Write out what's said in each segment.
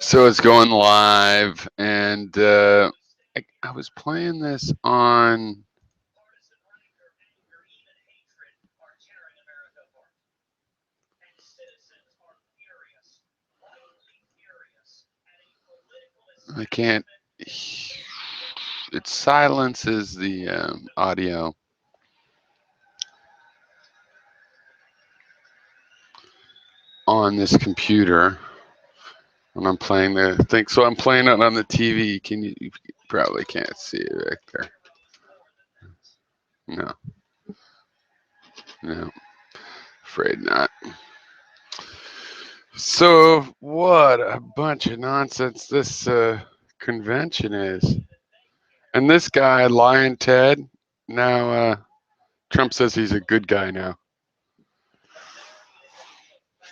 So it's going live, and I was playing this on. I can't. It silences the audio on this computer when I'm playing the thing. So I'm playing it on the TV. You probably can't see it right there. No, no, afraid not. So what a bunch of nonsense this convention is. And this guy, Lion Ted, now Trump says he's a good guy now.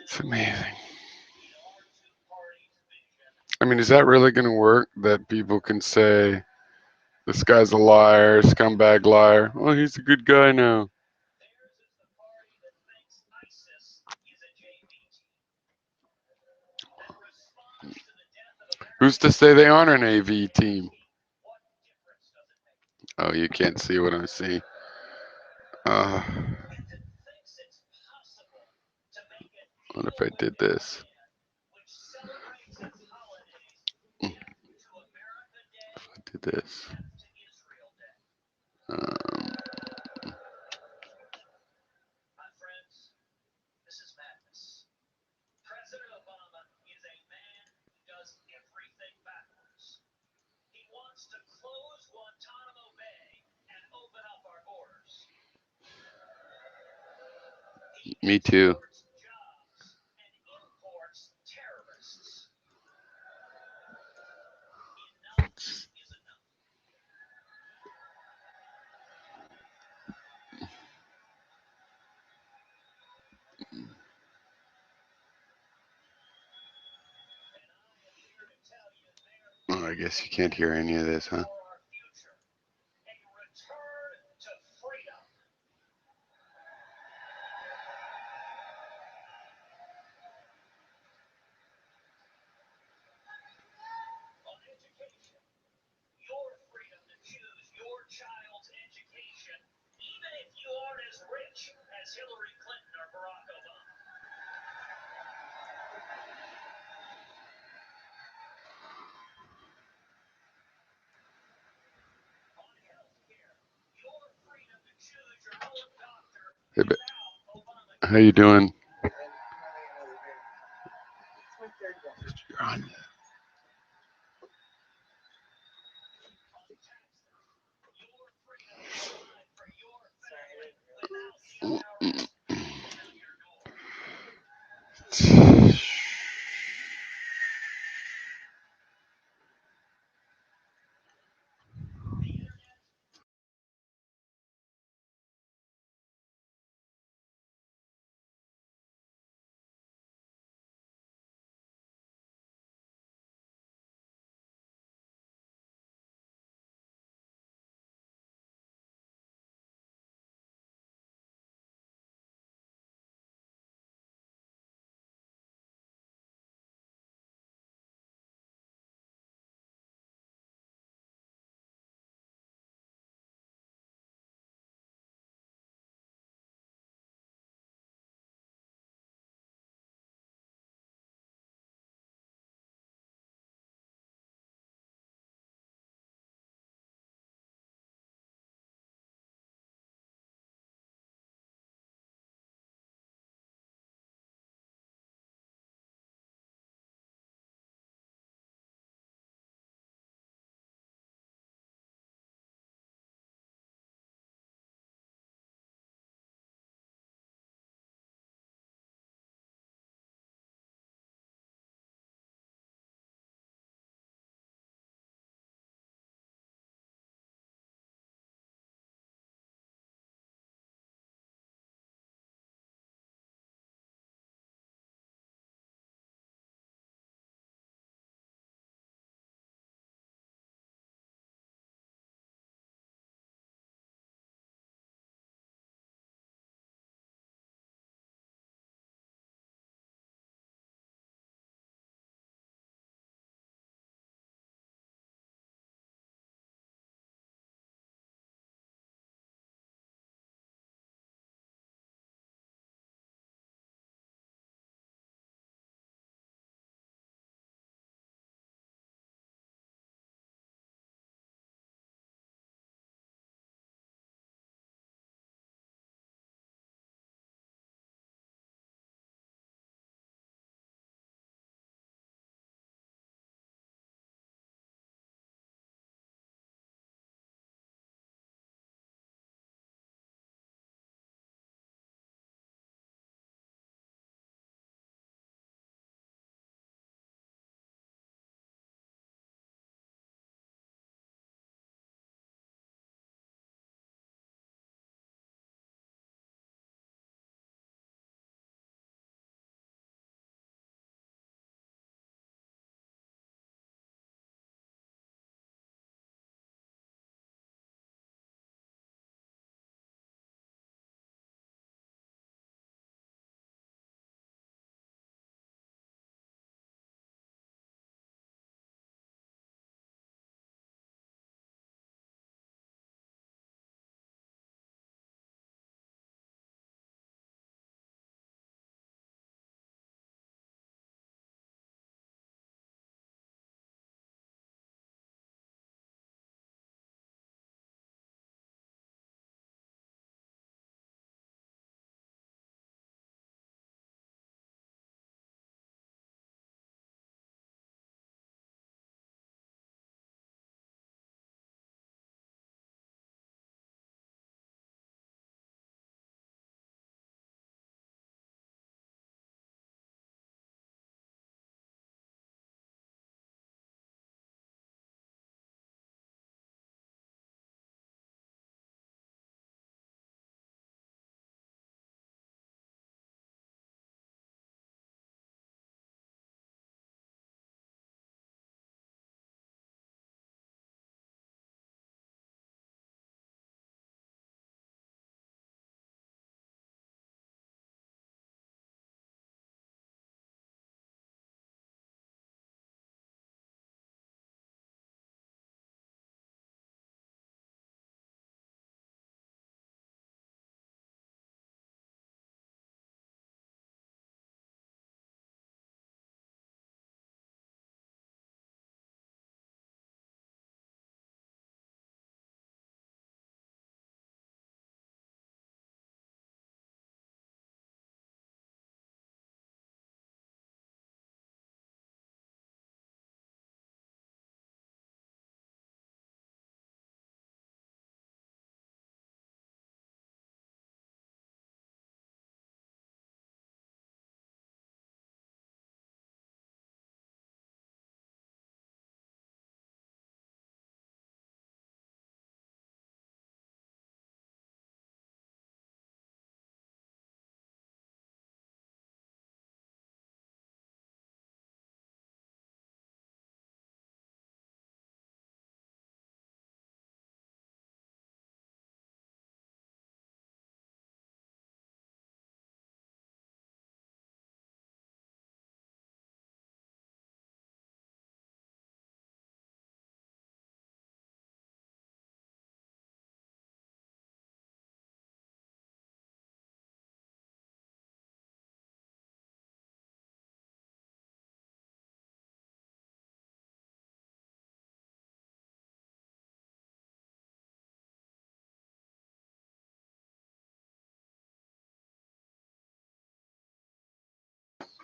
It's amazing. I mean, is that really going to work? That people can say this guy's a liar, scumbag liar. Oh, he's a good guy now. Who's to say they aren't an AV team? Oh, you can't see what I see. Uh, what if I did this? If I did this. Um, Me too. Oh, I guess you can't hear any of this, huh? Hey, how you doing? You're on.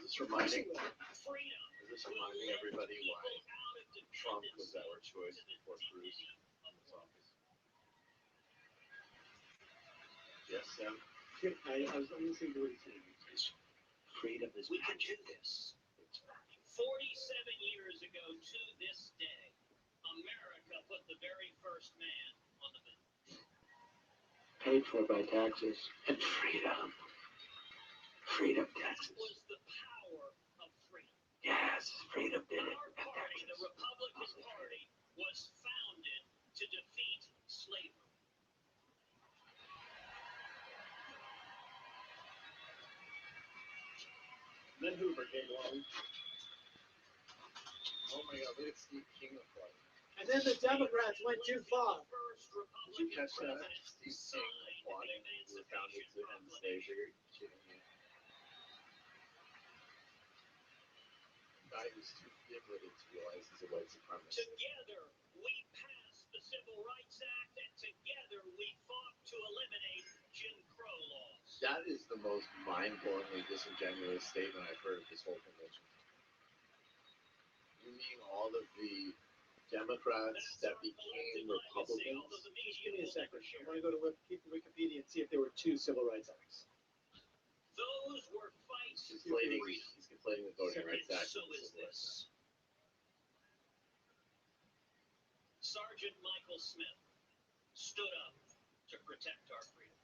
this reminding everybody why Trump was our choice before Cruz in his office? Yes, Sam? I was listening to what he said. Freedom is we magic. Can do this. 47 years ago to this day, America put the very first man on the moon. Paid for by taxes and freedom. Freedom taxes. That was the power of freedom. Yes, freedom did it. Our party, the Republican Party, was founded to defeat slavery. Then Hoover came along. Oh my God, look at Steve King applauding. And then the Democrats went too far. Did you catch that? Steve King applauding the founders to end slavery. Guy who's too dim-witted to realize he's a white supremacist. Together, we passed the Civil Rights Act, and together we fought to eliminate Jim Crow laws. That is the most mind-blowingly disingenuous statement I've heard of this whole convention. You mean all of the Democrats that became Republicans? Just give me a second. I want to go to Wikipedia and see if there were two civil rights acts. Those were fights He's conflating the Voting Rights Act. So is this. Sergeant Michael Smith stood up to protect our freedom.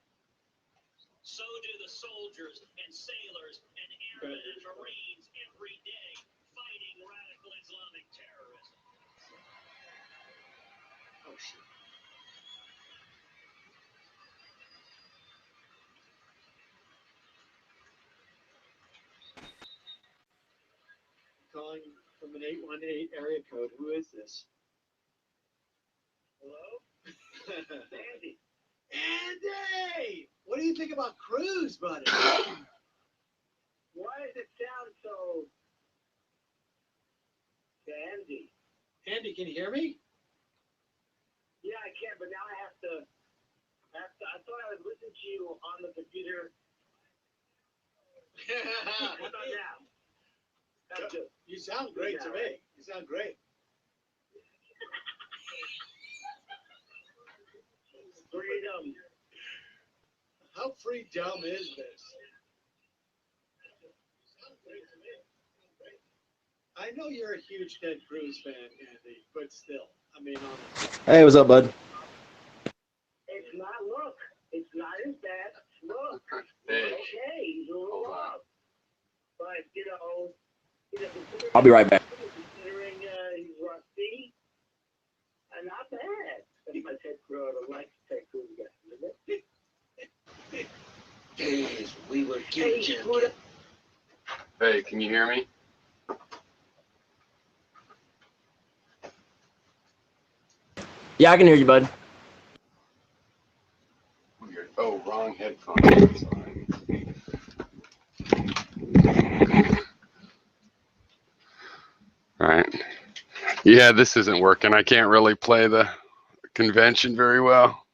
So do the soldiers and sailors and airmen and Marines every day fighting radical Islamic terrorism. Oh, shit. Calling from an 818 area code. Who is this? Hello? Andy. Andy! What do you think about Cruz, buddy? Why does it sound so dandy? Andy, can you hear me? Yeah, I can, but now I have to. I thought I would listen to you on the computer. How about now? That's good. You sound great to me. You sound great. Freedom. How free dumb is this? I know you're a huge Ted Cruz fan, Andy, but still, I mean, honestly. Hey, what's up, bud? It's not look. It's not as bad. Look. Hey. Okay, he's a little off. But, I'll be right back. Considering he's rusty, not bad. That's my Ted Cruz. I like Ted Cruz guy, isn't it? Days we were Hey, can you hear me? Yeah, I can hear you, bud. Weird. Oh, wrong headphones. All right. Yeah, this isn't working. I can't really play the convention very well.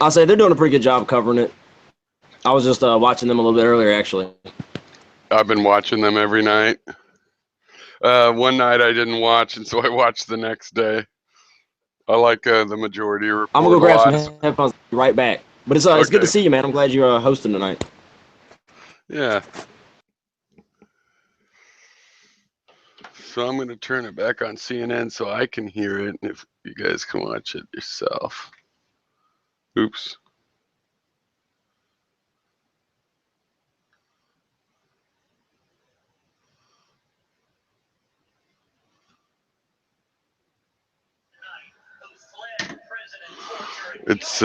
I'll say they're doing a pretty good job covering it. I was just watching them a little bit earlier, actually. I've been watching them every night. One night I didn't watch, and so I watched the next day. I like the majority report. I'm gonna go grab some headphones. Be right back. But it's good to see you, man. I'm glad you're hosting tonight. Yeah. So I'm going to turn it back on CNN so I can hear it, and if you guys can watch it yourself. Oops. It's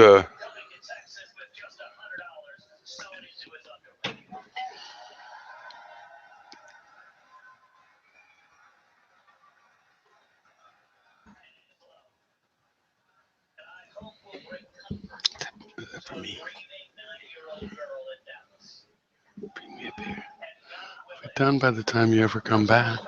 for me. Bring me a beer. We're done by the time you ever come back.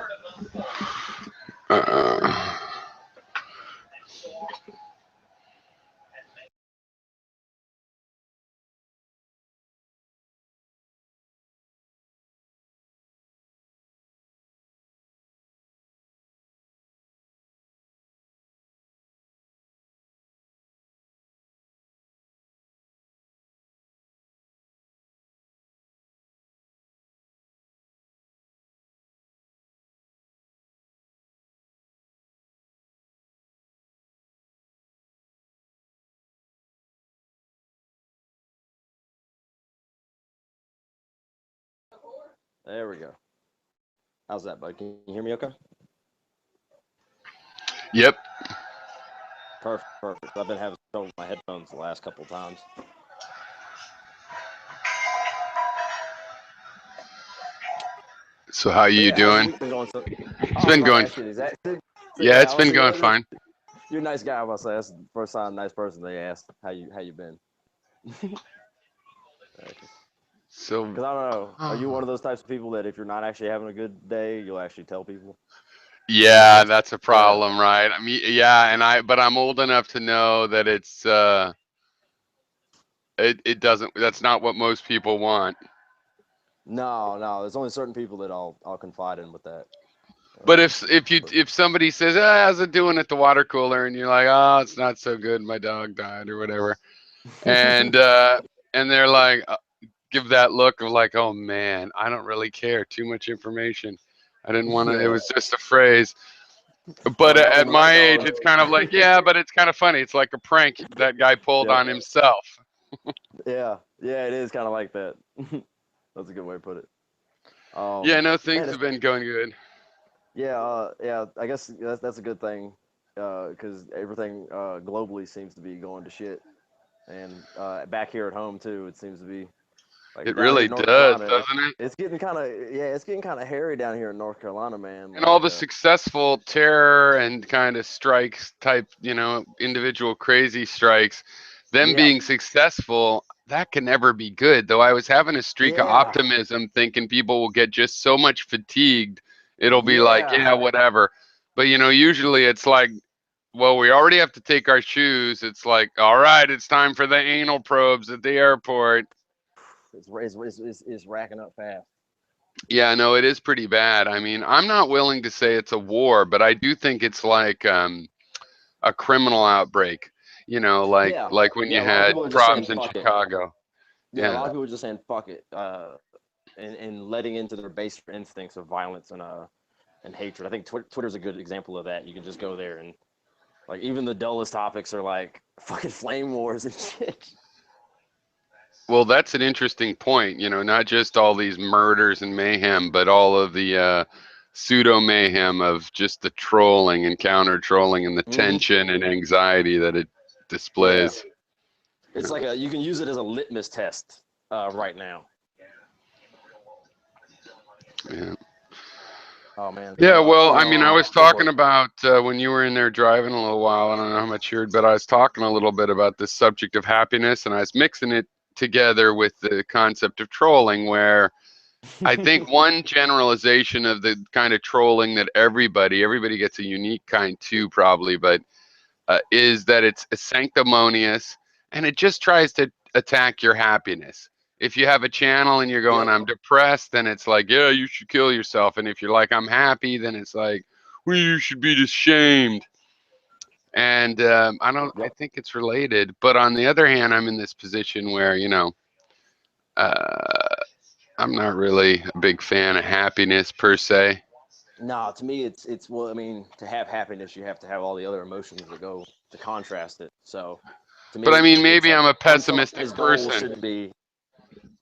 There we go. How's that, bud? Can you hear me okay? Yep. Perfect, perfect. I've been having trouble with my headphones the last couple of times. So how But you yeah, how's your doing? week been going? So, It's I was been about to going. ask you the exact thing. So Yeah, yeah, it's I was been saying, going fine. you're a nice guy. I was say that's the first time nice person they asked how you been. So, Because I don't know, are you one of those types of people that if you're not actually having a good day, you'll actually tell people? yeah, that's a Yeah. problem, right? I mean, yeah, but I'm old enough to know that it doesn't. That's not what most people want. No, no. There's only certain people that I'll confide in with that. But Um, but if somebody says, "How's it doing at the water cooler?" and you're like, "Oh, it's not so good. My dog died or whatever," and they're like, give that look of like, "Oh man, I don't really care. Too much information. I didn't want to. It yeah, was just a phrase." But my at dog my lost age, all. it's kind of like, yeah, but it's kind of funny. It's like a prank that guy pulled Yep. on himself. Yeah, yeah. It is kind of like that. That's a good way to put it. Yeah, no, Man, things have been going good. yeah, yeah. I guess that's a good thing, because everything globally seems to be going to shit, and back here at home too, it seems to be like It down here really in North does, Carolina. doesn't it? It's getting kind of it's getting kind of hairy down here in North Carolina, man. And all Like, the successful terror and kind of strikes type, individual crazy strikes, them yeah, being successful, that can never be good. Though I was having a streak of yeah, optimism thinking people will get just so much fatigued, it'll be like, yeah, yeah, whatever. But usually it's like, well, we already have to take our shoes. It's like, all right, it's time for the anal probes at the airport. it's racking up fast. Yeah, no, it is pretty bad. I mean, I'm not willing to say it's a war, but I do think it's like a criminal outbreak. Yeah, Like when yeah. you A lot of had people are just saying problems in fuck it. Chicago. Yeah, a Yeah. lot of people are just saying fuck it, and letting into their base instincts of violence and hatred. I think Twitter's a good example of that. You can just go there and like even the dullest topics are like fucking flame wars and shit. Well, that's an interesting point. Not just all these murders and mayhem, but all of the pseudo mayhem of just the trolling and counter trolling and the Hmm. tension and anxiety that it Yeah, displays. it's like a you can use it as a litmus test right now. Yeah. Oh man. Yeah, well, I mean, I was Go for talking it. about when you were in there driving a little while. I don't know how much you heard, but I was talking a little bit about this subject of happiness, and I was mixing it together with the concept of trolling, where I think one generalization of the kind of trolling that everybody gets a unique kind too, probably, but is that it's sanctimonious and it just tries to attack your happiness. If you have a channel and you're going, Yep. I'm depressed, then it's like, yeah, you should kill yourself. And if you're like, I'm happy, then it's like, well, you should be ashamed. And I Yep. think it's related. But on the other hand, I'm in this position where, uh, I'm not really a big fan of happiness per se. No, to me, it's well. I mean, to have happiness, you have to have all the other emotions that go to contrast it. So, to But me, I mean, it's maybe like I'm a somebody's pessimistic goal person. shouldn't be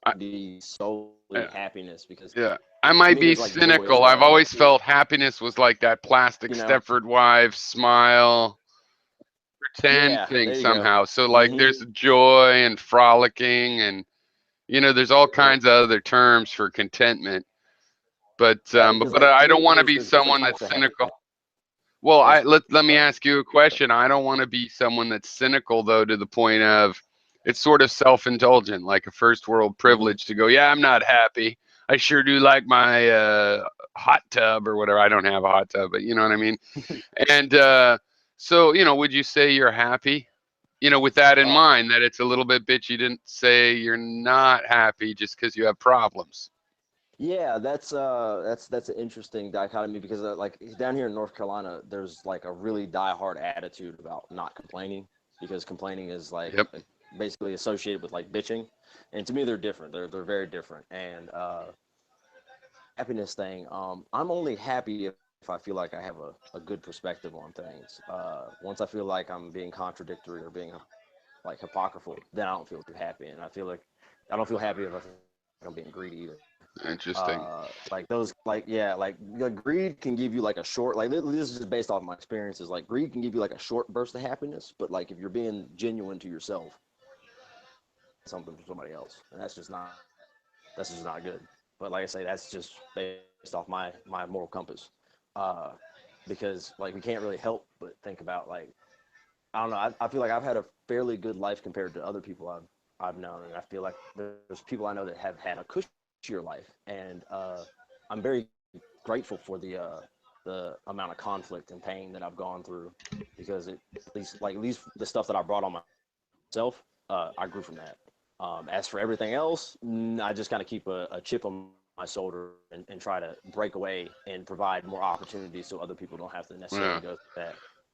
I, solely yeah. happiness because Yeah. I to might me, be there's like joy as cynical. I've well. always felt happiness was like that plastic You know? Stepford wife smile, pretend Yeah. thing There you go. somehow. So like Mm-hmm. there's joy and frolicking and there's all Yep. kinds of other terms for contentment. But Yeah, because like to I don't me, want to be there's different someone types that's of cynical. happiness. Well, There's let me ask you a question. I don't want to be someone that's cynical though to the point of it's sort of self-indulgent, like a first world mm-hmm. privilege to go, yeah, I'm not happy. I sure do like my hot tub or whatever. I don't have a hot tub, but you know what I mean. And so, would you say you're happy? With that in uh, mind, that it's a little bit bitchy to say you're not happy just because you have problems. yeah, that's an interesting dichotomy because like down here in North Carolina, there's like a really diehard attitude about not complaining because complaining is like Yep. basically associated with like bitching, and to me they're different. They're very different. And happiness thing, I'm only happy if I feel like I have a good perspective on things. Once I feel like I'm being contradictory or being like apocryphal, then I don't feel too happy, and I feel like I don't feel happy if I feel like I'm being greedy either. Interesting. Like those, like, yeah, like the greed can give you like a short, like this is just based off my experiences. Like greed can give you like a short burst of happiness, but like if you're being genuine to yourself, something for somebody else, and that's just not good. But like I say, that's just based off my moral compass, uh, because like we can't really help but think about like I don't know. I feel like I've had a fairly good life compared to other people I've known, and I feel like there's people I know that have had a cushier life, and I'm very grateful for the amount of conflict and pain that I've gone through, because it at least the stuff that I brought on myself, I grew from that. As for everything else, I just kind of keep a chip on my shoulder and try to break away and provide more opportunities so other people don't have to necessarily go through Yeah. that.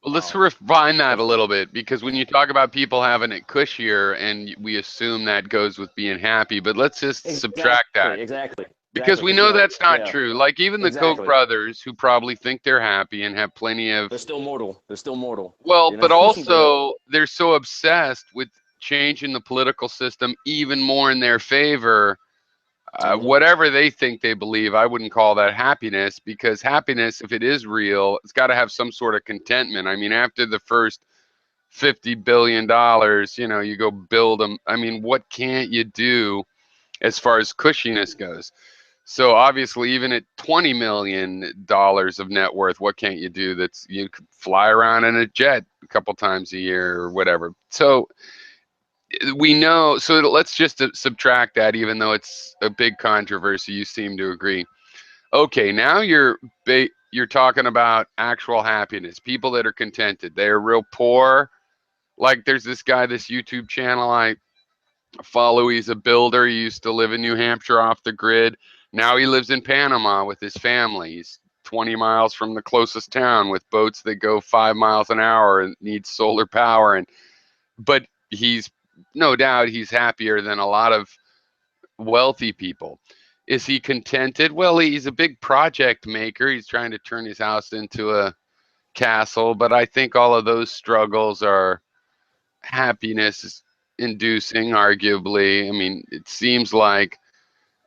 Well, But let's for me, refine that a little bit because when you talk about people having it cushier, and we assume that goes with being happy, but let's just subtract that exactly, because because we know that's not yeah, true. Like even the Koch exactly. brothers, who probably think they're happy and have plenty of, They're still mortal. They're still mortal. well, You know. but But also they're so obsessed with changing the political system even more in their favor. mhm. Whatever they think they believe, I wouldn't call that happiness, because happiness, if it is real, it's got to have some sort of contentment. I mean, after the first $50 billion, you go build them. I mean, what can't you do as far as cushiness goes? So obviously, even at $20 million of net worth, what can't you do? That's you could fly around in a jet a couple times a year or whatever. So we know. So let's just subtract that, even though it's a big controversy. You seem to agree. Okay, now you're talking about actual happiness. People that are contented. They are real poor. Like there's this guy, this YouTube channel I follow. He's a builder. He used to live in New Hampshire off the grid. Now he lives in Panama with his family. He's 20 miles from the closest town with boats that go 5 miles an hour and need solar power. But he's no doubt he's happier than a lot of wealthy people. Is he contented? Well, he's a big project maker. He's trying to turn his house into a castle. But I think all of those struggles are happiness inducing, arguably. I mean, it seems like,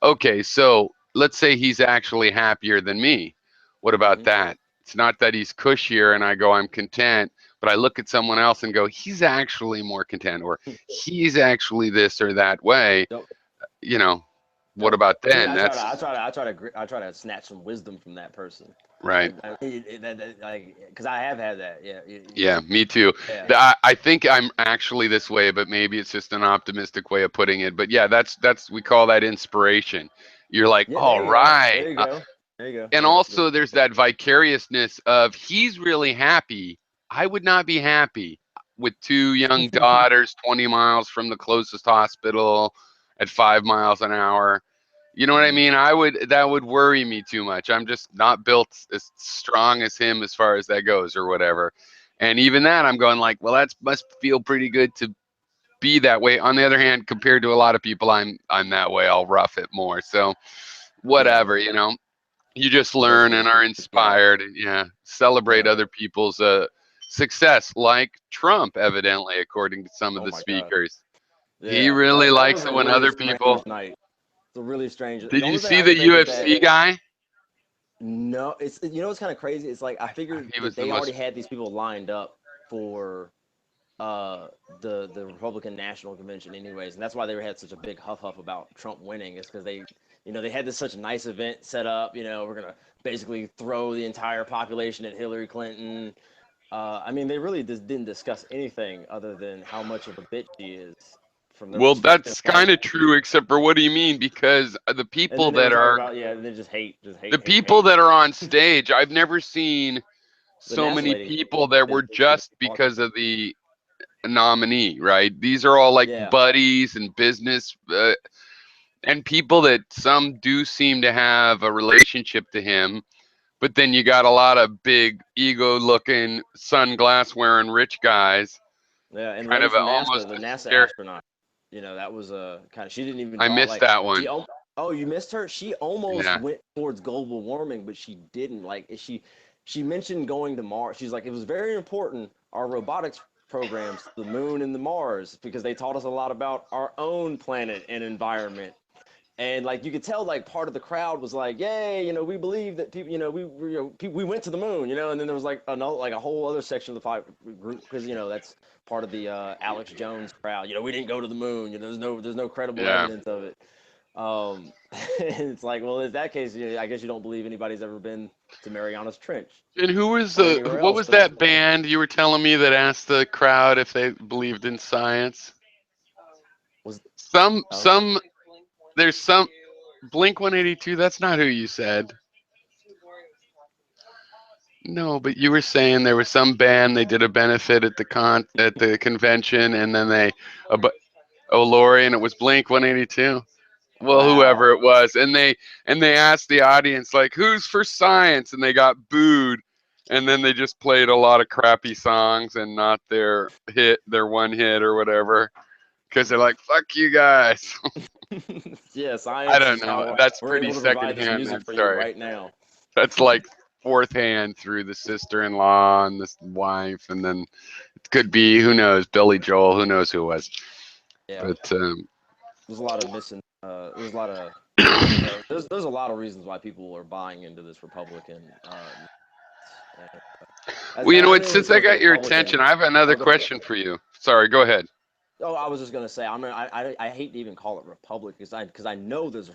okay, so let's say he's actually happier than me. What about Mhm. that? It's not that he's cushier and I go, I'm content, but I look at someone else and go, he's actually more content, or he's actually this or that way. Yep. You know, what Yep. about To me, then? That's I try to snatch some wisdom from that person. right. Like, because I have had that. Yeah. Yeah, me too. Yeah. I think I'm actually this way, but maybe it's just an optimistic way of putting it. But yeah, that's we call that inspiration. You're like, Yeah. all There you go. right. There you go. There you go. And Yeah, that's good. also there's that vicariousness of he's really happy. I would not be happy with two young daughters 20 miles from the closest hospital at 5 miles an hour. You know what I Mhm. mean? That would worry me too much. I'm just not built as strong as him as far as that goes or whatever. And even that I'm going like, well, that must feel pretty good to be that way. On the other hand, compared to a lot of people, I'm that way. I'll rough it more. So Yeah. whatever, you just Those learn and are yeah. inspired, and yeah, celebrate Yeah. other people's success, like Trump, evidently, according to some of Oh the my God. speakers. He Yeah. really That likes was it a when really other strange people. night. It's a really strange. The Did you only thing see I the can think is that UFC guy? no, it's what's kind of crazy. It's like I figured He that was the they already most. had these people lined up for the Republican National Convention anyways, and that's why they had such a big huff about Trump winning. Is because they had this such a nice event set up. We're gonna basically throw the entire population at Hillary Clinton. I mean, they really just didn't discuss anything other than how much of a bitch she is from their Well, perspective. that's Like, kind of true, except for what do you mean? Because and then they were talking about they just hate, the people hate. that are on stage, I've never seen The so NASA many lady people that is were just because awesome. of the nominee, right? These are all like Yeah, buddies and business and people that some do seem to have a relationship to him, but then you got a lot of big ego looking sunglass wearing rich guys, yeah, and the kind lady of from NASA, almost the a NASA stare. astronaut, that was a kind of she didn't even I talk missed like that she. one. Oh, you missed her. She almost Yeah. went towards global warming, but she didn't. Like she mentioned going to Mars. She's like it was very important our robotics programs to the moon and the Mars because they taught us a lot about our own planet and environment. And like you could tell, like part of the crowd was like, "Yay, we believe that people, we went to the moon, And then there was like another, like a whole other section of the fight group because that's part of the Alex Jones crowd. We didn't go to the moon. There's no credible Yeah. evidence of it. Um, and it's like, well, in that case, I guess you don't believe anybody's ever been to Mariana's Trench And who was or anywhere what else. was But that band you were telling me that asked the crowd if they believed in science? was oh, Some there's some Blink 182. That's not who you said. No, but you were saying there was some band they did a benefit at the convention, and then uh, bu- oh Lori, and it was Blink 182. Well, wow. whoever it was, and they asked the audience like, "Who's for science?" and they got booed, and then they just played a lot of crappy songs and not their one hit or whatever, because they're like, "Fuck you guys." Yeah, I science don't is know. how That's we're pretty able to provide this secondhand. music That for you story. right now. That's like fourth hand through the sister-in-law and the wife, and then it could be who knows, Billy Joel, who knows who it was. Yeah, But there's a lot of missing. There's a lot of there's a lot of reasons why people are buying into this Republican. And, well, and I mean, when it since I comes to got your attention, I Republicans, have another oh, go ahead. question for you. Sorry, go ahead. Oh, I was just gonna say, I mean, I hate to even call it Republic because I know there's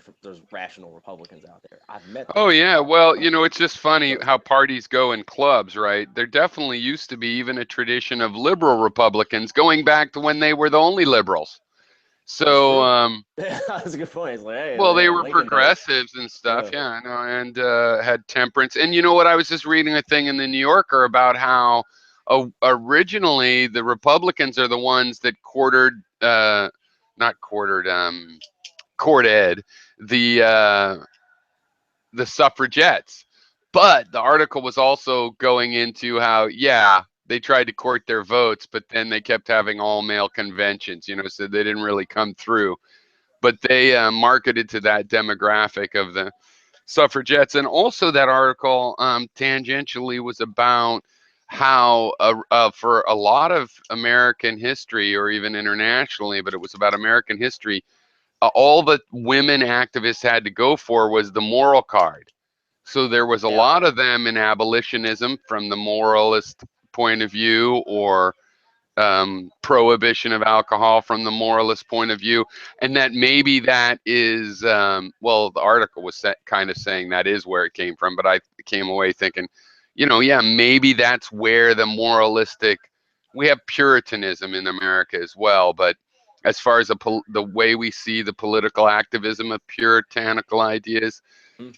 rational Republicans out there. I've met Oh them. yeah, well, it's just Met funny those how people. parties go in clubs, right? There definitely used to be even a tradition of liberal Republicans going back to when they were the only liberals. That's So, true. That's a good point. It's like, hey, well, they yeah, were Lincoln belt. progressives and stuff, Yeah. yeah, I know, and had temperance. And you know what? I was just reading a thing in the New Yorker about how originally the Republicans are the ones that not quartered, courted the suffragettes. But the article was also going into how, yeah, they tried to court their votes, but then they kept having all male conventions, so they didn't really come through. But they marketed to that demographic of the suffragettes. And also, that article tangentially was about how, for a lot of American history, or even internationally, but it was about American history, all the women activists had to go for was the moral card. So there was a Yeah. lot of them in abolitionism from the moralist point of view, or prohibition of alcohol from the moralist point of view, and that maybe that is, well, the article was kind of saying that is where it came from, but I came away thinking, yeah, maybe that's where the moralistic, we have Puritanism in America as well, but as far as the way we see the political activism of puritanical ideas, Mhm.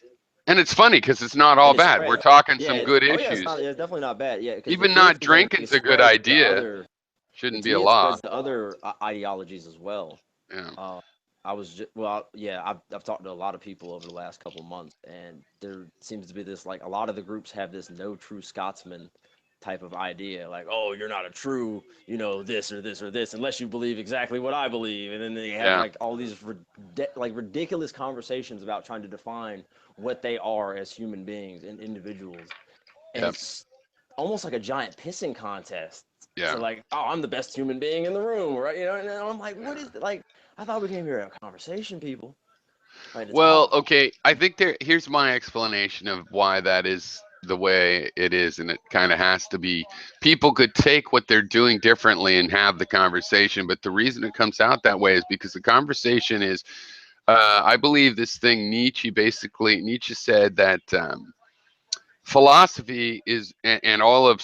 and it's funny because it's not all And it bad. We're spread. talking Yeah. some good Oh yeah, it's issues. not. It's definitely not bad. Yeah, because the Even not Puritans, I mean, it drinking's a good spread to idea. other. Shouldn't To be a me, it law. spreads to other ideologies as well. Yeah. Uh, I was just, well, yeah, I've talked to a lot of people over the last couple of months, and there seems to be this, like, a lot of the groups have this no true Scotsman type of idea, like, oh, you're not a true, this or this or this, unless you believe exactly what I believe, and then they have Yeah. like all these like ridiculous conversations about trying to define what they are as human beings and individuals, and Yeah. it's almost like a giant pissing contest Yeah. to like, oh, I'm the best human being in the room, right? And then I'm like, what is it? Like, I thought we came here to have a conversation, people, like to Well, talk. okay. I think here's my explanation of why that is the way it is, and it kind of has to be. People could take what they're doing differently and have the conversation, but the reason it comes out that way is because the conversation is. I believe this thing Nietzsche said that philosophy is, and all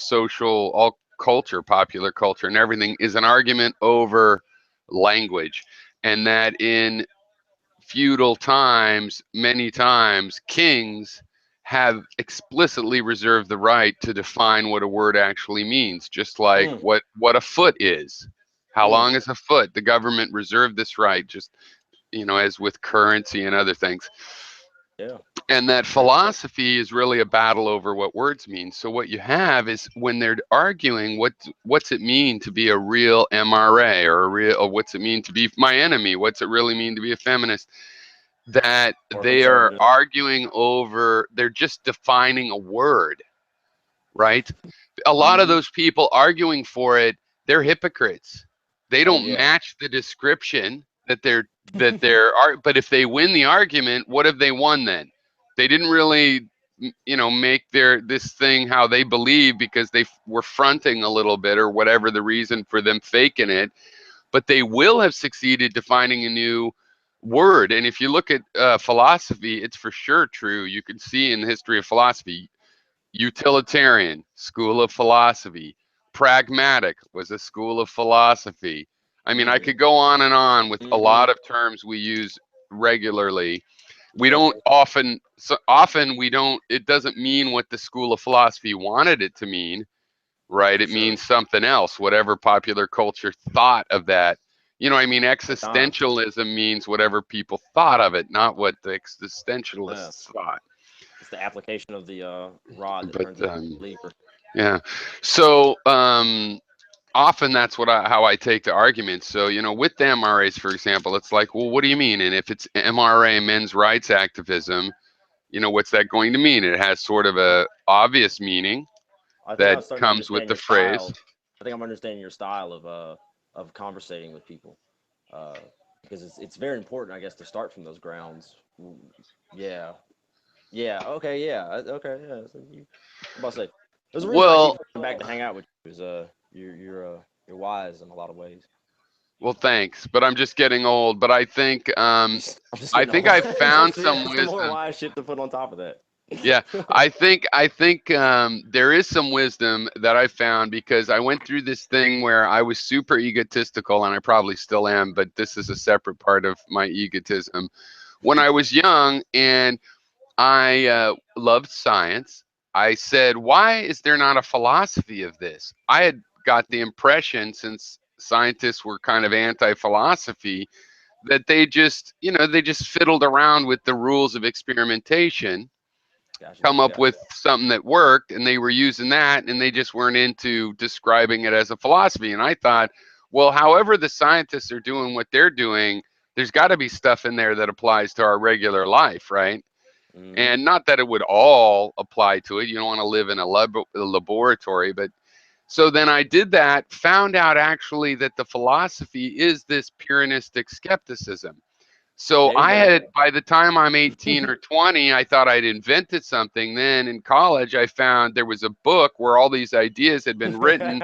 culture, popular culture, and everything is an argument over language, and that in feudal times, many times, kings have explicitly reserved the right to define what a word actually means, just like Mm, what a foot is. How mm, long is a foot? The government reserved this right, just as with currency and other things. yeah. And that philosophy is really a battle over what words mean. So what you have is, when they're arguing what's it mean to be a real MRA, or what's it mean to be my enemy, what's it really mean to be a feminist, that Or they are conservative. arguing over, they're just defining a word, right? A lot of Hmm. those people arguing for it, they're hypocrites. They Oh don't yeah. match the description but if they win the argument, what have they won then? They didn't really, make this thing how they believe because they were fronting a little bit or whatever the reason for them faking it, but they will have succeeded to finding a new word. And if you look at philosophy, it's for sure true. You can see in the history of philosophy, utilitarian, school of philosophy. Pragmatic was a school of philosophy. I mean, I could go on and on with a lot of terms we use regularly. We don't often we don't, it doesn't mean what the school of philosophy wanted it to mean, right? It means something else, whatever popular culture thought of that. I mean, existentialism means whatever people thought of it, not what the existentialists thought. It's the application of the rod that But turns into a lever. yeah. So often that's how I take the argument. So, with the MRAs, for example, it's like, well, what do you mean? And if it's MRA, men's rights activism, what's that going to mean? It has sort of a obvious meaning that comes with the phrase. I think I'm understanding your style of conversating with people, because it's very important, I guess, to start from those grounds. Yeah. Okay. Yeah. Okay. Yeah. So I'm about to say, there's a reason I keep coming back to hang out with you. Is you're wise in a lot of ways. Well, thanks, but I'm just getting old. But I think I found some wisdom. More wise shit to put on top of that. Yeah, I think there is some wisdom that I found, because I went through this thing where I was super egotistical, and I probably still am, but this is a separate part of my egotism. When I was young and I loved science, I said, why is there not a philosophy of this? I had got the impression, since scientists were kind of anti-philosophy, that they just fiddled around with the rules of experimentation, come up with something that worked, and they were using that, and they just weren't into describing it as a philosophy. And I thought, well, however the scientists are doing what they're doing, there's got to be stuff in there that applies to our regular life, right? And not that it would all apply to it. You don't want to live in a laboratory. But so then I did that, found out actually that the philosophy is this Pyrrhonistic skepticism. So by the time I'm 18 or 20, I thought I'd invented something. Then in college, I found there was a book where all these ideas had been written.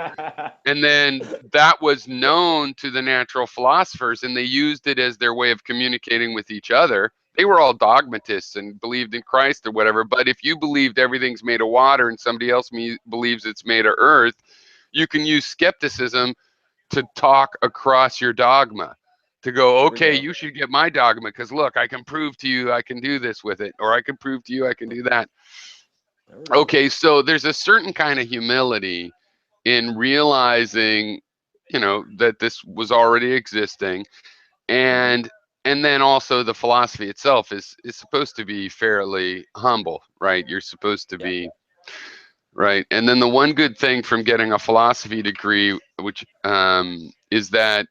And then that was known to the natural philosophers, and they used it as their way of communicating with each other. They were all dogmatists and believed in Christ or whatever. But if you believed everything's made of water and somebody else believes it's made of earth, you can use skepticism to talk across your dogma, to go, okay, you should get my dogma, because look, I can prove to you I can do this with it, or I can prove to you I can do that. Okay, so there's a certain kind of humility in realizing, that this was already existing, and then also the philosophy itself is supposed to be fairly humble, right? You're supposed to be right. And then the one good thing from getting a philosophy degree, which is that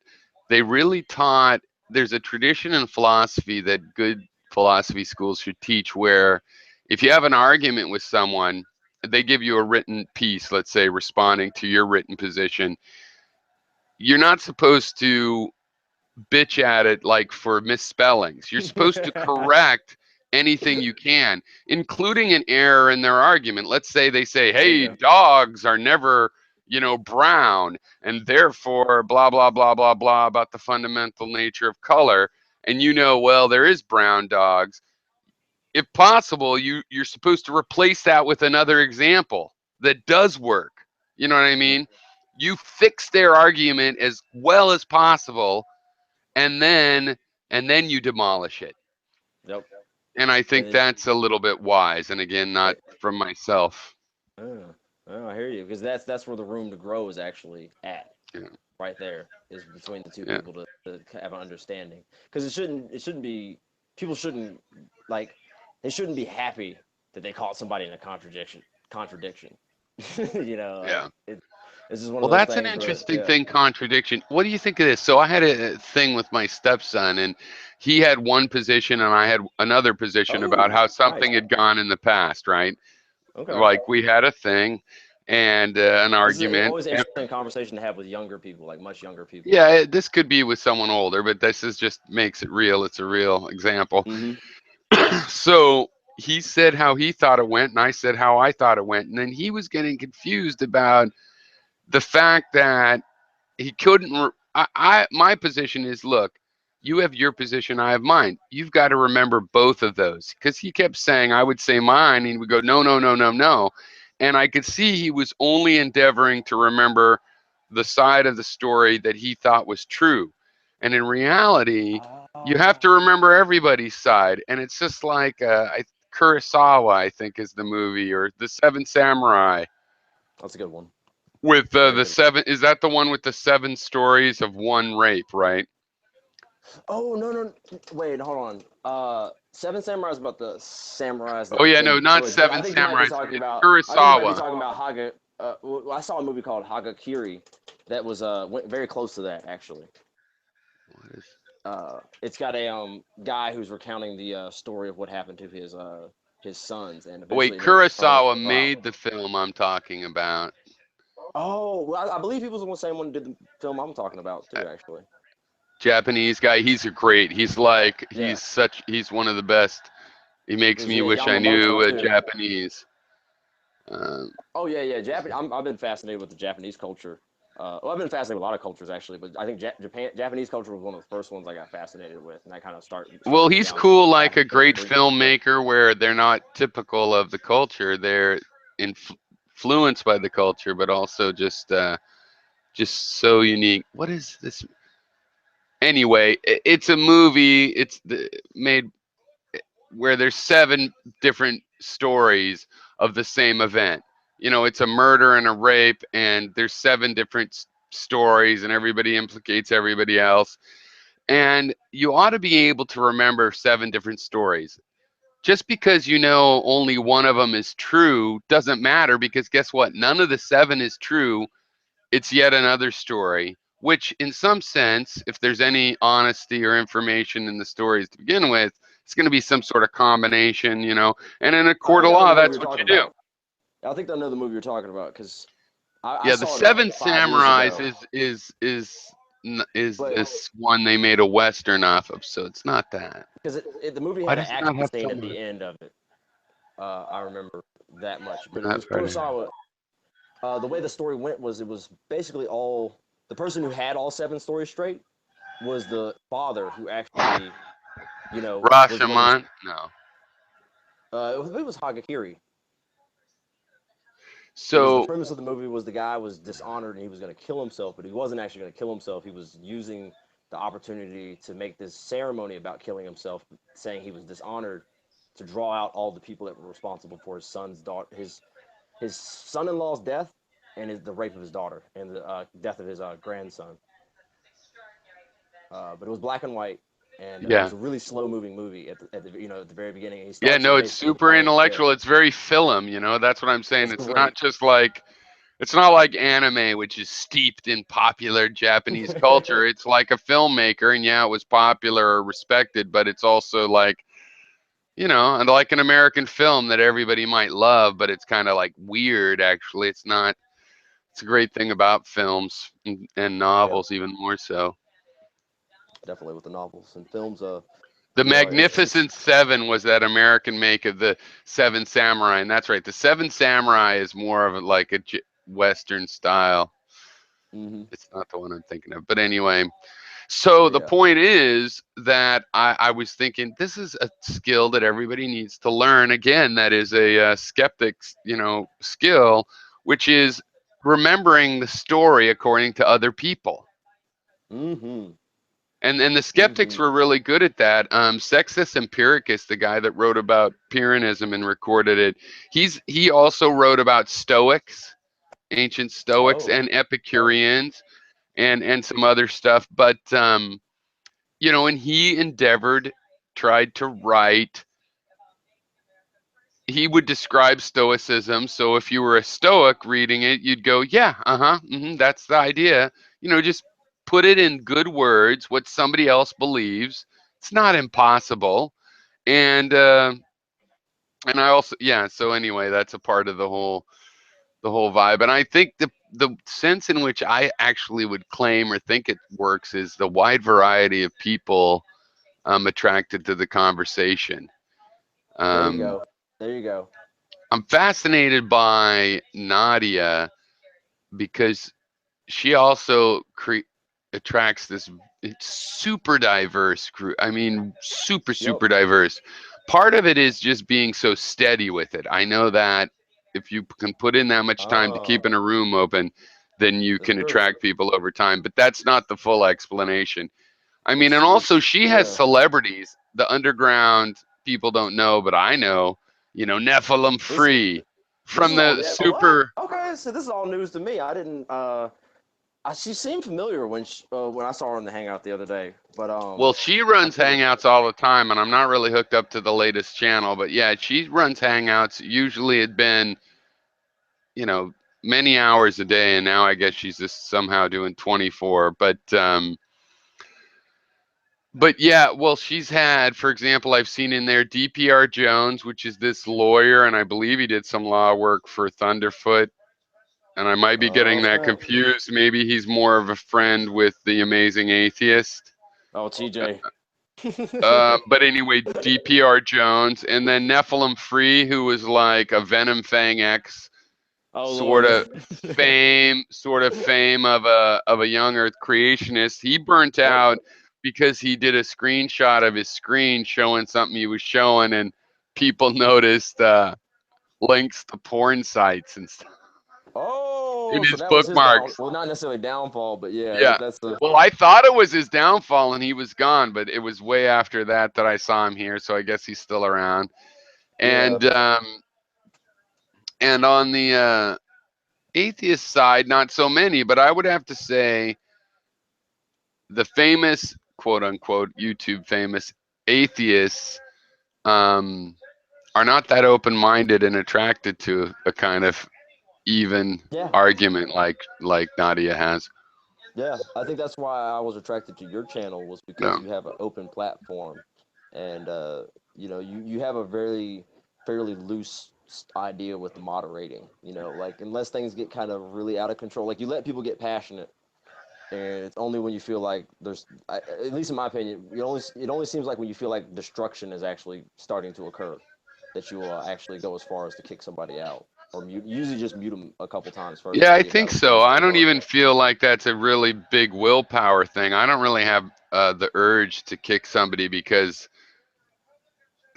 they really taught, there's a tradition in philosophy that good philosophy schools should teach, where if you have an argument with someone, they give you a written piece, let's say, responding to your written position. You're not supposed to bitch at it like for misspellings. You're supposed to correct anything you can, including an error in their argument. Let's say they say, hey, dogs are never, brown, and therefore blah, blah, blah, blah, blah about the fundamental nature of color. And well, there is brown dogs. If possible, you're supposed to replace that with another example that does work. You know what I mean? You fix their argument as well as possible, and then you demolish it. Yep. And I think that's a little bit wise. And again, not from myself. Oh, I hear you, because that's where the room to grow is actually at. Yeah. Right there is between the two people to have an understanding. Because it shouldn't be, people shouldn't, like, they shouldn't be happy that they caught somebody in a contradiction. Yeah. It's just one Well, of those that's things an interesting thing, contradiction. What do you think of this? So I had a thing with my stepson, and he had one position and I had another position about how something had gone in the past, right? Okay. Like we had a thing, and an This is argument. always an interesting conversation to have with younger people, like much younger people. Yeah, this could be with someone older, but this is just makes it real. It's a real example. Hmm. So he said how he thought it went, and I said how I thought it went, and then he was getting confused about the fact that he couldn't. My position is, look, you have your position, I have mine. You've got to remember both of those, because he kept saying I would say mine, and he would go no, no, no, no, no, and I could see he was only endeavoring to remember the side of the story that he thought was true, and in reality, you have to remember everybody's side, and it's just like Kurosawa, I think, is the movie, or The Seven Samurai That's a good one. with Very the good. seven. Is that the one with the seven stories of one rape, right? Oh no, no, wait, hold on. Seven Samurai is about the samurais Oh that yeah, no, killed not George. Seven I think you might be Samurais. talking It's about. I think you might be Kurosawa. talking about Haga. Well, I saw a movie called Hagakiri that was went very close to that actually. What is? It's got a guy who's recounting the story of what happened to his sons, and Wait, eventually they burned up Kurosawa the trial. made the film I'm talking about. Oh, well, I believe he was the same one who did the film I'm talking about Uh, too, actually. Japanese guy. He's a great. He's like Yeah, he's one of the best. He makes there's me wish I Yamamoto knew too. Japanese. Um, Oh yeah, yeah. I've been fascinated with the Japanese culture. Well, I've been fascinated with a lot of cultures actually, but I think Japanese culture was one of the first ones I got fascinated with, and I kind of well, started me he's down cool, path like of a studying great Korean culture. filmmaker, where they're not typical of the culture. They're influenced by the culture, but also just so unique. What is this? Anyway, it's a movie. Made where there's seven different stories of the same event. You know, it's a murder and a rape, and there's seven different stories, and everybody implicates everybody else. And you ought to be able to remember seven different stories. Just because you know only one of them is true doesn't matter, because guess what? None of the seven is true. It's yet another story, which, in some sense, if there's any honesty or information in the stories to begin with, it's going to be some sort of combination, you know. And in a I court think of I know law, the movie that's you're what you talking do. about. I think I know the movie you're talking about because I Yeah, the saw it about Seven 5 years Samurais ago. is But this one they made a western off of, so it's not that. because the movie Why had an does it not action have scene at someone? the end of it, I remember that much. But it That was part. Kurosawa. The way the story went was it was basically all the person who had all seven stories straight was the father who actually, was the one who. Rashomon? No. It was Hagakiri because the So premise of the movie was the guy was dishonored and he was going to kill himself, but he wasn't actually going to kill himself. He was using the opportunity to make this ceremony about killing himself, saying he was dishonored to draw out all the people that were responsible for his son's daughter, his son-in-law's death, and the rape of his daughter and the death of his grandson. But it was black and white, and it yeah. was a really slow-moving movie at the very beginning. And he Yeah, starts no, as it's basically the super final ship. intellectual. It's very film, you know. That's what I'm saying. It's It's not great. just like it's not like anime, which is steeped in popular Japanese culture. It's like a filmmaker, and yeah, it was popular or respected, but it's also like, you know, and like an American film that everybody might love, but it's kind of like weird, actually. It's not. It's a great thing about films and Yeah, novels, even more so. definitely with the novels and films. The It's Magnificent Seven was that American make of the Seven Samurai, and that's right. The Seven Samurai is more of like a Western style. hmm It's not the one I'm thinking of, but anyway. So the yeah. point is that I was thinking this is a skill that everybody needs to learn. Again, that is a skeptic's, skill, which is remembering the story according to other people. hmm And the skeptics hmm were really good at that. Sextus Empiricus, the guy that wrote about Pyrrhonism and recorded it, he also wrote about Stoics, ancient Stoics, Oh, and Epicureans, and some other stuff. But and he tried to write. He would describe Stoicism. So if you were a Stoic reading it, you'd go, yeah, that's the idea. Just put it in good words, what somebody else believes. It's not impossible. And I also, yeah. So anyway, that's a part of the whole the whole vibe. And I think the sense in which I actually would claim or think it works is the wide variety of people attracted to the conversation. There you Um, go. There you go. I'm fascinated by Nadia because she also attracts this it's super diverse group. I mean, super, Yep. super diverse. Part of it is just being so steady with it. I know that if you can put in that much time to Oh, keeping a room open, then you that's can true. attract people over time. But that's not the full explanation. I mean, and also It's she has yeah. celebrities. The underground people don't know, but I know. Nephilim This Free this from is all the yeah. What? super. Okay, so this is all news to me. I didn't. She seemed familiar when I saw her in the hangout the other day. But Well, she I runs couldn't. Hangouts all the time, and I'm not really hooked up to the latest channel, but yeah, she runs Hangouts. Usually it'd been, you know, many hours a day, and now I guess she's just somehow doing 24. But yeah, well, she's had, for example, I've seen in there DPR Jones, which is this lawyer, and I believe he did some law work for Thunderfoot. And I might be Oh getting that snap! confused. Maybe he's more of a friend with the Amazing Atheist. Oh TJ. But anyway, DPR Jones, and then Nephilim Free, who was like a Venom Fang X Oh sort Lord. of fame of a young Earth creationist. He burnt Yep. out because he did a screenshot of his screen showing something he was showing, and people noticed links to porn sites and stuff in Oh, so his that was his down. bookmarks. Well, not necessarily downfall, but yeah, Yeah. that's the. Well, I thought it was his downfall and he was gone, but it was way after that I saw him here, so I guess he's still around. Yeah. And on the atheist side, not so many, but I would have to say the famous quote unquote YouTube famous atheists um, are not that open minded and attracted to a kind of even Yeah. argument like Nadia has. Yeah, I think that's why I was attracted to your channel was because No. you have an open platform, and you have a very fairly loose idea with the moderating. Like unless things get kind of really out of control, like you let people get passionate, and it's only when you feel like at least in my opinion, it only seems like when you feel like destruction is actually starting to occur, that you will actually go as far as to kick somebody out or mute. Usually just mute them a couple times first Yeah, to I see if think that'll so. change I their don't look. even feel like that's a really big willpower thing. I don't really have the urge to kick somebody because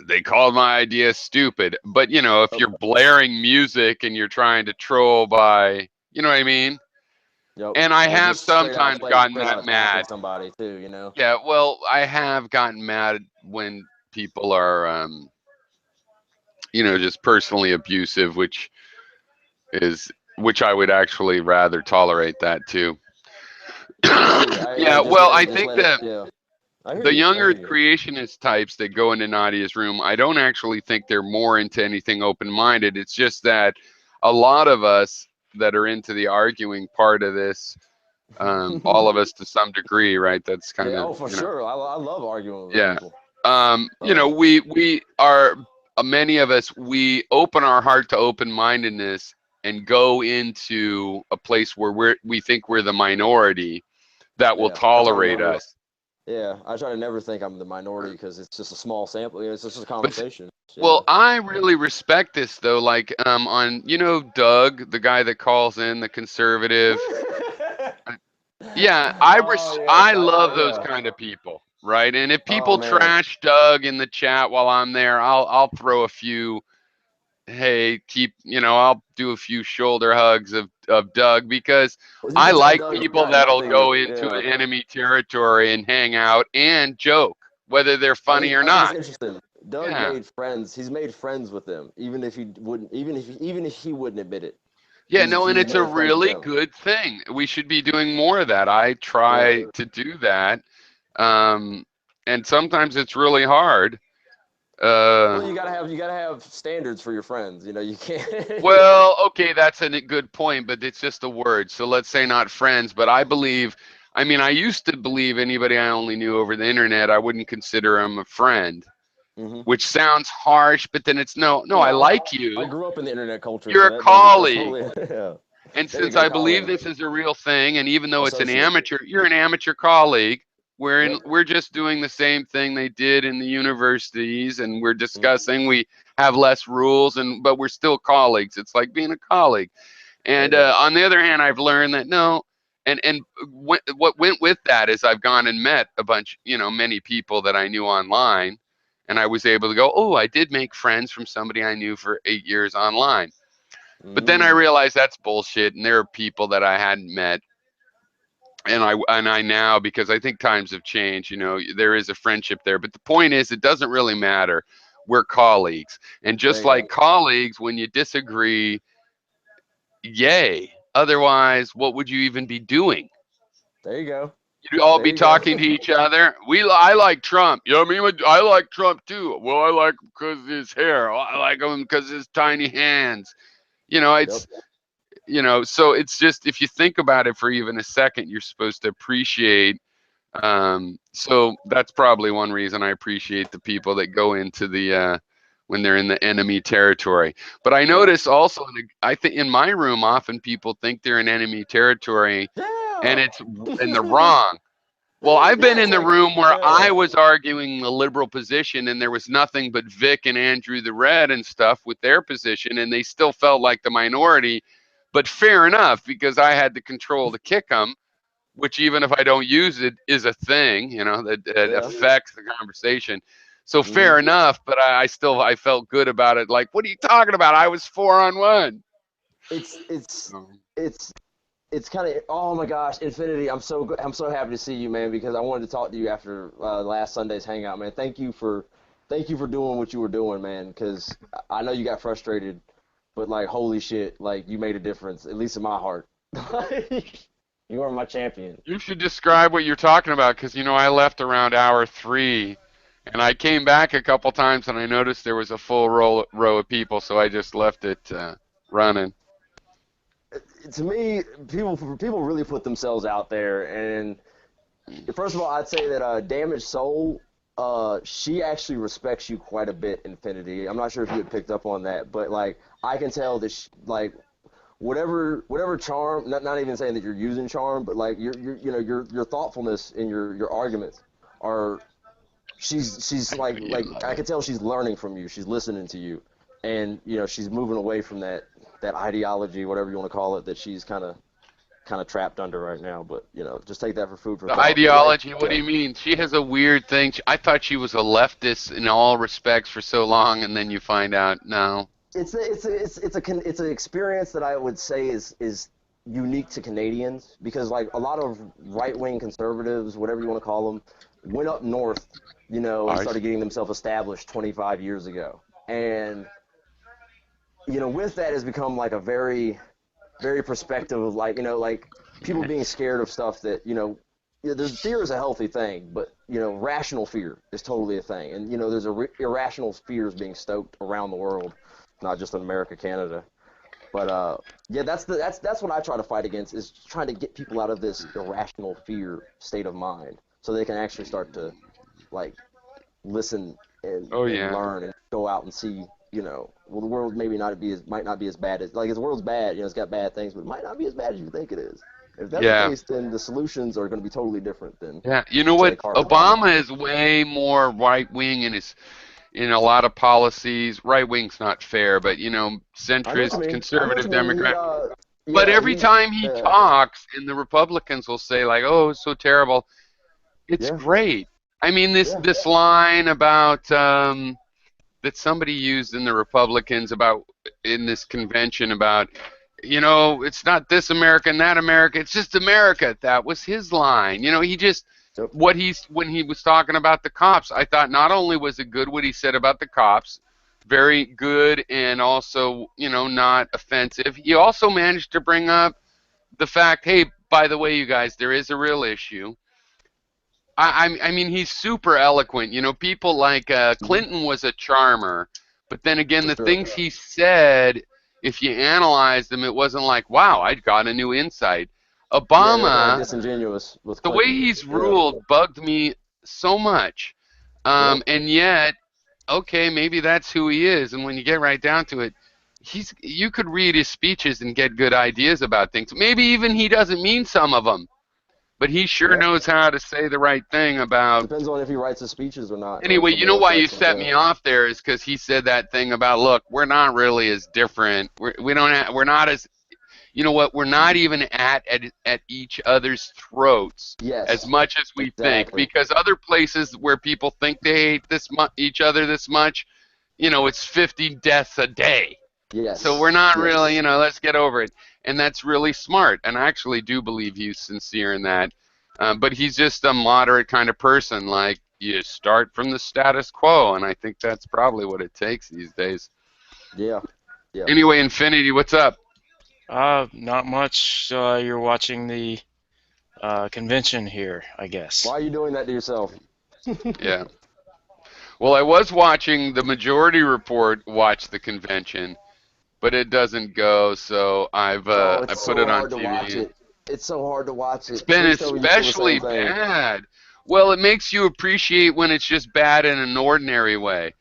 they called my idea stupid. But, if Yep. you're blaring music and you're trying to troll by, you know what I mean? Yep. And I Or have just straight out sometimes gotten that attacking mad. somebody too. Yeah, well, I have gotten mad when people are, just personally abusive, which I would actually rather tolerate that too. Me too. I Yeah, just well, rather I just think let it. that Yeah. I hear the you. I young hear Earth you. creationist types that go into Nadia's room, I don't actually think they're more into anything open minded. It's just that a lot of us that are into the arguing part of this, all of us to some degree, right? That's kind Yeah. of, Oh, for sure. I love arguing with yeah. people. So We are many of us, we open our heart to open mindedness and go into a place where we think we're the minority that will yeah, I try to tolerate never. us. Yeah, I try to never think I'm the minority because it's just a small sample. It's just a But conversation. Yeah. well, I really respect this though. Like on Doug, the guy that calls in the conservative. Yeah, Oh I yes, love those yeah. kind of people, right? And if Oh people man. trash Doug in the chat while I'm there, I'll throw a few. Hey, I'll do a few shoulder hugs of Doug because Well, you I can tell like Doug's people got that'll nothing. go into Yeah. enemy territory and hang out and joke, whether they're funny or I think it's not. interesting. Doug Yeah. made friends. He's made friends with them, even if he wouldn't. Even if he wouldn't admit it. Yeah, no, and He's it's a made friends with really them. good thing. We should be doing more of that. I Yeah. try to do that. Um, and sometimes it's really hard. Well, Uh, you gotta have standards for your friends. You can't. well, okay, that's a good point, but it's just a word. So let's say not friends, but I used to believe anybody I only knew over the internet, I wouldn't consider them a friend. Hmm. which sounds harsh, but then it's no, I Yeah, like I you. grew up in the internet culture, You're so a that's colleague. totally yeah. And There you since go, I believe colleague, this is a real thing, and even though it's an associate. amateur, you're an amateur colleague. Yep. We're just doing the same thing they did in the universities, and we're Mhm. discussing. We have less rules, but we're still colleagues. It's like being a colleague. There And you go. on the other hand, I've learned that no, what went with that is I've gone and met a bunch, many people that I knew online, and I was able to go, oh, I did make friends from somebody I knew for 8 years online. But then I Mm, realized that's bullshit, and there are people that I hadn't met, and I now, because I think times have changed. There is a friendship there, but the point is, it doesn't really matter. We're colleagues, and there just you go. like colleagues, when you disagree, yay. Otherwise, what would you even be doing? There you go. You'd all There be you go. talking to each other. I like Trump. You know what I mean? I like Trump too. Well, I like him because of his hair. I like him because of his tiny hands. You know, Yep. it's so it's just, if you think about it for even a second, you're supposed to appreciate. So that's probably one reason I appreciate the people that go into the when they're in the enemy territory. But I Yep. notice also, I think in my room, often people think they're in enemy territory, and Yeah. they're wrong. Well, I've been Yeah. in It's the like room where I yeah. was arguing the liberal position, and there was nothing but Vic and Andrew the Red and stuff with their position, and they still felt like the minority. But fair enough, because I had the control to kick them, which, even if I don't use it, is a thing, that Yeah. affects the conversation. So Hmm. fair enough, but I felt good about it. Like, what are you talking about? I was 4-on-1. It's it's Um, it's it's kind of oh my gosh, Infinity. I'm so happy to see you, man, because I wanted to talk to you after last Sunday's hangout, man. Thank you for doing what you were doing, man, because I know you got frustrated, but like holy shit, like you made a difference, at least in my heart. You are my champion. You should describe what you're talking about, because I left around hour 3, and I came back a couple times, and I noticed there was a full row of people, so I just left it running. To me, people really put themselves out there, and first of all, I'd say that Damaged Soul, she actually respects you quite a bit, Infinity. I'm not sure if you had picked up on that, but like I can tell that like whatever charm, not even saying that you're using charm, but like your thoughtfulness in your arguments are she's like I can tell she's learning from you. She's listening to you, and she's moving away from that ideology, whatever you want to call it, that she's kind of trapped under right now. But just take that for food for The thought. But like, ideology, what do you mean? She has a weird thing. I thought she was a leftist in all respects for so long, and then you find out, no. it's an experience that I would say is unique to Canadians because like a lot of right wing conservatives, whatever you want to call them, went up north, and I started getting themselves established 25 years ago, and with that has become like a very perspective of like like people being scared of stuff that there's fear is a healthy thing, but rational fear is totally a thing, and there's irrational fears being stoked around the world, not just in America, Canada. But yeah, that's what I try to fight against is trying to get people out of this irrational fear state of mind, so they can actually start to like listen Oh and yeah. learn and go out and see. Well, the world might not be as bad as like the world's bad. It's got bad things, but it might not be as bad as you think it is. If that's the Yeah. case, then the solutions are going to be totally different than Yeah. You know say what? carbon copy. Obama is way more right wing in a lot of policies. Right wing's not fair, but I know what you centrist, mean. I know what conservative you mean. Democrat. But Yeah, every he, time he talks, and the Republicans will say like, "Oh, it's so terrible." It's yeah, great. I mean, this yeah. this line about that somebody used in the Republicans about in this convention about, it's not this America and that America, it's just America. That was his line. He just Yep. when he was talking about the cops, I thought not only was it good what he said about the cops, very good, and also, not offensive. He also managed to bring up the fact, hey, by the way, you guys, there is a real issue. I mean, he's super eloquent. People like Hmm. Clinton was a charmer, but then again, For the sure. things he said, if you analyze them, it wasn't like, wow, I got a new insight. Yeah, they were kind of Obama, disingenuous with the way Clinton. he's Yeah. ruled bugged me so much. Yep. And yet, okay, maybe that's who he is. And when you get right down to it, you could read his speeches and get good ideas about things. Maybe even he doesn't mean some of them, but he sure Yeah. knows how to say the right thing about. Depends on if he writes his speeches or not, or if Anyway, you somebody know else why you writes them. set Yeah. me off there is because he said that thing about, look, we're not really as different. We're not as, you know what? We're not even at each other's throats as Yes. much as we think, Exactly. because other places where people think they hate each other this much, it's 50 deaths a day. So Yes. we're not really, Yes. let's get over it. And that's really smart. And I actually do believe he's sincere in that. But he's just a moderate kind of person. Like, you start from the status quo. And I think that's probably what it takes these days. Yeah. Yeah. Anyway, Infinity, what's up? Not much. You're watching the convention here, I guess. Why are you doing that to yourself? Yeah. Well, I was watching the Majority Report watch the convention, but it doesn't go, so I It's put so it on hard to watch TV. it. It's so hard to watch It's it. been Please tell me you feel the especially same thing. bad. Well, it makes you appreciate when it's just bad in an ordinary way.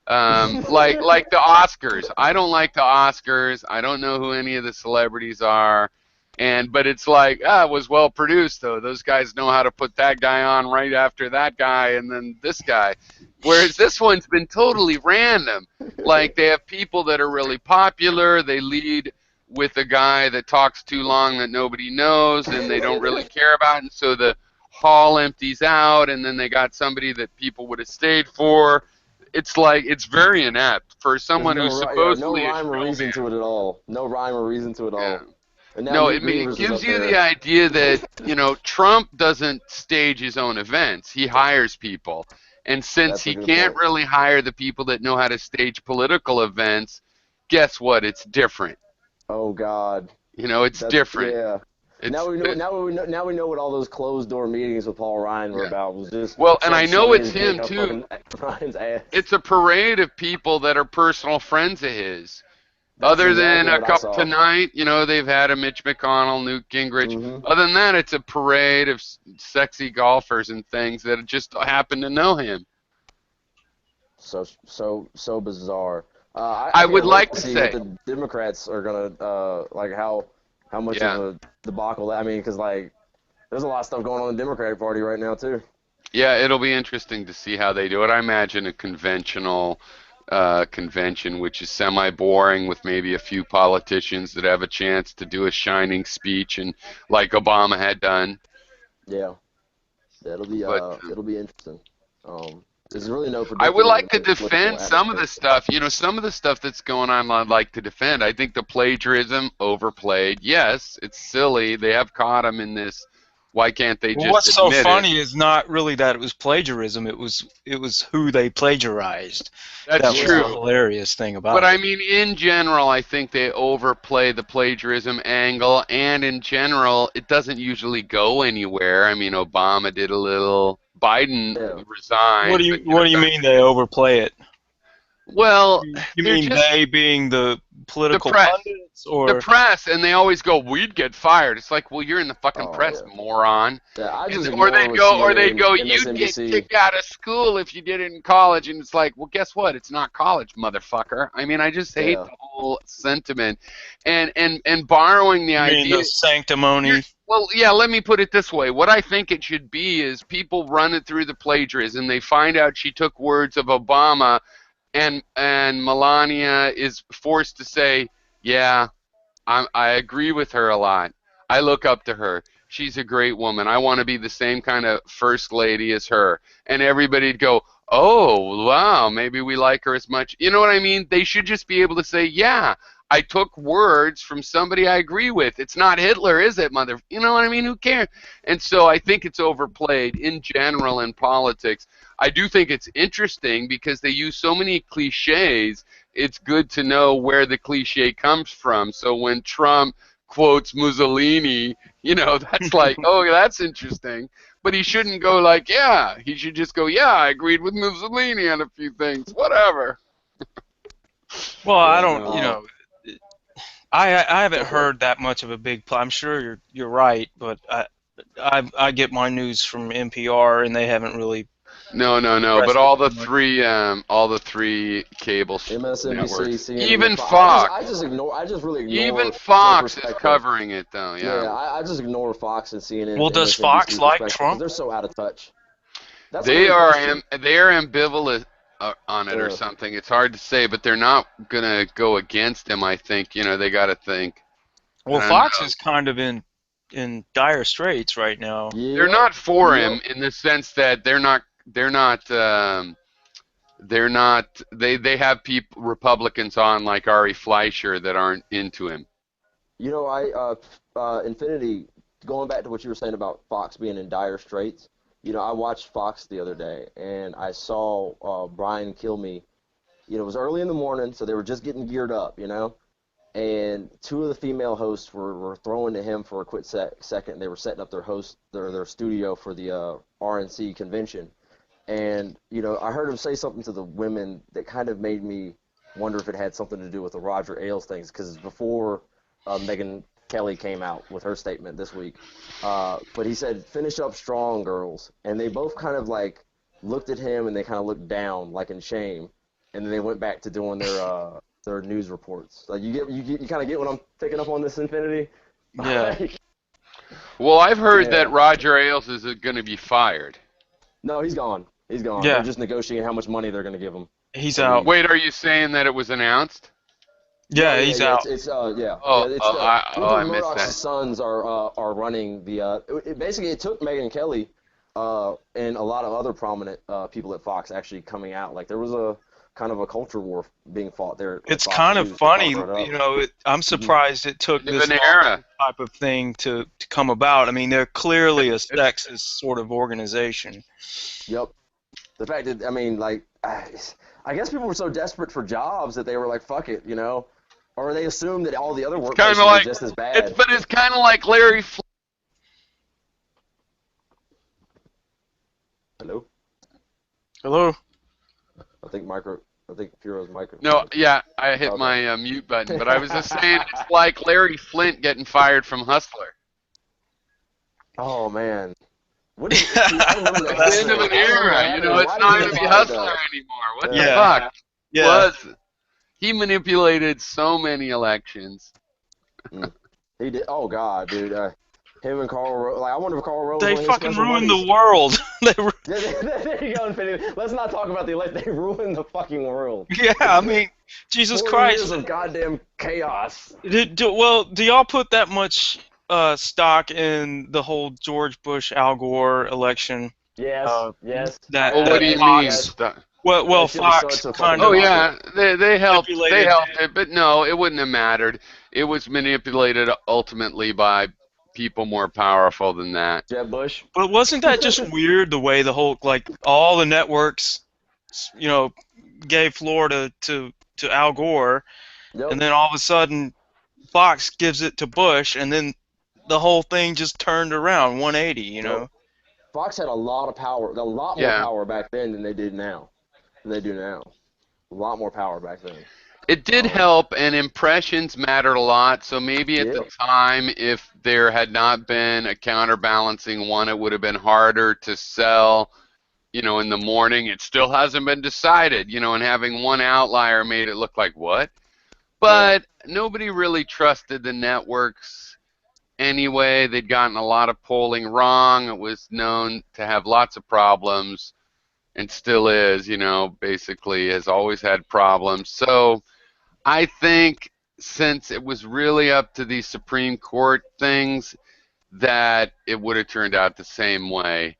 Like the Oscars. I don't like the Oscars. I don't know who any of the celebrities are. But it's like, it was well produced though. Those guys know how to put that guy on right after that guy and then this guy. Whereas this one's been totally random. Like, they have people that are really popular, they lead with a guy that talks too long that nobody knows and they don't really care about, and so the hall empties out, and then they got somebody that people would have stayed for. It's like, it's very inept for There's someone no, who's no supposedly a rhyme or reason to showman. it at all. No rhyme or reason to it Yeah. all. And now No, Newt it Gingrich is gives up you there. the idea that, Trump doesn't stage his own events. He hires people. And since That's a he good can't point. really hire the people that know how to stage political events, guess what? It's different. Oh God. It's That's different. yeah. Now It's we know. Now we know what all those closed door meetings with Paul Ryan were yeah. about. Was just Well, and Trump I know shoving it's his dick him up too. fucking Ryan's ass. It's a parade of people that are personal friends of his. That's Other than exactly a what I couple saw. tonight, they've had a Mitch McConnell, Newt Gingrich. Hmm. Other than that, it's a parade of sexy golfers and things that just happen to know him. So bizarre. I I would can't wait like to to see what say, the Democrats are gonna like how much yeah, of a debacle that. I mean, because like there's a lot of stuff going on in the Democratic Party right now too. yeah, it'll be interesting to see how they do it. I imagine a conventional convention, which is semi-boring, with maybe a few politicians that have a chance to do a shining speech, and like Obama had done. Yeah, But it'll be interesting. There's really no I would predicting like to the political defend some of atmosphere. the stuff. Some of the stuff that's going on, I'd like to defend. I think the plagiarism overplayed. Yes, it's silly. They have caught him in this. Why can't they Well, just what's so admit it? funny is not really that it was plagiarism. It was who they plagiarized. That's That was the Yeah. true. hilarious thing about But I it. mean, in general, I think they overplay the plagiarism angle, and in general, it doesn't usually go anywhere. I mean, Obama did a little, Biden Yeah. resigned, but What do you mean they overplay it? well, You they're mean just they being the the political press. pundits, The or press, and they always go, "We'd get fired." It's like, well, you're in the fucking Oh press, yeah. moron. Yeah. I just Or ignore they'd what go, CNN and "You'd get MSNBC. kicked out of school if you did it in college." And it's like, well, guess what? It's not college, motherfucker. I mean, I just hate Yeah. the whole sentiment, and borrowing the you mean idea. the sanctimony? Well, yeah, let me put it this way. What I think it should be is people run it through the plagiarism. They find out she took words of Obama, and Melania is forced to say, "Yeah, I agree with her a lot. I look up to her. She's a great woman. I want to be the same kind of first lady as her." And everybody'd go, "Oh, wow, maybe we like her as much." You know what I mean? They should just be able to say, "Yeah, I took words from somebody I agree with. It's not Hitler, is it, mother?" You know what I mean? Who cares? And so I think it's overplayed in general in politics. I do think it's interesting because they use so many cliches. It's good to know where the cliche comes from. So when Trump quotes Mussolini, that's like, oh, that's interesting. But he shouldn't go like, yeah. He should just go, yeah, I agreed with Mussolini on a few things. Whatever. Well, I Yeah. don't. No. I haven't Go for it. heard that much of a big. I'm sure you're right, but I get my news from NPR, and they haven't really No, no, no. rest But of all the three cable MSNBC, networks, CNN, and even Fox. Fox, I just really even ignore their Fox is perspective. covering it though. Yeah, Yeah, I just ignore Fox and Well, CNN's does Fox MSNBC like perspective because Trump? they're so out of touch. That's a they good are question. they are ambivalent on it or Uh, something. It's hard to say, but they're not gonna go against him. I think they got to think. I Well, don't Fox know. is kind of in dire straits right now. They're yep, not for yep. him in the sense that they have people Republicans on like Ari Fleischer that aren't into him. Infinity, going back to what you were saying about Fox being in dire straits, I watched Fox the other day and I saw Brian Kilmeade. It was early in the morning, so they were just getting geared up. And two of the female hosts were throwing to him for a quick second. They were setting up their studio for the RNC convention. And, I heard him say something to the women that kind of made me wonder if it had something to do with the Roger Ailes things, because before Megyn Kelly came out with her statement this week. But he said, "Finish up strong, girls." And they both kind of like looked at him and they kind of looked down, like in shame. And then they went back to doing their news reports. Like you kind of get what I'm picking up on this, Infinity. Yeah. Well, I've heard Yeah. that Roger Ailes is going to be fired. No, he's gone. He's gone. They're Yeah, just negotiating how much money they're going to give him he's to out. leave. Wait, are you saying that it was announced? No, Yeah, yeah, he's yeah. out. Oh, It's I Rupert missed Murdoch's that. sons are running the. Basically, it took Megyn Kelly, and a lot of other prominent people at Fox actually coming out. Like there was a kind of a culture war being fought there at It's Fox kind of News to funny, cover it up. I'm Hmm. surprised it took End of this an long for era. this type of thing to come about. I mean, they're clearly a It's sexist sort of organization. Yep. The fact that I guess people were so desperate for jobs that they were like, "Fuck it," or they assumed that all the other kind workplaces of were like just as bad. it's kind of like Larry. Hello. Hello? I think Furo's microphone. No, yeah, I hit Okay. my mute button, but I was just saying it's like Larry Flint getting fired from Hustler. Oh man, what is? See, I remember that It's the That's end of happening. an I remember that era. happening. It's Why did not he going get to be fired Hustler though? anymore. What the Yeah. yeah, fuck yeah. was? He manipulated so many elections. Mm. He did. Oh God, dude. Him and like I wonder if Carl Rove was They one of his fucking special ruined buddies. the world. Yeah, there you go, Infinity. Let's not talk about the election. They ruined the fucking world. Yeah, I mean, Jesus 40 years Christ. of goddamn chaos. Do y'all put that much stock in the whole George Bush Al Gore election? Yes, yes. That Well, what do that you mean? Fox, Yes. well, That shit was Fox such a fucking kind Oh of debacle. yeah, they helped. They manipulated. helped it, but no, it wouldn't have mattered. It was manipulated ultimately by people more powerful than that. Jeb Bush. But wasn't that just weird the way the whole all the networks, you know, gave floor to Al Gore, Yep. and then all of a sudden Fox gives it to Bush, and then the whole thing just turned around 180. Yep. Fox had a lot of power, a lot more Yeah. power back then than they do now. A lot more power back then. It did help, and impressions mattered a lot. So maybe at the Yeah. time, if there had not been a counterbalancing one, it would have been harder to sell. In the morning, it still hasn't been decided. And having one outlier made it look like what? But nobody really trusted the networks anyway. They'd gotten a lot of polling wrong. It was known to have lots of problems, and still is. Basically has always had problems. So I think since it was really up to these Supreme Court things, that it would have turned out the same way.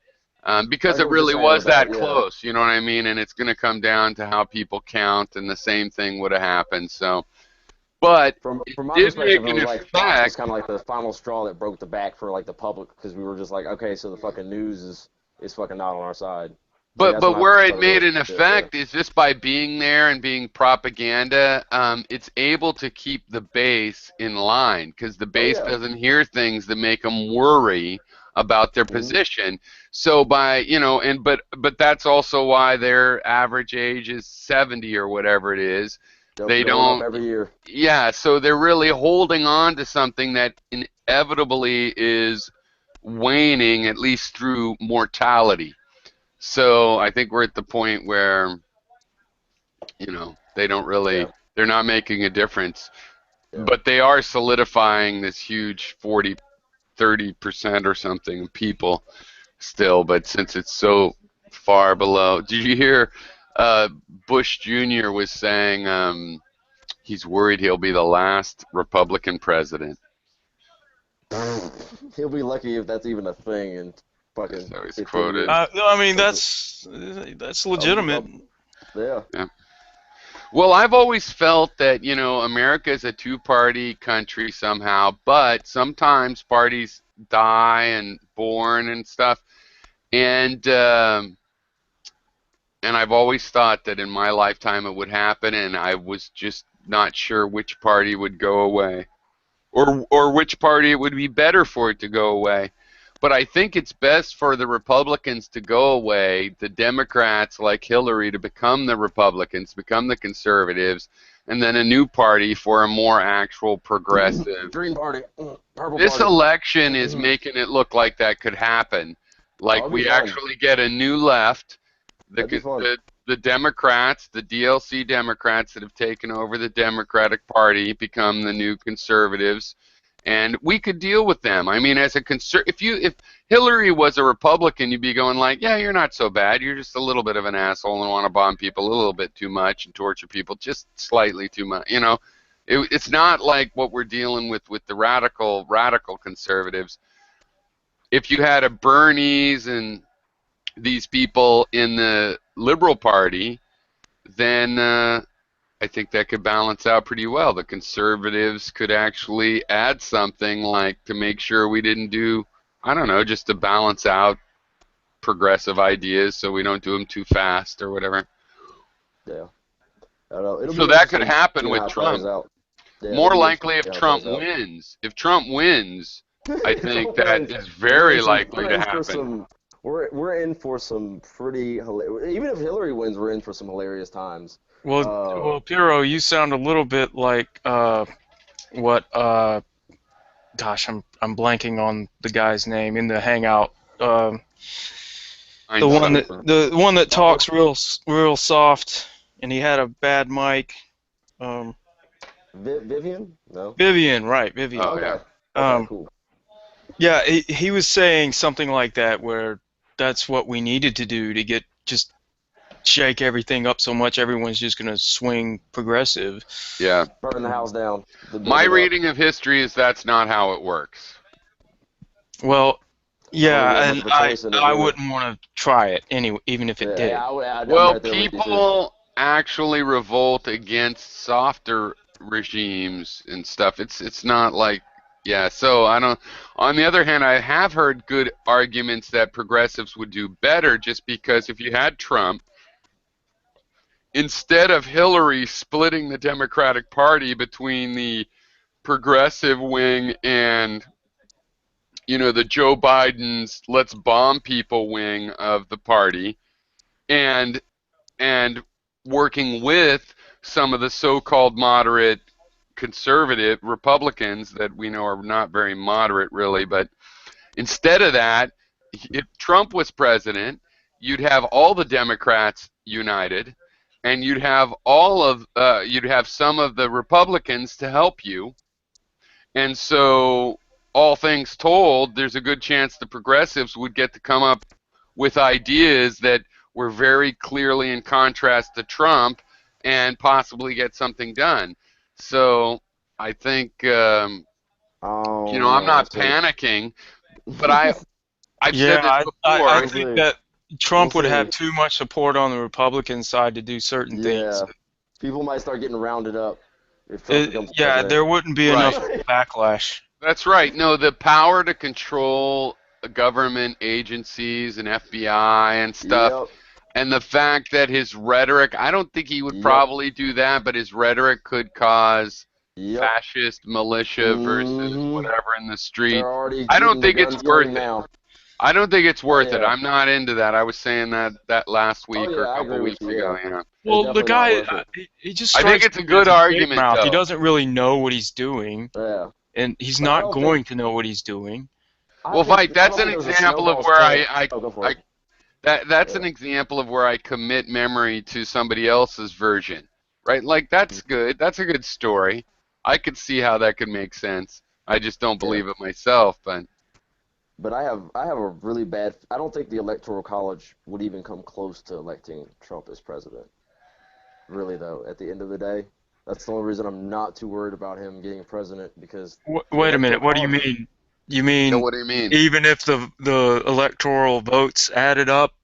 Because I get it what you're really saying was with that, that yeah. close, you know what I mean? And it's going to come down to how people count, and the same thing would have happened. So, but From it my did perspective, make it an was like Fox was effect. kind of like the final straw that broke the back for like the public because we were just like, okay, so the fucking news is fucking not on our side. Like, But that's when but I where it started really made an seeing shit, yeah. effect is just by being there and being propaganda. It's able to keep the base in line because the base yeah. doesn't hear things that make them worry about their Mhm. position. So but that's also why their average age is 70 or whatever it is. Yep, They going up don't. every year. Yeah, so they're really holding on to something that inevitably is waning, at least through mortality. So I think we're at the point where, they don't really, Yeah. they're not making a difference, Yeah. but they are solidifying this huge 40, 30% or something of people still. But since it's so far below, did you hear Bush Jr. was saying he's worried he'll be the last Republican president? He'll be lucky if that's even a thing in That's fucking how he's 15 quoted. years. I mean, That's that's legitimate. Yeah. Well, I've always felt that, America is a two-party country somehow, but sometimes parties die and born and stuff. And I've always thought that in my lifetime it would happen, and I was just not sure which party would go away, or which party it would be better for it to go away. But I think it's best for the Republicans to go away, the Democrats like Hillary to become the Republicans, become the conservatives, and then a new party for a more actual progressive. Green Party. Purple This Party. election is making it look like that could happen. Like That'd be we fun. actually get a new left. That'd be fun. The Democrats, the DLC Democrats that have taken over the Democratic Party, become the new conservatives, and we could deal with them. I mean, as a if Hillary was a Republican, you'd be going like, yeah, you're not so bad. You're just a little bit of an asshole and want to bomb people a little bit too much and torture people just slightly too much. It's not like what we're dealing with the radical conservatives. If you had a Bernie's and these people in the Liberal Party, then I think that could balance out pretty well. The conservatives could actually add something like to make sure we didn't do, I don't know, just to balance out progressive ideas so we don't do them too fast or whatever. Yeah. I don't know. So that could happen with Trump. Yeah, More likely if Trump wins. If Trump wins, I think that is very likely to happen. We're in for some pretty hilarious. Even if Hillary wins, we're in for some hilarious times. Well, Piero, you sound a little bit like what? Gosh, I'm blanking on the guy's name in the Hangout. The one that talks real soft, and he had a bad mic. Vivian? No. Vivian, right? Vivian. Oh yeah. Okay, cool. Yeah, he was saying something like that, where that's what we needed to do to just shake everything up so much everyone's just going to swing progressive. Yeah. Burn the house down. My reading of history is that's not how it works. Well, yeah, and I wouldn't want to try it even if it did. Well, people actually revolt against softer regimes and stuff. It's not like, yeah, so I don't. On the other hand, I have heard good arguments that progressives would do better just because if you had Trump, instead of Hillary splitting the Democratic Party between the progressive wing and, the Joe Biden's let's bomb people wing of the party, and working with some of the so-called moderate conservative Republicans that we know are not very moderate really, but instead of that, if Trump was president, you'd have all the Democrats united, and you'd have some of the Republicans to help you, and so all things told, there's a good chance the progressives would get to come up with ideas that were very clearly in contrast to Trump and possibly get something done. So I think, I'm not panicking, but I've said this before. I think that Trump would have too much support on the Republican side to do certain things. People might start getting rounded up if Trump becomes president. There wouldn't be enough backlash. That's right. No, the power to control government agencies and FBI and stuff, and the fact that his rhetoric, I don't think he would probably do that, but his rhetoric could cause fascist militia versus whatever in the street. I don't think it's worth it. I don't think it's worth it. I'm not into that. I was saying that last week or a couple weeks ago. Yeah. Well, the guy, he just. I think it's a good argument. He doesn't really know what he's doing. Yeah. And he's not going to know what he's doing. Well, Mike, that's an example of where That's an example of where I commit memory to somebody else's version, right? Like that's good. That's a good story. I could see how that could make sense. I just don't Yeah. believe it myself, but But I have a really bad. I don't think the Electoral College would even come close to electing Trump as president. Really, though, at the end of the day, that's the only reason I'm not too worried about him getting president because the Wait a Electoral minute. What do you College. mean? You yeah, mean what do you mean? even if the electoral votes added up?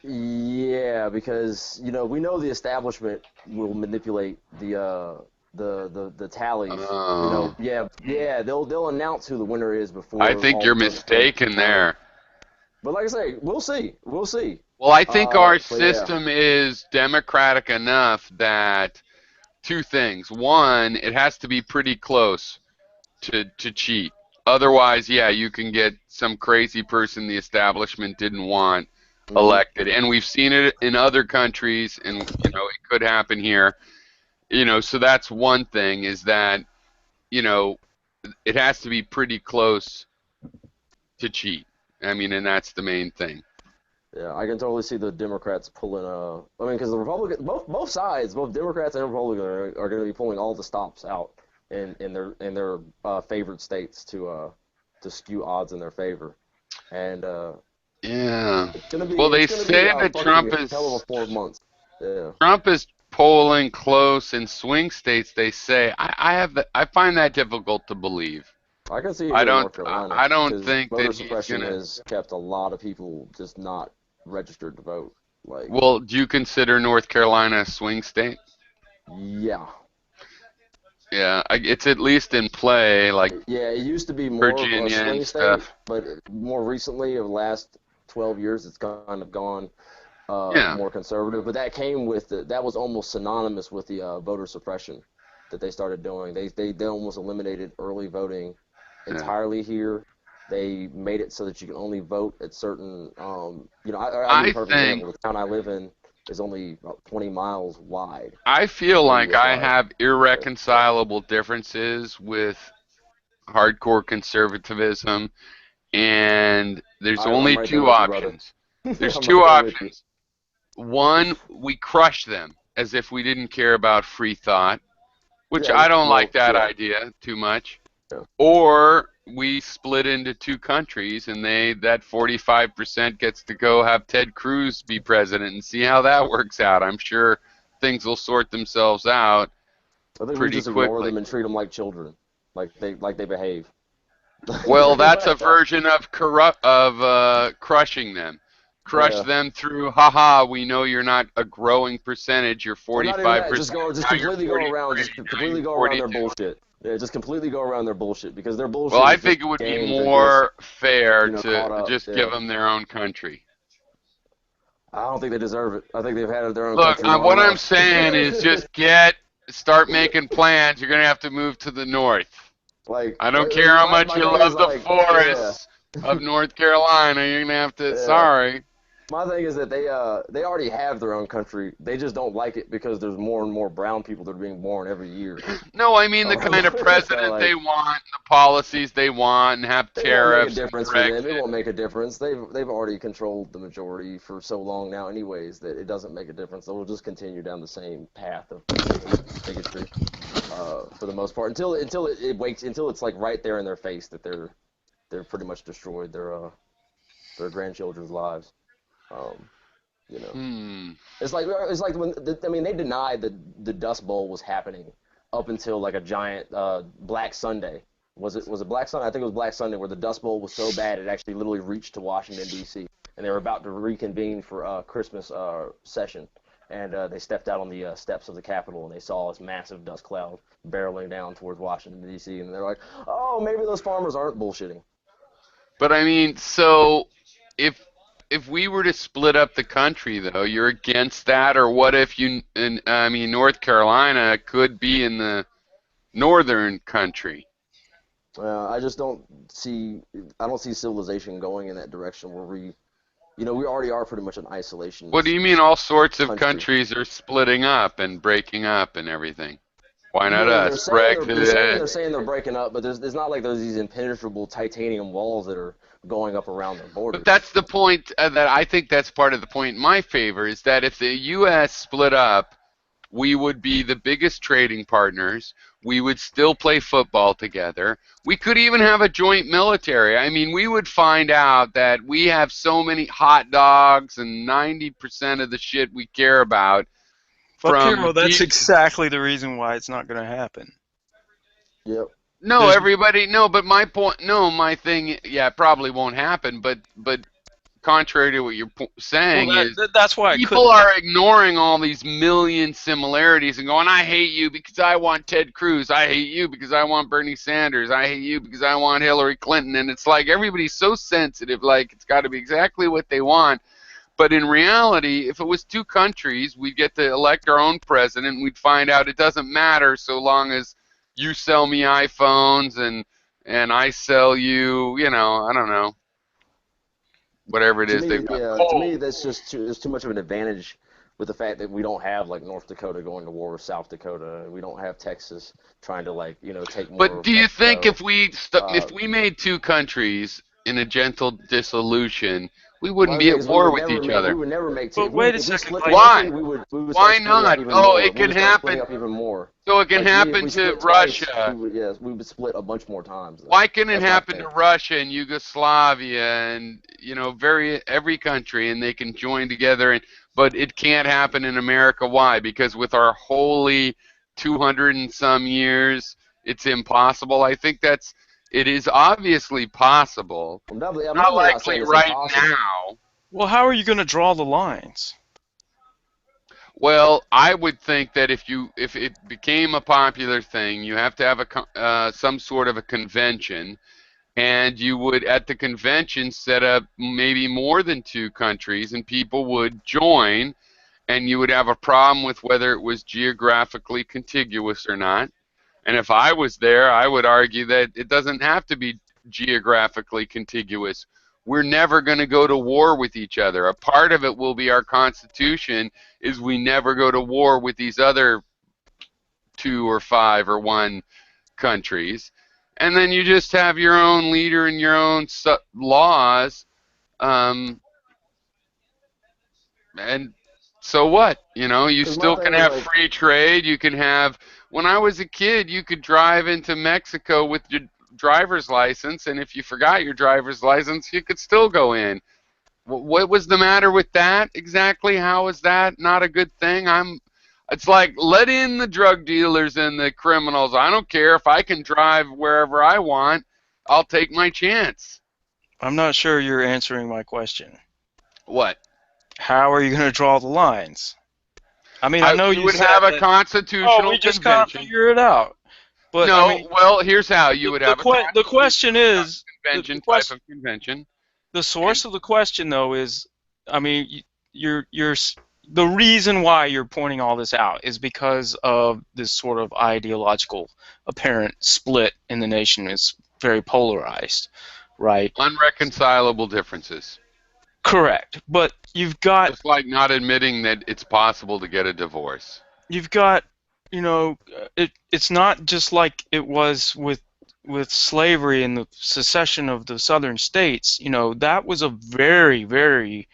Yeah, because we know the establishment will manipulate the tallies. Oh, Yeah, they'll announce who the winner is I before think all you're the votes go into the mistaken counting. there. But like I say, we'll see. We'll see. Well, I think our But yeah. system is democratic enough that two things. One, it has to be pretty close to cheat. Otherwise, yeah, you can get some crazy person the establishment didn't want Hmm. elected. And we've seen it in other countries, and it could happen here. So that's one thing, is that, you know, it has to be pretty close to cheat. I mean, and that's the main thing. Yeah, I can totally see the Democrats pulling. I mean, because the Republican, both sides, both Democrats and Republicans are going to be pulling all the stops out in their favored states to skew odds in their favor, and Yeah. it's gonna be Well, they it's gonna be say a that fucking hell of a 4 months. Yeah, Trump is polling close in swing states. They say I find that difficult to believe. I can see it I here in don't North Carolina I don't because think voter that he's suppression gonna. has kept a lot of people just not registered to vote. Like, Well, do you consider North Carolina a swing state? yeah. Yeah, it's at least in play, like Yeah, it used to be more of a Virginia and swing state, stuff. but more recently, over the last 12 years, it's kind of gone Yeah, more conservative. But that came with that was almost synonymous with the voter suppression that they started doing. They almost eliminated early voting yeah. entirely here. They made it so that you can only vote at certain. I'll give you I a perfect think example. The town I live in is only about 20 miles wide, I feel like radius I wise. have Yeah. irreconcilable differences with hardcore conservatism, and there's I'm only right there two with you, brother. options. There's I'm two right there with you. options. One, we crush them as if we didn't care about free thought, which Yeah, I don't well, like that yeah. idea too much. Yeah. Or we split into two countries, and that 45% gets to go have Ted Cruz be president and see how that works out. I'm sure things will sort themselves out I think we pretty just ignore quickly. them and treat them like children, like they behave. Well, that's a Like, version of crushing them. Crush yeah. them through, haha, we know you're not a growing percentage, you're Or not even that. Just 45%, go, just now you're completely go around, 43, just now you're completely go around their 42. bullshit. Yeah, just completely go around their bullshit because their Well, bullshit I is just think it would be games are just more fair to caught up. just give Yeah. them their own country. I don't think they deserve it. I think they've had their own Look, country long what I'm enough. saying is just start making plans. You're going to have to move to the north. like, I don't like care how my much my you thing is love the like, yeah, forests of North Carolina. You're going to have to, yeah. sorry. My thing is that they already have their own country. They just don't like it because there's more and more brown people that are being born every year. No, I mean the kind of So president they like, want, the policies they want, and have it won't make a tariffs and difference for them. It Brexit. want make a difference. They've already controlled the majority for so long now, anyways, that it doesn't make a difference. They'll just continue down the same path of bigotry, for the most part, until it wakes, until it's like right there in their face that they're pretty much destroyed their grandchildren's lives. Um, you know, Hmm. it's like when I mean they denied that the Dust Bowl was happening up until like a giant Black Sunday. Was it Black Sunday? I think it was Black Sunday where the Dust Bowl was so bad it actually literally reached to Washington D.C. and they were about to reconvene for Christmas session, and they stepped out on the steps of the Capitol and they saw this massive dust cloud barreling down towards Washington D.C. and they're like, oh, maybe those farmers aren't bullshitting. But I mean, so if we were to split up the country, though, you're against that, or what if I mean, North Carolina could be in the northern country? I just don't see. I don't see civilization going in that direction where we already are pretty much an What do isolationist you mean all sorts of country. countries are splitting up and breaking up and everything? Why not They're us? saying they're breaking up, but there's not like there's these impenetrable titanium walls that are going up around their But borders. that's the point that I think that's part of the point in my favor is that if the U.S. split up, we would be the biggest trading partners. We would still play football together. We could even have a joint military. I mean, we would find out that we have so many hot dogs and 90% of the shit we care about But from Piero, that's exactly the reason why it's not going to happen. Yep. no, There's, everybody, no, but my point, no, my thing, yeah, it probably won't happen, but contrary to what you're well, saying is that's why it people couldn't are happen. ignoring all these million similarities and going, I hate you because I want Ted Cruz. I hate you because I want Bernie Sanders. I hate you because I want Hillary Clinton. And it's like everybody's so sensitive, like it's got to be exactly what they want. But in reality, if it was two countries, we'd get to elect our own president. We'd find out it doesn't matter so long as you sell me iPhones and I sell you, I don't know, whatever it is they've got. To me, that's just there's too much of an advantage with the fact that we don't have like North Dakota going to war with South Dakota. We don't have Texas trying to take more But of do you think Mexico. if we made two countries in a gentle dissolution, we Well, wouldn't the be thing at is, war with each we other? would never make two. But wait a If we second, split the like, Why? country, we would start Why splitting up not? even Oh, more. it We can would start splitting happen. up even more. So it can Like to me, if happen we to split twice, Russia. we would split a bunch more times. Though. Why can it That's my happen to thing. Russia and Yugoslavia and every country and they can join together but it can't happen in America? Why? Because with our holy 200 and some years, it's impossible. I think it is obviously possible. I'm Not definitely not saying likely it's right impossible. now. Well, how are you going to draw the lines? Well, I would think that if it became a popular thing, you have to have some sort of a convention, and you would at the convention set up maybe more than two countries, and people would join, and you would have a problem with whether it was geographically contiguous or not. And if I was there, I would argue that it doesn't have to be geographically contiguous. We're never going to go to war with each other. A part of it will be our Constitution is we never go to war with these other two or five or one countries. And then you just have your own leader and your own laws. Um, and so what? You Because my still thing can is have like, free trade. You can have. When I was a kid, you could drive into Mexico with your driver's license, and if you forgot your driver's license, you could still go in. What was the matter with that exactly? How is that not a good thing? It's like let in the drug dealers and the criminals. I don't care if I can drive wherever I want. I'll take my chance. I'm not sure you're answering my question. What? How are you going to draw the lines? I mean, I know You you would said have a that, constitutional we just got to convention. figure it out. But I No, mean, well, here's how you would have a the question is convention type of convention. the source of the question though is, I mean, the reason why you're pointing all this out is because of this sort of ideological apparent split in the nation. Is very polarized, right? Unreconcilable differences. Correct. But you've got Just like not admitting that it's possible to get a divorce. you've got it's not just like it was with slavery and the secession of the southern states. That was a very, very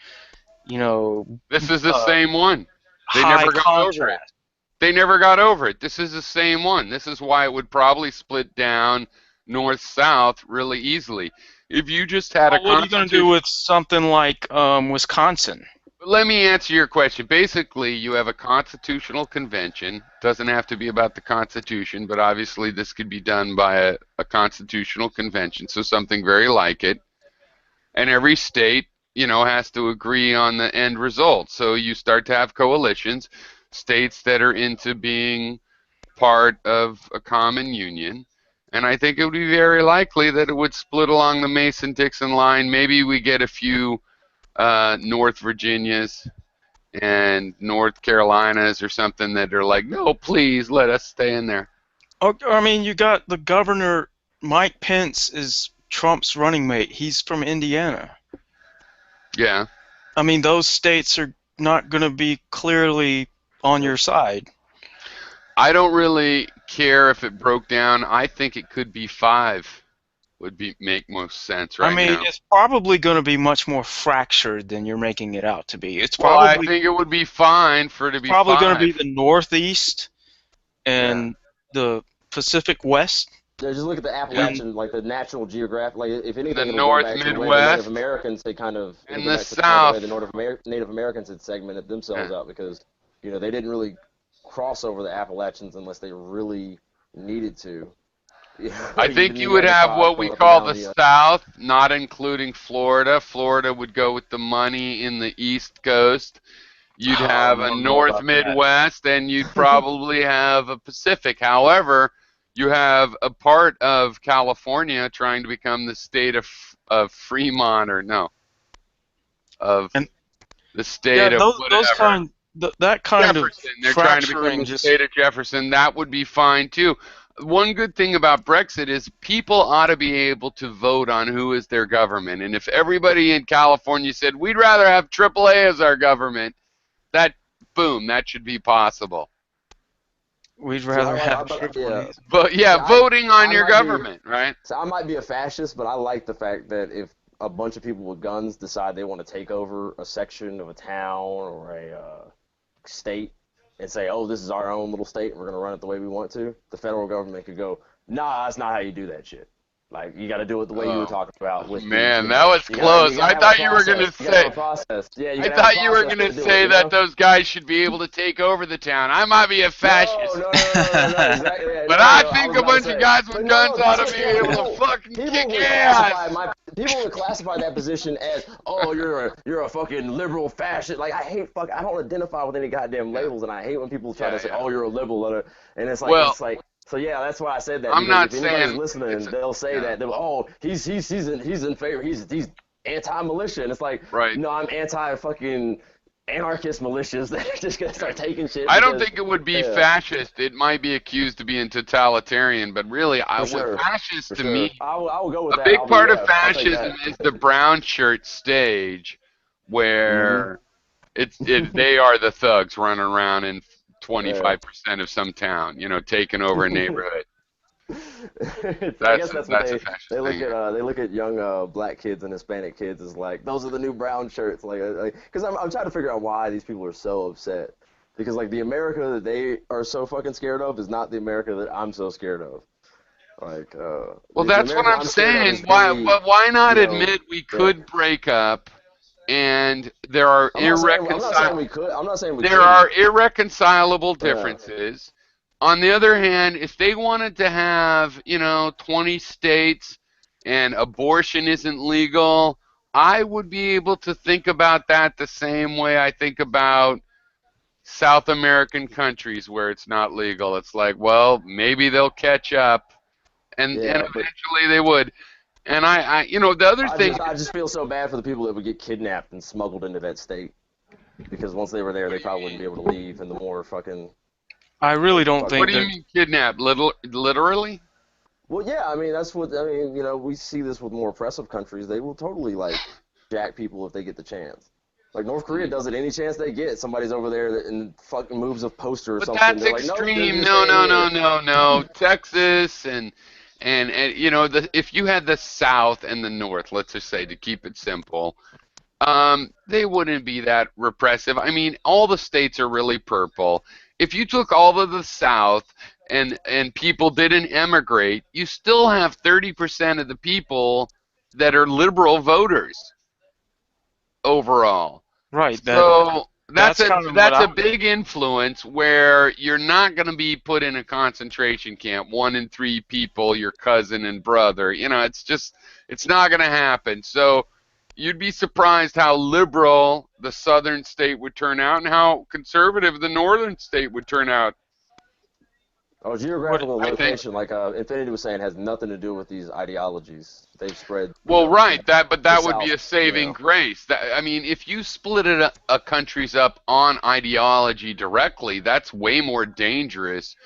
This is the same one. They high never got over it. contrast. They never got over it. This is the same one. This is why it would probably split down north-south really easily. If you just had a Well, what are you going to do with something like Wisconsin? Let me answer your question. Basically, you have a constitutional convention. Doesn't have to be about the Constitution, but obviously this could be done by a constitutional convention, so something very like it. And every state, has to agree on the end result. So you start to have coalitions, states that are into being part of a common union. And I think it would be very likely that it would split along the Mason-Dixon line. Maybe we get a few North Virginias and North Carolinas or something that are like, no, please let us stay in there. Oh, I mean, you got the governor, Mike Pence is Trump's running mate. He's from Indiana. Yeah. I mean, those states are not going to be clearly on your side. I don't really care if it broke down. I think it could be 5. Would be make most sense I right mean, now. it's probably going to be much more fractured than you're making it out to be. It's Well, I probably think it would be fine for it to be probably going to be 5. the Northeast Yeah. and the Pacific West. Yeah, just look at the And Appalachian, like the natural geographic. Like, if The anything, it'll go North back to the way the Native Midwest Americans it'll and go the back to kind of the way the South. Native Americans had segmented themselves Yeah. out because, they didn't really cross over the Appalachians unless they really needed to. I Like, you think didn't you need would other have tribes what we coming up and call down the the. South, not including Florida. Florida would go with the money in the East Coast. You'd Oh, have I a don't know North about that. Midwest, and you'd probably have a Pacific. However, you have a part of California trying to become the state of Fremont, or no, of and the yeah, state of those whatever. kind that kind of Jefferson. They're trying to become fracturing the just state of Jefferson. That would be fine too. One good thing about Brexit is people ought to be able to vote on who is their government. And if everybody in California said, we'd rather have AAA as our government, that, boom, that should be possible. we'd See, rather have triple yeah. A's. But See, yeah, voting on I your might be, government, right? so I might be a fascist, but I like the fact that if a bunch of people with guns decide they want to take over a section of a town or a state and say, "Oh, this is our own little state, and we're gonna run it the way we want to," the federal government could go, "Nah, that's not how you do that shit. Like, you got to do it the way you were Oh, talking about with the, man, that was you gotta close. I have a thought you were going to process. You gotta have say, a process. Yeah, you I gotta have a thought you were process going to to do say it. that those guys should be able to take over the town. I might be a No, fascist. no, no, no, no, no, exactly. Yeah, But no, I no. I think was a about to bunch of say, guys but with no, guns ought to because be yeah, able to fucking people kick would ass. people would classify that position as, oh, you're a fucking liberal fascist. Like, I don't identify with any goddamn Yeah, labels, and I hate when people try to yeah, say, yeah. oh, you're a liberal, and Well, it's like. So yeah, that's why I said that, I'm because not if anybody's saying listening, it's they'll say yeah, that oh, he's in favor, he's anti-militia, and it's like, right. no, I'm anti-fucking anarchist militias that are just gonna start taking shit I don't because think it would be yeah, fascist. It might be accused of being totalitarian, but really, for what sure, fascist for to sure. me, I will go with a that. big part of I'll take fascism that. is the brown shirt stage, Hmm. where they are the thugs running around in Yeah. 25% of some town, taking over a neighborhood. I guess that's what That's a fascist they look thing. at. They look at young black kids and Hispanic kids as like, those are the new brown shirts. Like, because I'm trying to figure out why these people are so upset. Because like the America that they are so fucking scared of is not the America that I'm so scared of. Like, Well, the that's what America I'm I'm scared of saying. is Why, really, but why not you know, admit we yeah. could break up and there are We could. I'm not saying we there are couldn't. irreconcilable Yeah. differences. On the other hand, if they wanted to have, 20 states and abortion isn't legal, I would be able to think about that the same way I think about South American countries where it's not legal. It's like, well, maybe they'll catch up, and Yeah, but eventually they would. And the other thing I is, just feel so bad for the people that would get kidnapped and smuggled into that state, because once they were there, they probably wouldn't be able to leave, and the more fucking I really don't what think do you fucking. that. mean kidnap? Literally? Well, yeah, I mean that's what I mean. We see this with more oppressive countries. They will totally like jack people if they get the chance. Like North Korea does it any chance they get. Somebody's over there and fucking moves a poster or But something. that's They're like, nope, extreme. you're No, staying no, here. no, no, no. Texas and if you had the South and the North, let's just say to keep it simple, they wouldn't be that repressive. I mean, all the states are really purple. If you took all of the South and people didn't emigrate, you still have 30% of the people that are liberal voters overall. Right, So that's kind of what that's a I'm. big influence where you're not going to be put in a concentration camp. 1 in 3 people, your cousin and brother. It's not going to happen. So you'd be surprised how liberal the southern state would turn out and how conservative the northern state would turn out. Oh, What geographical I think. location, like Infinity was saying, has nothing to do with these ideologies. They've spread, Well, right. But the that would be South. a saving grace. I mean, if you split a countries up on ideology directly, that's way more dangerous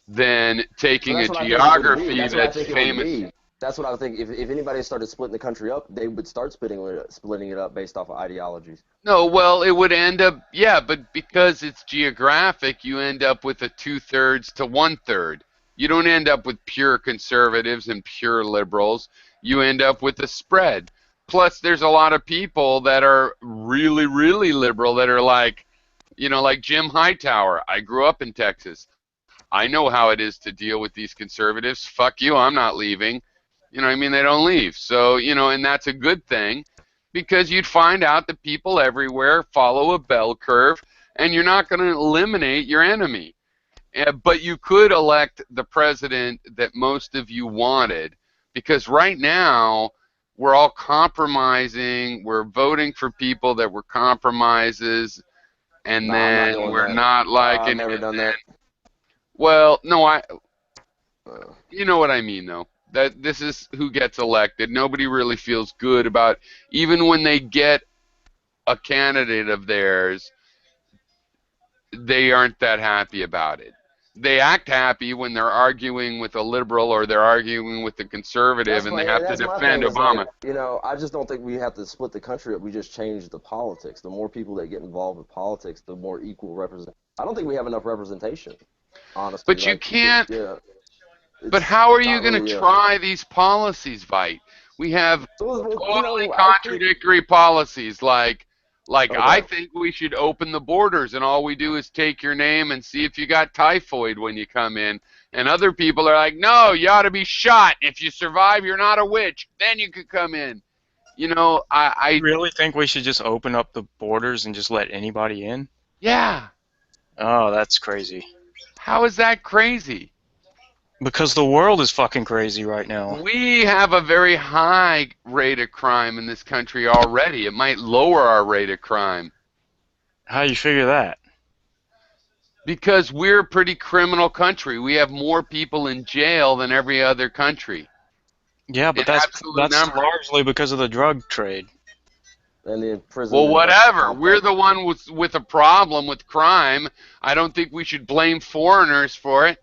than So taking a that's what I think it would be. geography That's what I that's think it would famous. be. That's what I would think. If anybody started splitting the country up, they would start splitting it up based off of ideologies. No, well, it would end up, yeah, but because it's geographic, you end up with a 2/3 to 1/3. You don't end up with pure conservatives and pure liberals. You end up with a spread. Plus, there's a lot of people that are really, really liberal that are like, like Jim Hightower. I grew up in Texas. I know how it is to deal with these conservatives. Fuck you, I'm not leaving. I mean, they don't leave. So, and that's a good thing because you'd find out that people everywhere follow a bell curve and you're not going to eliminate your enemy. But you could elect the president that most of you wanted because right now we're all compromising. We're voting for people that were compromises and Nah, I'm not then doing we're that. not I've liking never it. done that. Well, no, Uh, you know what I mean, though. That this is who gets elected. Nobody really feels good about, even when they get a candidate of theirs, they aren't that happy about it. They act happy when they're arguing with a liberal or they're arguing with a conservative and they have to that's my thing defend is like, Obama. I just don't think we have to split the country up. We just change the politics. The more people that get involved with politics, the more equal represent. I don't think we have enough representation, honestly. But you Like, can't. yeah, But how are it's you not going to really. try these policies, Vite? We have So, totally I think. contradictory policies like I Okay. think we should open the borders and all we do is take your name and see if you got typhoid when you come in, and other people are like, no, you ought to be shot. If you survive, you're not a witch, then you could come in. You really think we should just open up the borders and just let anybody in? Yeah, Oh, that's crazy. how is that crazy? Because the world is fucking crazy right now. We have a very high rate of crime in this country already. It might lower our rate of crime. How you figure that? Because we're a pretty criminal country. We have more people in jail than every other country Yeah, in but that's absolute that's numbers. largely because of the drug trade. And the Well, imprisonment whatever. We're complex. the one with a problem with crime. I don't think we should blame foreigners for it.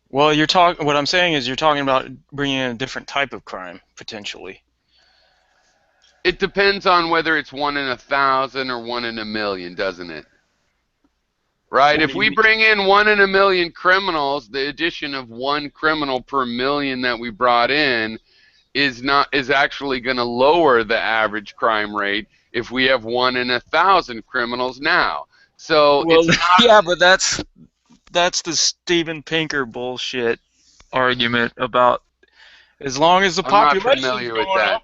Well, what I'm saying is you're talking about bringing in a different type of crime potentially. It depends on whether it's 1 in 1,000 or 1 in a million, doesn't it? Right? What If do you we mean? bring in 1 in a million criminals, the addition of 1 criminal per million that we brought in is actually going to lower the average crime rate if we have 1 in 1,000 criminals now. So Well, it's not. yeah, but that's the Steven Pinker bullshit argument about as long as the I'm not population's familiar with going that. up.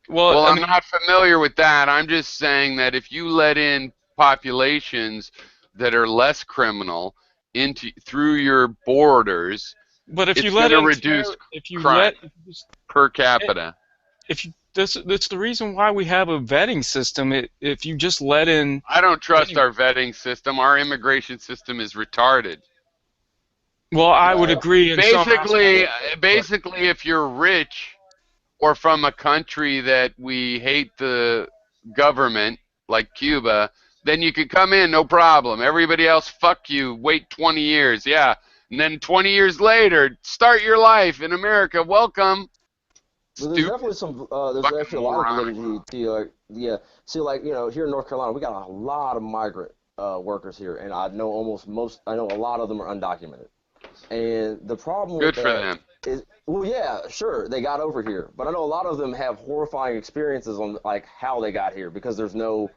Well, Well, I I'm mean, not familiar with that. I'm just saying that if you let in populations that are less criminal into through your borders, but if you it's let going to in reduce if you crime let per capita. if you that's the reason why we have a vetting system. If you just let in I don't trust any, our vetting system. Our immigration system is retarded. well, I would Uh, agree in some Basically, aspects, but basically, if you're rich or from a country that we hate the government, like Cuba, then you could come in, no problem. Everybody else, fuck you. Wait 20 years, yeah. And then 20 years later, start your life in America. Welcome. But there's Stupid definitely there's fucking actually a lot of moron. validity to, yeah. See, like, here in North Carolina, we got a lot of migrant workers here, and I know a lot of them are undocumented. And the problem with Good for that them. is, well, yeah, sure, they got over here, but I know a lot of them have horrifying experiences on like how they got here because there's no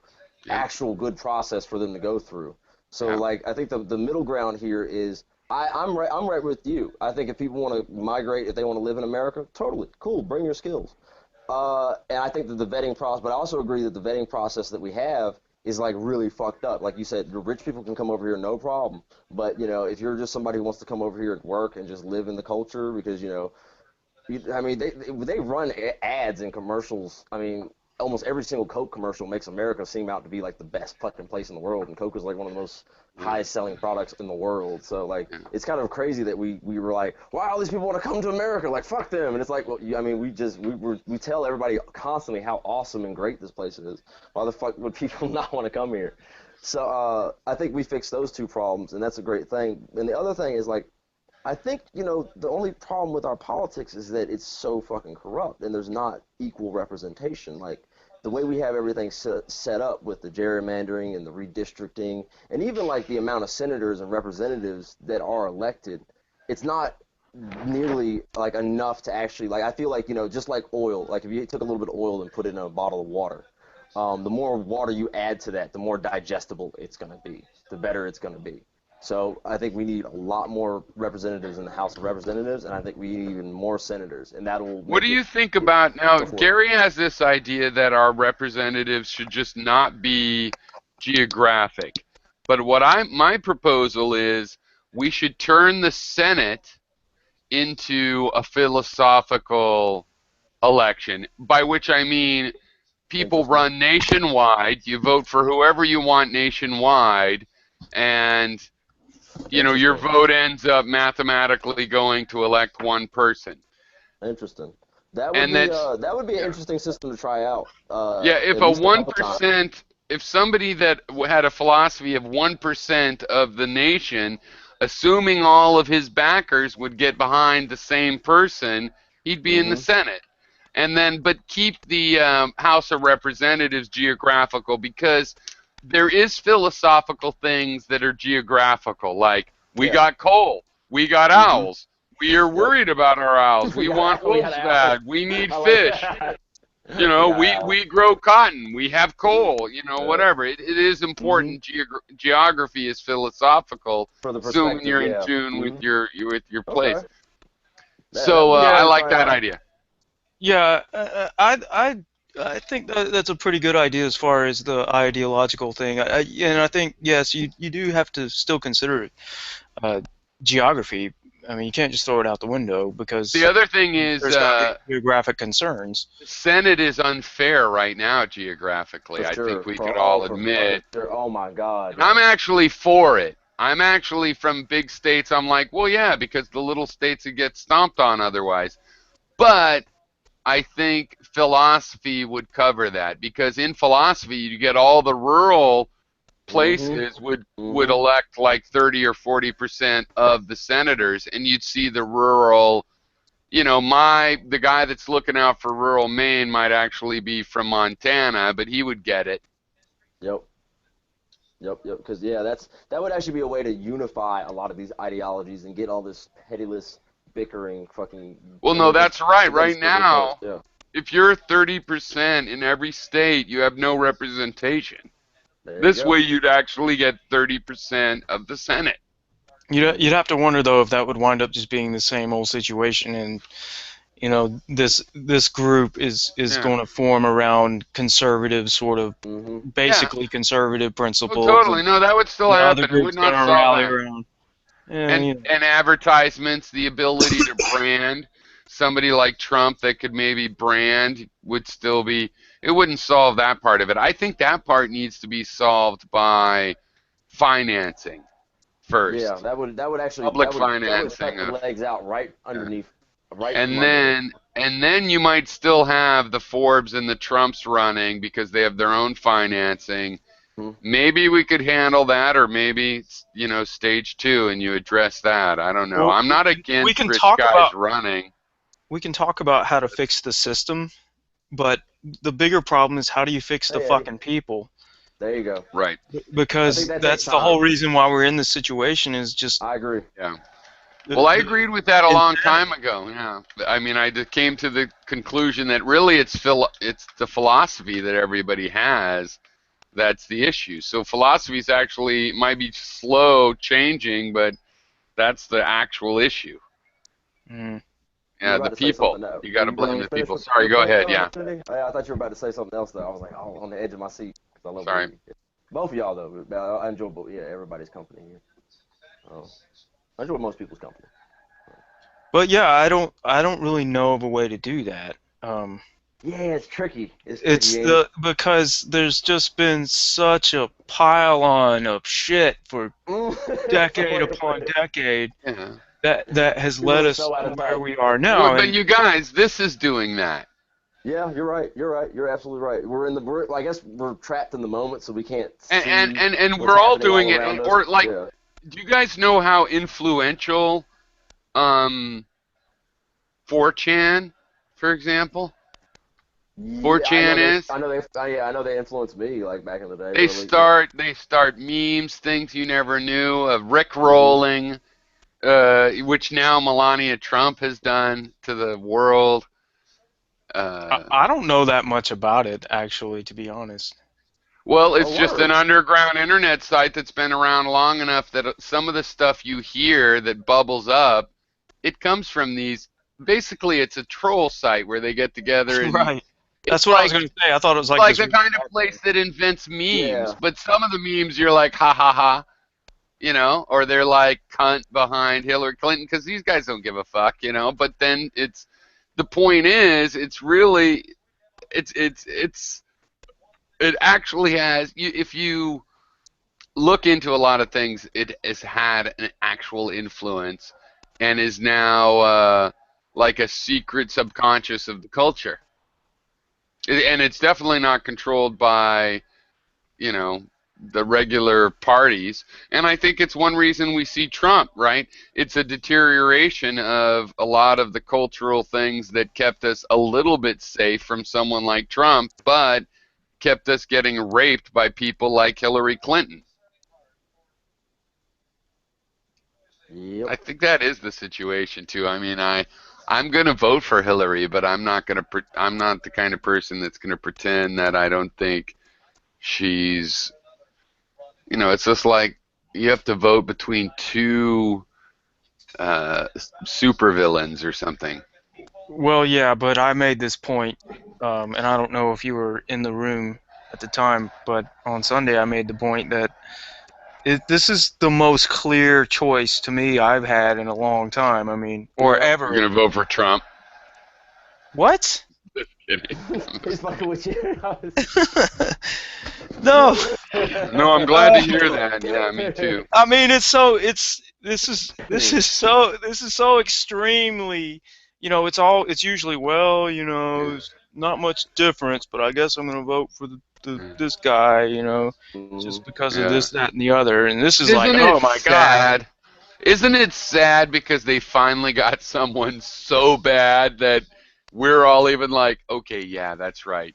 Yeah. actual good process for them to go through. So Yeah. like I think the middle ground here is I'm right with you. I think if people want to migrate, if they want to live in America, totally cool, bring your skills. And I think that the vetting process, but I also agree that the vetting process that we have is like really fucked up. Like you said, the rich people can come over here no problem, but if you're just somebody who wants to come over here and work and just live in the culture because I mean, they run ads and commercials. I mean, almost every single Coke commercial makes America seem out to be like the best fucking place in the world, and Coke is like one of the most highest selling products in the world. So like, Yeah. it's kind of crazy that we were like, wow, all these people want to come to America, like fuck them, and it's like, well, I mean, we tell everybody constantly how awesome and great this place is. Why the fuck would people not want to come here? So I think we fixed those two problems, and that's a great thing. And the other thing is like, I think, the only problem with our politics is that it's so fucking corrupt and there's not equal representation. Like, the way we have everything set up with the gerrymandering and the redistricting, and even like the amount of senators and representatives that are elected, it's not nearly like enough to actually, like, I feel like, just like oil, like if you took a little bit of oil and put it in a bottle of water, the more water you add to that, the more digestible it's going to be, the better it's going to be. So I think we need a lot more representatives in the House of Representatives, and I think we need even more senators, and that will. What do you think about now? Go for it. Gary has this idea that our representatives should just not be geographic. But my proposal is we should turn the Senate into a philosophical election, by which I mean people run nationwide. You vote for whoever you want nationwide, and your vote ends up mathematically going to elect one person. Interesting. That would And be that's that would be an interesting system to try out. if at a least couple times. 1%, if somebody that had a philosophy of 1% of the nation, assuming all of his backers would get behind the same person, he'd be in the Senate. And then, but keep the House of Representatives geographical, because there is philosophical things that are geographical, like we got coal, we got owls, we are worried about our owls, we want wolves bad, we need fish, we grow cotton, we have coal, whatever. It is important. Geography is philosophical, For the assuming you're in perspective, tune with your place. Okay. So Yeah, I like that idea. Yeah, I think that's a pretty good idea as far as the ideological thing. And I think, yes, you do have to still consider geography. I mean, you can't just throw it out the window, because The other thing is there's got to be geographic concerns. the Senate is unfair right now geographically. For I sure. think we could all admit. Oh my God. And I'm actually for it. I'm actually from big states. I'm like, well, yeah, because the little states would get stomped on otherwise. But I think philosophy would cover that, because in philosophy you get all the rural places would elect like 30 or 40% of the senators, and you'd see the rural, the guy that's looking out for rural Maine might actually be from Montana, but he would get it. Yep. Because that would actually be a way to unify a lot of these ideologies and get all this pitiless bickering fucking. Well, no, that's right. Right now, Yeah. if you're 30% in every state, you have no representation. This way, you'd actually get 30% of the Senate. You'd have to wonder, though, if that would wind up just being the same old situation, and this group is going to form around conservative sort of, basically conservative principles. Oh, totally. No, that would still happen. It would not solve that. Around. And advertisements, the ability to brand. Somebody like Trump that could maybe brand would still be. It wouldn't solve that part of it. I think that part needs to be solved by financing first. Yeah, that would actually public financing. financing. That would legs out right underneath. Right. And then you might still have the Forbes and the Trumps running because they have their own financing. Maybe we could handle that, or maybe stage 2 and you address that. I don't know. Well, I'm not against rich guys running. We can talk about how to fix the system, but the bigger problem is, how do you fix the fucking people? There you go. Right. Because that's the whole reason why we're in this situation, is just. I agree. Yeah. Well, I agreed with that a long time ago. Yeah. I mean, I came to the conclusion that really it's the philosophy that everybody has that's the issue. So philosophy is actually might be slow changing, but that's the actual issue. Yeah, the people. You got to blame the people. Sorry, go ahead. Yeah. I thought you were about to say something else, though. I was like, on the edge of my seat. I love Sorry. Both of y'all, though. I enjoy both. Yeah, everybody's company here. I enjoy most people's company. But yeah, I don't really know of a way to do that. Yeah, it's tricky. Because there's just been such a pile-on of shit for decade upon decade. Yeah. That has led us to where we are now. But you guys, this is doing that. Yeah, you're right. You're absolutely right. I guess we're trapped in the moment, so we can't. And we're all doing it. Do you guys know how influential 4chan, for example. Yeah, 4chan is. I know they influenced me like back in the day. They Early, yeah. start memes, things you never knew, Rick Mhm. rolling, which now Melania Trump has done to the world. Uh, I don't know that much about it, actually, to be honest. well, Oh, it's just an word. underground internet site that's been around long enough that some of the stuff you hear that bubbles up, it comes from these. Basically, it's a troll site where they get together and Right. it's That's what I was like going to say. I thought it was it's like like this the weird kind of dark place web. that invents memes. Yeah. But some of the memes you're like ha ha ha, or they're like cunt behind Hillary Clinton because these guys don't give a fuck. But then the point is, it's really it's it actually has. If you look into a lot of things, it has had an actual influence and is now like a secret subconscious of the culture. And it's definitely not controlled by you know, the regular parties. And I think it's one reason we see Trump, right? It's a deterioration of a lot of the cultural things that kept us a little bit safe from someone like Trump, but kept us getting raped by people like Hillary Clinton. Yep. I think that is the situation too. I mean, I'm going to vote for Hillary, but I'm not the kind of person that's going to pretend that I don't think she's it's just like you have to vote between two supervillains or something. Well, yeah, but I made this point, and I don't know if you were in the room at the time, but on Sunday I made the point that this is the most clear choice to me I've had in a long time. I mean, or Yep. You're ever. gonna vote for Trump. What? Just kidding. He's fucking with you. No. No, I'm glad to hear that. Yeah, me too. I mean, this is so extremely, it's usually, well, it's not much difference, but I guess I'm gonna vote for this guy, Mhm. just because of Yeah. this, that, and the other, and this is like, Isn't it oh my god. sad? Isn't it sad because they finally got someone so bad that we're all even like, okay, yeah, that's right.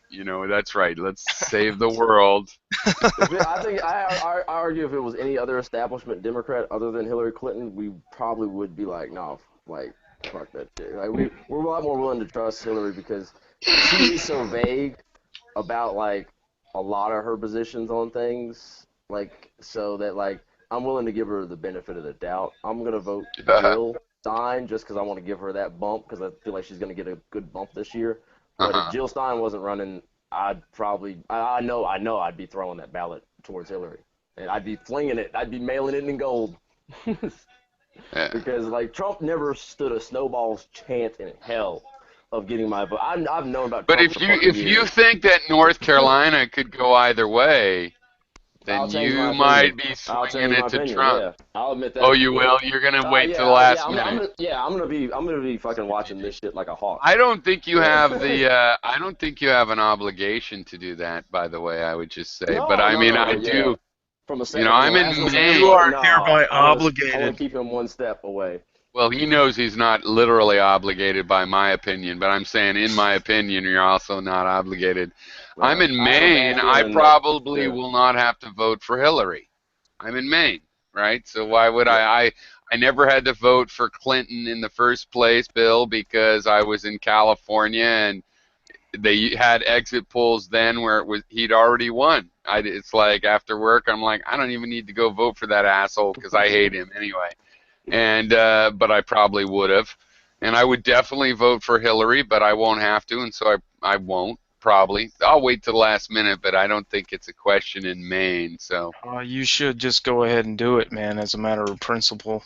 That's right. Let's save the world. I think I argue if it was any other establishment Democrat other than Hillary Clinton, we probably would be like, no, like fuck that shit. Like we're a lot more willing to trust Hillary because she is so vague about like a lot of her positions on things, like so that like I'm willing to give her the benefit of the doubt. I'm gonna vote Jill Stein just because I want to give her that bump because I feel like she's gonna get a good bump this year. But if Uh-huh. Jill Stein wasn't running, I'd probably I know I'd be throwing that ballot towards Hillary, and I'd be flinging it. I'd be mailing it in gold. Yeah. Because like Trump never stood a snowball's chance in hell of getting my vote. I've known about But Trump if for you fucking if you years. think that North Carolina could go either way, I'll then change my you opinion. might be I'll swinging change my it to opinion. Trump. Yeah, I'll admit Oh, that. you will? You're gonna wait till the Yeah. last minute. I'm gonna be fucking watching this shit like a hawk. I don't think you Yeah. have I don't think you have an obligation to do that, by the way, I would just say. But No, I no, mean, no, I no. Yeah. do, From a I'm in rational You Maine. standpoint, are no. hereby I want obligated. to keep him one step away. Well, he knows he's not literally obligated by my opinion, but I'm saying, in my opinion, you're also not obligated. I'm Yeah. in I have a bad Maine. I feeling that. probably Yeah. will not have to vote for Hillary. I'm in Maine, right? So why would Yeah. I never had to vote for Clinton in the first place, Bill, because I was in California and they had exit polls then where he'd already won. It's like after work, I'm like, I don't even need to go vote for that asshole because I hate him anyway. And but I probably would have, and I would definitely vote for Hillary, but I won't have to, and so I won't probably. I'll wait to the last minute, but I don't think it's a question in Maine. So. You should just go ahead and do it, man, as a matter of principle.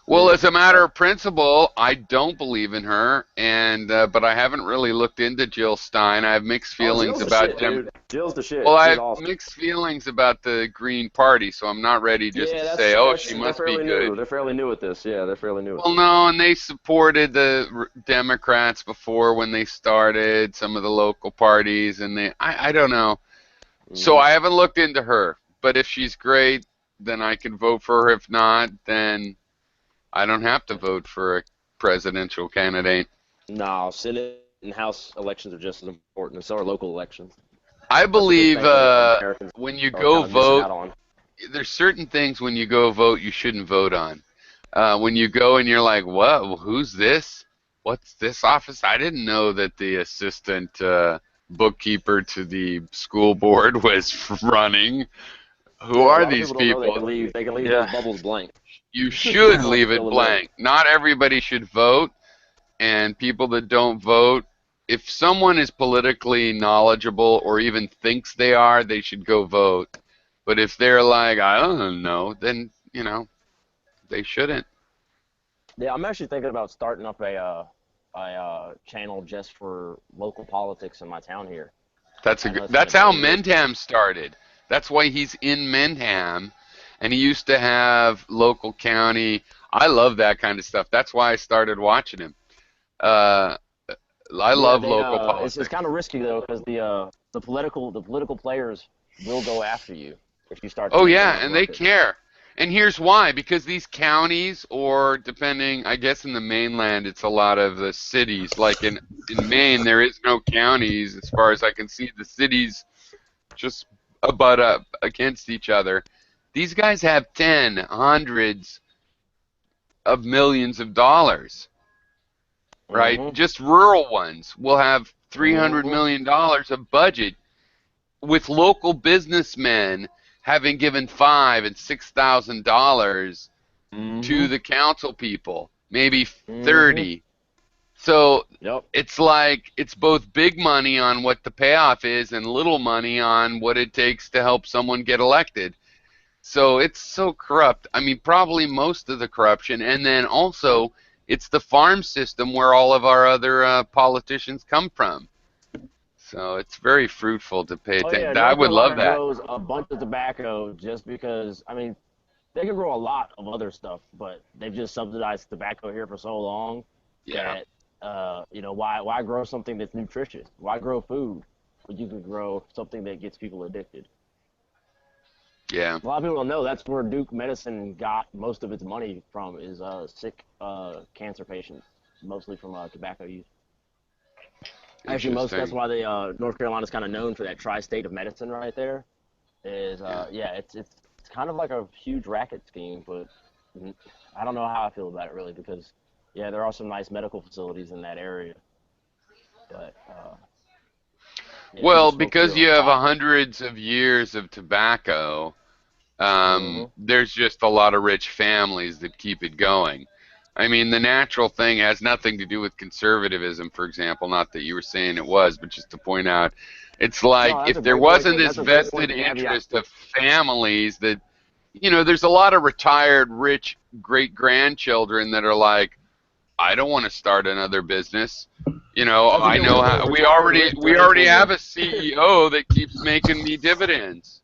Well, Yeah. as a matter of principle, I don't believe in her, and but I haven't really looked into Jill Stein. I have mixed Oh, feelings Jill's the about shit, Dem. dude. Jill's the Well, shit. I She's have awesome. mixed feelings about the Green Party, so I'm not ready just Yeah, to that's say, oh, that's she they're must be fairly good. new. They're fairly new at this. Yeah, they're fairly new at Well, this. no, and they supported the Democrats before when they started some of the local parties, and I don't know. So Hmm. I haven't looked into her, but if she's great, then I can vote for her. If not, then I don't have to vote for a presidential candidate. No, Senate and House elections are just as important, and so are local elections. I That's a big believe thing that Americans when you are go kind of missing vote, out on. there's certain things when you go vote you shouldn't vote on. When you go and you're like, what? Well, who's this? What's this office? I didn't know that the assistant bookkeeper to the school board was running. Who Yeah, a are lot of these people don't know people? they can leave those Yeah. bubbles blank. You should Like leave it fill them in. blank. Not everybody should vote, and people that don't vote, if someone is politically knowledgeable or even thinks they are, they should go vote. But if they're like, I don't know, then, they shouldn't. Yeah, I'm actually thinking about starting up a channel just for local politics in my town here. That's a I good, know it's kind that's of how dangerous. Mendham started. That's why he's in Mendham, and he used to have local county. I love that kind of stuff. That's why I started watching him. Uh, I Yeah, love local it's politics. kind of risky though because the political players will go after you if you start Oh doing too yeah, much and they ruckus. care. And here's why, because these counties, or depending, I guess in the mainland, it's a lot of the cities. Like in Maine, there is no counties as far as I can see. The cities just butt up against each other. These guys have hundreds of millions of dollars, right? Mhm. Just rural ones will have $300 Mhm. million of budget with local businessmen having given $5,000 and $6,000 to Mhm. the council people, maybe Mhm. 30. So Yep. it's like it's both big money on what the payoff is and little money on what it takes to help someone get elected. So it's so corrupt. I mean, probably most of the corruption. And then also, it's the farm system where all of our other politicians come from. So it's very fruitful to pay Oh yeah, attention. I North would love Carolina that. grows a bunch of tobacco just because I mean they can grow a lot of other stuff, but they've just subsidized tobacco here for so long Yeah, that why grow something that's nutritious? Why grow food when you can grow something that gets people addicted? yeah. A lot of people don't know that's where Duke Medicine got most of its money from is sick cancer patients, mostly from tobacco use. Actually, that's Interesting. why the North Carolina's kind of known for that tri-state of medicine right there. Is Yeah. yeah, it's kind of like a huge racket scheme, but I don't know how I feel about it really because yeah, there are some nice medical facilities in that area, but yeah, people Well, smoke through because it you like have clockwork. hundreds of years of tobacco, Hmm. there's just a lot of rich families that keep it going. I mean, the natural thing has nothing to do with conservatism, for example. Not that you were saying it was, but just to point out, it's like No, if there wasn't this that's a great point vested to caveat. interest of families that, there's a lot of retired rich great grandchildren that are like, I don't want to start another business. That's a I good way to know put it. how Retired rich we already have grandchildren. a CEO that keeps making me dividends.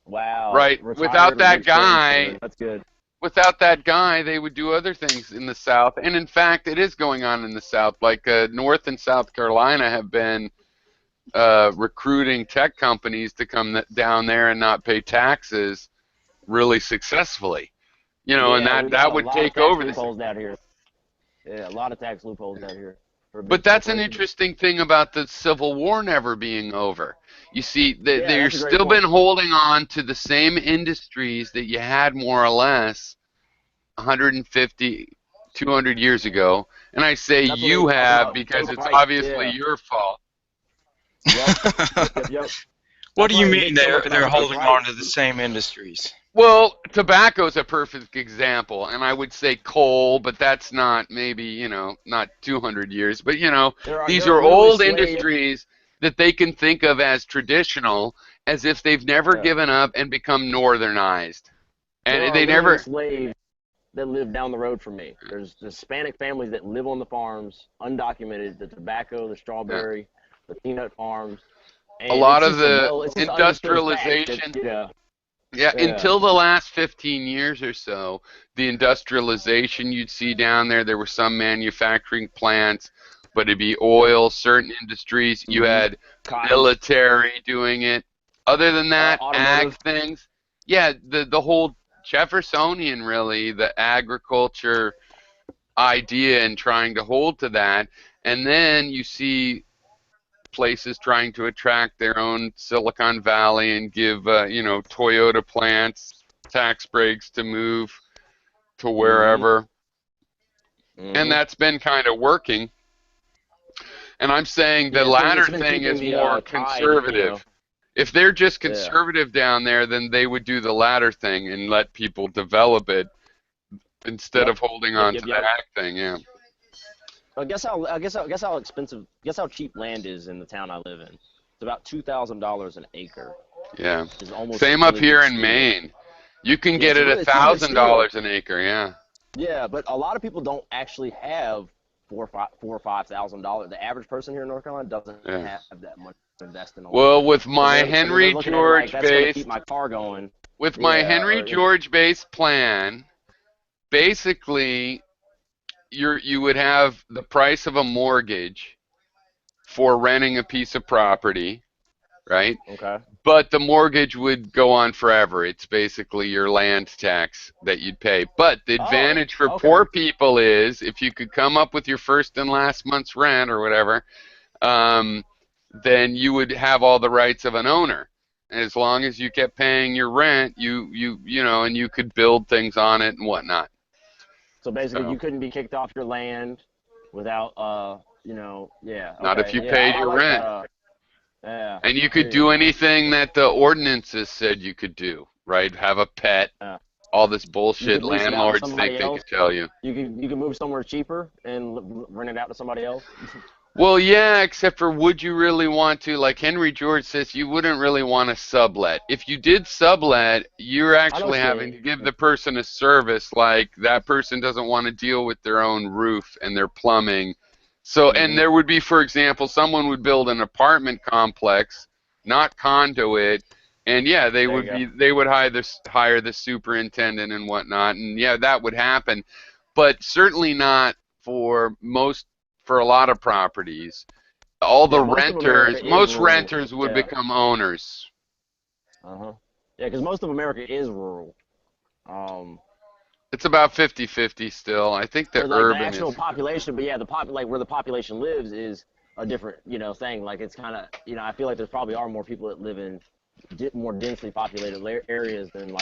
Wow, Right. retired rich grandchildren. That's good. Without that guy, they would do other things in the South. And in fact, it is going on in the South. Like North and South Carolina have been recruiting tech companies to come down there and not pay taxes really successfully. And Yeah, we got that a would lot of take tax over this. loopholes down here. Yeah, a lot of tax loopholes down here for But big that's an corporations. interesting thing about the Civil War never being over. You see, Yeah, they're that's a great still point. been holding on to the same industries that you had more or less 150, 200 years ago. And I say That's what they you talk have about. because Take it's fight. obviously Yeah. your fault. Yep. Yep. What That's do why you they mean bitch so much they're about take holding right. on to the same industries? Well, tobacco is a perfect example, and I would say coal, but that's not maybe, not 200 years, but these They're are literally old slave. industries that they can think of as traditional, as if they've never Yeah. given up and become northernized. There And are they literally never, slaves that live down the road from me. There's Hispanic families that live on the farms, undocumented, the tobacco, the yeah. strawberry, the peanut farms, A and lot of the it's just an understood fact that industrialization. Yeah, yeah, until the last 15 years or so, the industrialization you'd see down there were some manufacturing plants, but it'd be yep, oil, certain industries. You mm-hmm. had Cotton, military doing it. Other than that, ag automotive, things. Yeah, the whole Jeffersonian, really, the agriculture idea and trying to hold to that. And then you see places trying to attract their own Silicon Valley and give, Toyota plants tax breaks to move to wherever. And that's been kind of working. And I'm saying the Yeah, latter it's been thing keeping is the more tide, you know. conservative. If they're just Yeah. conservative down there, then they would do the latter thing and let people develop it instead of holding on to the ag thing. Yeah. Guess how expensive, guess how cheap land is in the town I live in. It's about $2,000 an acre. Yeah. Is almost Same really up here good in steel. Maine. You can get it it's really good steel. $1,000 an acre. Yeah. Yeah, but a lot of people don't actually have $4,000 or $5,000. The average person here in North Carolina doesn't have that much to invest in a Well, land. with my they're Henry looking at it like, George that's going to based keep my car going. with my Henry George based plan, basically you would have the price of a mortgage for renting a piece of property, right? Okay. But the mortgage would go on forever. It's basically your land tax that you'd pay. But the advantage for poor people is if you could come up with your first and last month's rent or whatever, then you would have all the rights of an owner. As long as you kept paying your rent, and you could build things on it and whatnot. So basically, you couldn't be kicked off your land without, Not if you paid your rent. Yeah. And you could do anything that the ordinances said you could do, right? Have a pet. All this bullshit landlords think they could tell you. You can move somewhere cheaper and rent it out to somebody else. Well, yeah, except for would you really want to? Like Henry George says, you wouldn't really want to sublet. If you did sublet, you're actually having to give the person a service. Like that person doesn't want to deal with their own roof and their plumbing. So, and there would be, for example, someone would build an apartment complex, not condo it, and yeah, they would hire the superintendent and whatnot, and yeah, that would happen, but certainly not for a lot of properties. All the most renters would become owners. Yeah, because most of America is rural. It's about 50-50 still. I think the urban the actual population, but yeah, where the population lives is a different, thing. Like it's kind of, I feel like there probably are more people that live in more densely populated areas than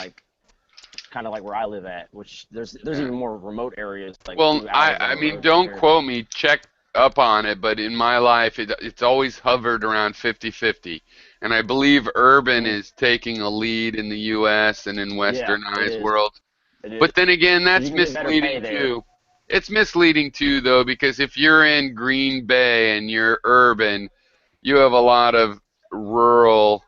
kind of like where I live at, which there's even more remote areas. Well, I mean, don't quote me. Check up on it, but in my life, it's always hovered around 50-50. And I believe urban is taking a lead in the U.S. and in westernized world. But then again, that's misleading too. It's misleading too, though, because if you're in Green Bay and you're urban, you have a lot of rural.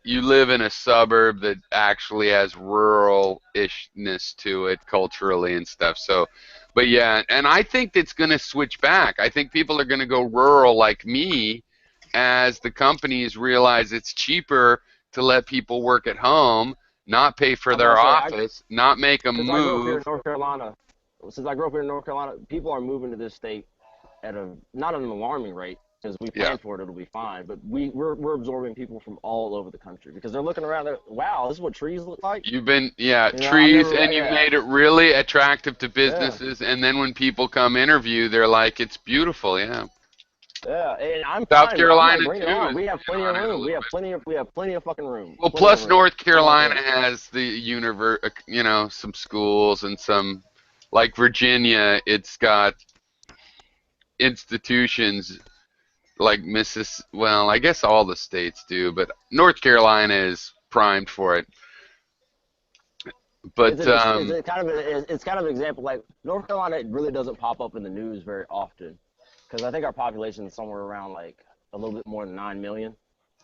You live in a suburb that actually has rural-ishness to it culturally and stuff. So, but yeah, and I think it's going to switch back. I think people are going to go rural like me as the companies realize it's cheaper to let people work at home, not pay for their office, not make them move. Since I grew up here in North Carolina, people are moving to this state at not an alarming rate. Because we plan for it, it'll be fine. But we're absorbing people from all over the country because they're looking around. Wow, this is what trees look like. You've been trees, and you've made it really attractive to businesses. Yeah. And then when people come interview, they're like, "It's beautiful." Yeah. Yeah, and I'm South fine. Carolina bring it too. On. We have plenty of room. We have plenty of fucking room. Well, plus North Carolina has the some schools and some, like Virginia, it's got institutions. Like well, I guess all the states do, but North Carolina is primed for it. But it's kind of an example. Like North Carolina really doesn't pop up in the news very often, because I think our population is somewhere around like a little bit more than 9 million.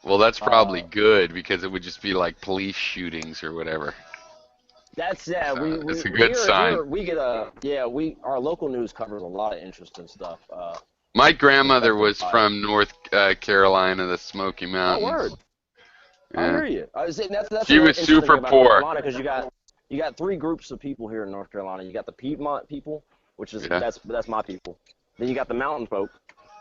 Well, that's probably good because it would just be like police shootings or whatever. That's it's a good sign. Here we get our local news covers a lot of interesting stuff. My grandmother was from North Carolina, the Smoky Mountains. Oh, word. Yeah. I hear you. That's she was super poor. Because you got three groups of people here in North Carolina. You got the Piedmont people, which is that's my people. Then you got the mountain folk,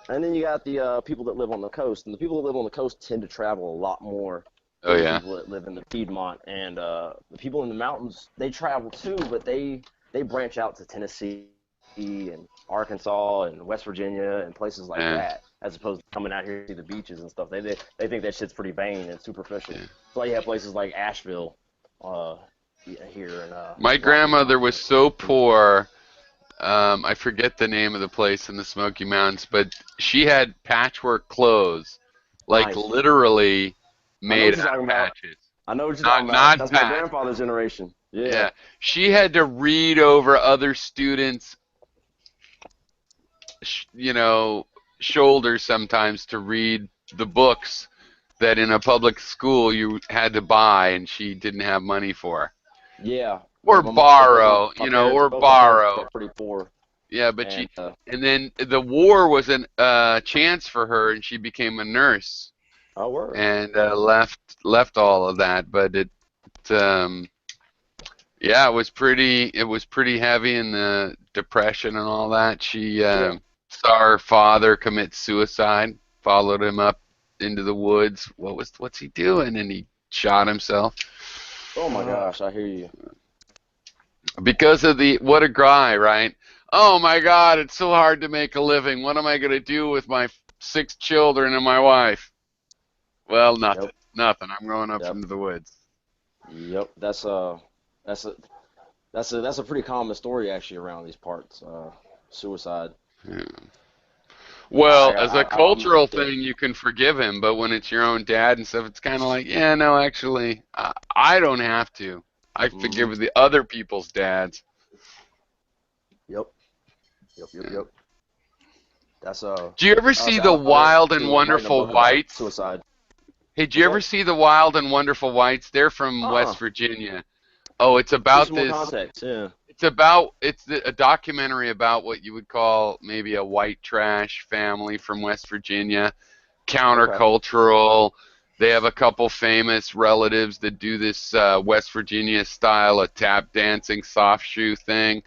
and then you got the people that live on the coast. And the people that live on the coast tend to travel a lot more Oh the yeah. people that live in the Piedmont, and the people in the mountains, they travel too, but they branch out to Tennessee and Arkansas and West Virginia and places like Yeah. that, as opposed to coming out here to see the beaches and stuff. They think that shit's pretty vain and superficial. Yeah. So you have places like Asheville, uh, here in My Rocky grandmother was Mountain. so poor. I forget the name of the place in the Smoky Mountains, but she had patchwork clothes, like Nice. literally I know what made you're out of talking about. patches. I know what you're Not talking about. not That's my patch. grandfather's generation. Yeah. Yeah. She had to read over other students' you know, shoulders sometimes to read the books that in a public school you had to buy and she didn't have money for. Yeah. Or borrow, or Both my parents borrow. are pretty poor, Yeah, but and and then the war was an chance for her and she became a nurse oh word. and left all of that, but um yeah, it was pretty heavy in the depression and all that. She Yeah. saw her father commit suicide, followed him up into the woods. What's he doing? And he shot himself Oh my gosh, I hear you. because of the what a guy, right? Oh my God, it's so hard to make a living. What am I gonna do with my 6 children and my wife? Well, Yep. nothing. I'm going up Yep. into the woods. Yep. That's a that's a pretty common story actually around these parts. Suicide. Yeah. Well, as a I'm cultural yeah. thing, you can forgive him, but when it's your own dad and stuff, it's kind of like, yeah, no, actually, I don't have to. I Mhm. forgive the other people's dads. Yep. Yep. Yep. Yeah. Yep. That's Do you ever us see the out here Wild and too. I'm writing a Wonderful book about Whites? suicide. Hey, do you What's ever that? see the Wild and Wonderful Whites? They're from Uh-uh. West Virginia. Oh, it's Give me about some more this. context. Yeah. A documentary about what you would call maybe a white trash family from West Virginia, Okay. countercultural. They have a couple famous relatives that do this West Virginia style of tap dancing soft shoe thing,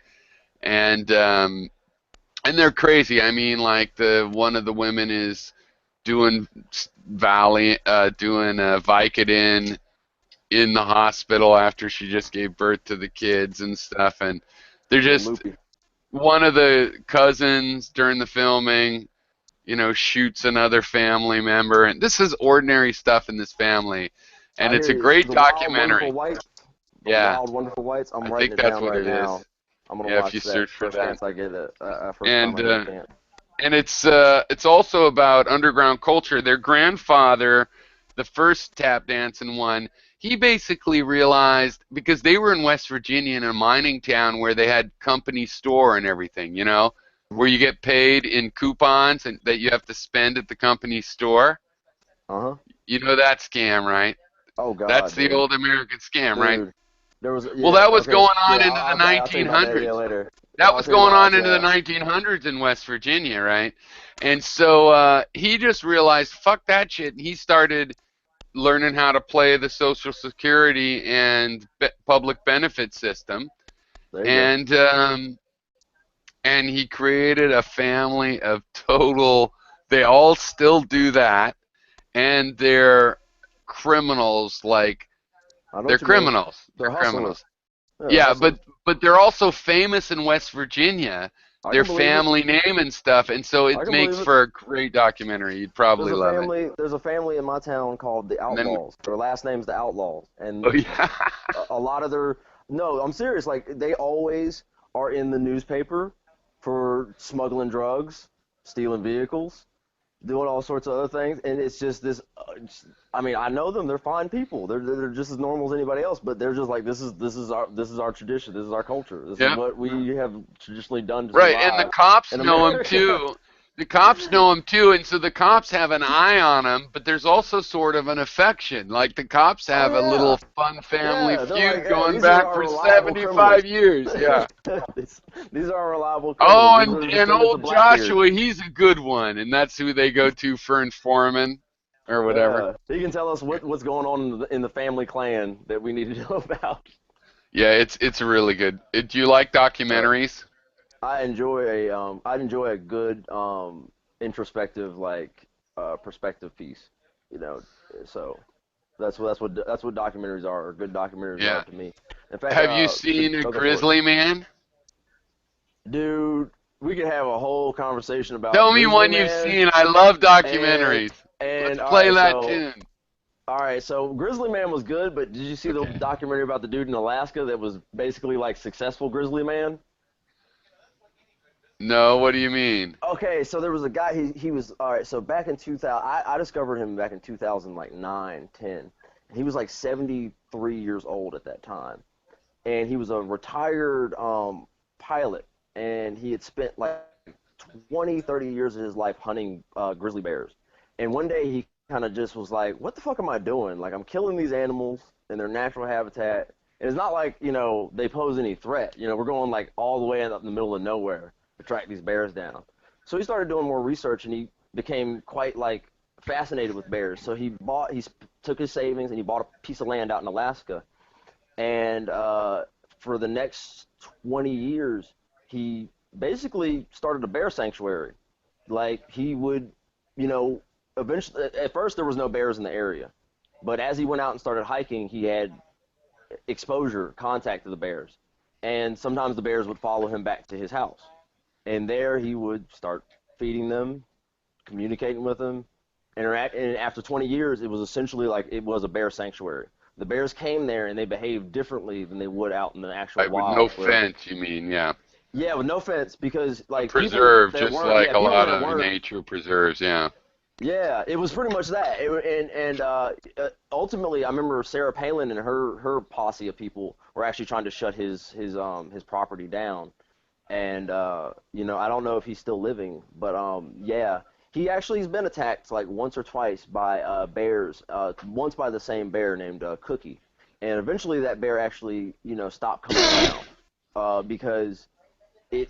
and and they're crazy. I mean, like the one of the women is doing doing Vicodin in the hospital after she just gave birth to the kids and stuff, and they're Little just loopy. one of the cousins during the filming shoots another family member. And this is ordinary stuff in this family. And I it's hear a you. great The Wild Wonderful documentary. Whites. The Yeah, Wild Wonderful Whites. I'm I writing think it that's down what right it now. is. I'm gonna Yeah, if watch you that search for first that. chance I get it. First time And I get a chance. it's also about underground culture. Their grandfather, the first tap dancing one, he basically realized because they were in West Virginia in a mining town where they had company store and everything, where Hmm. you get paid in coupons and that you have to spend at the company store. Uh huh. You know that scam, right? Oh That's God, the dude. old American scam, right? Dude, there was Well, yeah. that was Okay. going on Yeah, into the I'll tell you about that. Yeah, 1900s. later. Yeah, That I'll was tell you going about on that. into the Yeah. 1900s in West Virginia, right? And so he just realized, fuck that shit, and he started learning how to play the Social Security and public benefit system, There you go. and he created a family of total. They all still do that, and they're criminals. Like I know they're what you mean. criminals. They're They're hustlers. criminals. Yeah, they're Yeah, hustlers. but they're also famous in West Virginia. I Their can believe it. family name and stuff, and so I it can makes believe it. for a great documentary. You'd probably love it. There's a family in my town called the And then, Outlaws. Their last name's the Outlaws, and oh yeah, a lot of their no, I'm serious. Like they always are in the newspaper for smuggling drugs, stealing vehicles, doing all sorts of other things, and it's just this. I mean, I know them; they're fine people. They're just as normal as anybody else, but they're just like this is our tradition. This is our culture. This is yeah, what we have traditionally done to right. And the survive cops in know him America. too. The cops know him too, and so the cops have an eye on him. But there's also sort of an affection. Like the cops Oh have a yeah, little fun family yeah. They're like, feud hey, going these are back our for reliable criminals. 75 years. Yeah. these, these are our reliable criminals. Oh, These and are the and descendants of old Blackbeard. Joshua, he's a good one, and that's who they go to for informant or whatever. Yeah, he can tell us what's going on in the family clan that we need to know about. Yeah, it's really good. Do you like Uh, documentaries? I enjoy a good introspective perspective piece, you know. So That's what documentaries are, or good documentaries Yeah. are to me. In fact, Have you seen a go for it. grizzly man? Dude, we could have a whole conversation about Tell me Grizzly one Man. you've seen. I love and documentaries. and Let's play that so tune. all right, so Grizzly Man was good, but did you see the Okay. documentary about the dude in Alaska that was basically like successful Grizzly Man? No, what do you mean? Okay, so there was a guy. He was all right. So back in 2000, I discovered him back in 2009, 10. He was like 73 years old at that time, and he was a retired pilot, and he had spent like 20, 30 years of his life hunting grizzly bears. And one day he kind of just was like, what the fuck am I doing? Like, I'm killing these animals in their natural habitat. And it's not like, they pose any threat. We're going like all the way up in the middle of nowhere to track these bears down. So he started doing more research, and he became quite like fascinated with bears. So he took his savings and he bought a piece of land out in Alaska. And for the next 20 years, he basically started a bear sanctuary. Like, he would, eventually, at first there was no bears in the area, but as he went out and started hiking, he had contact to the bears, and sometimes the bears would follow him back to his house, and there he would start feeding them, communicating with them, interact. And after 20 years, it was essentially like it was a bear sanctuary. The bears came there and they behaved differently than they would out in the actual With wild. no fence, you mean? Yeah. Yeah, with no fence, because like Preserve, just like a people lot that of nature preserves. Yeah. Yeah, it was pretty much that. Ultimately, I remember Sarah Palin and her posse of people were actually trying to shut his property down. And I don't know if he's still living, but yeah, he's been attacked like once or twice by bears. Once by the same bear named Cookie, and eventually that bear actually stopped coming around because it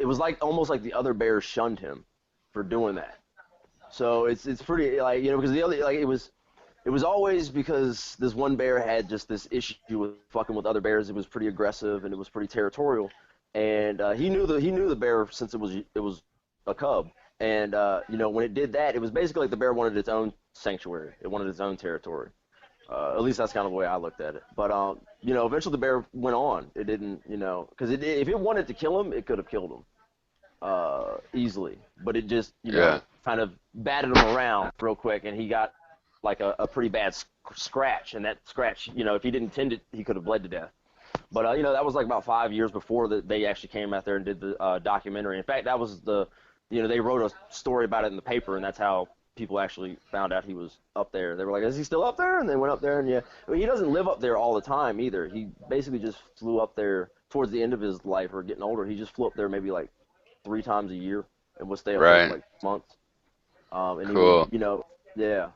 was like almost like the other bears shunned him for doing that. So it's pretty like because the other like it was always because this one bear had just this issue with fucking with other bears. It was pretty aggressive and it was pretty territorial, and he knew the bear since it was a cub. And when it did that, it was basically like the bear wanted its own sanctuary. It wanted its own territory. At least that's kind of the way I looked at it. But eventually the bear went on. It didn't because if it wanted to kill him, it could have killed him easily, but it just kind of batted him around real quick, and he got like a pretty bad scratch, and that scratch, if he didn't tend it, he could have bled to death. But that was like about 5 years before that they actually came out there and did the documentary. In fact, that was they wrote a story about it in the paper, and that's how people actually found out he was up there. They were like, is he still up there? And they went up there, and he doesn't live up there all the time either. He basically just flew up there towards the end of his life or getting older. He just flew up there maybe like 3 times a year and would stay up there for like months. And cool. He would, yeah.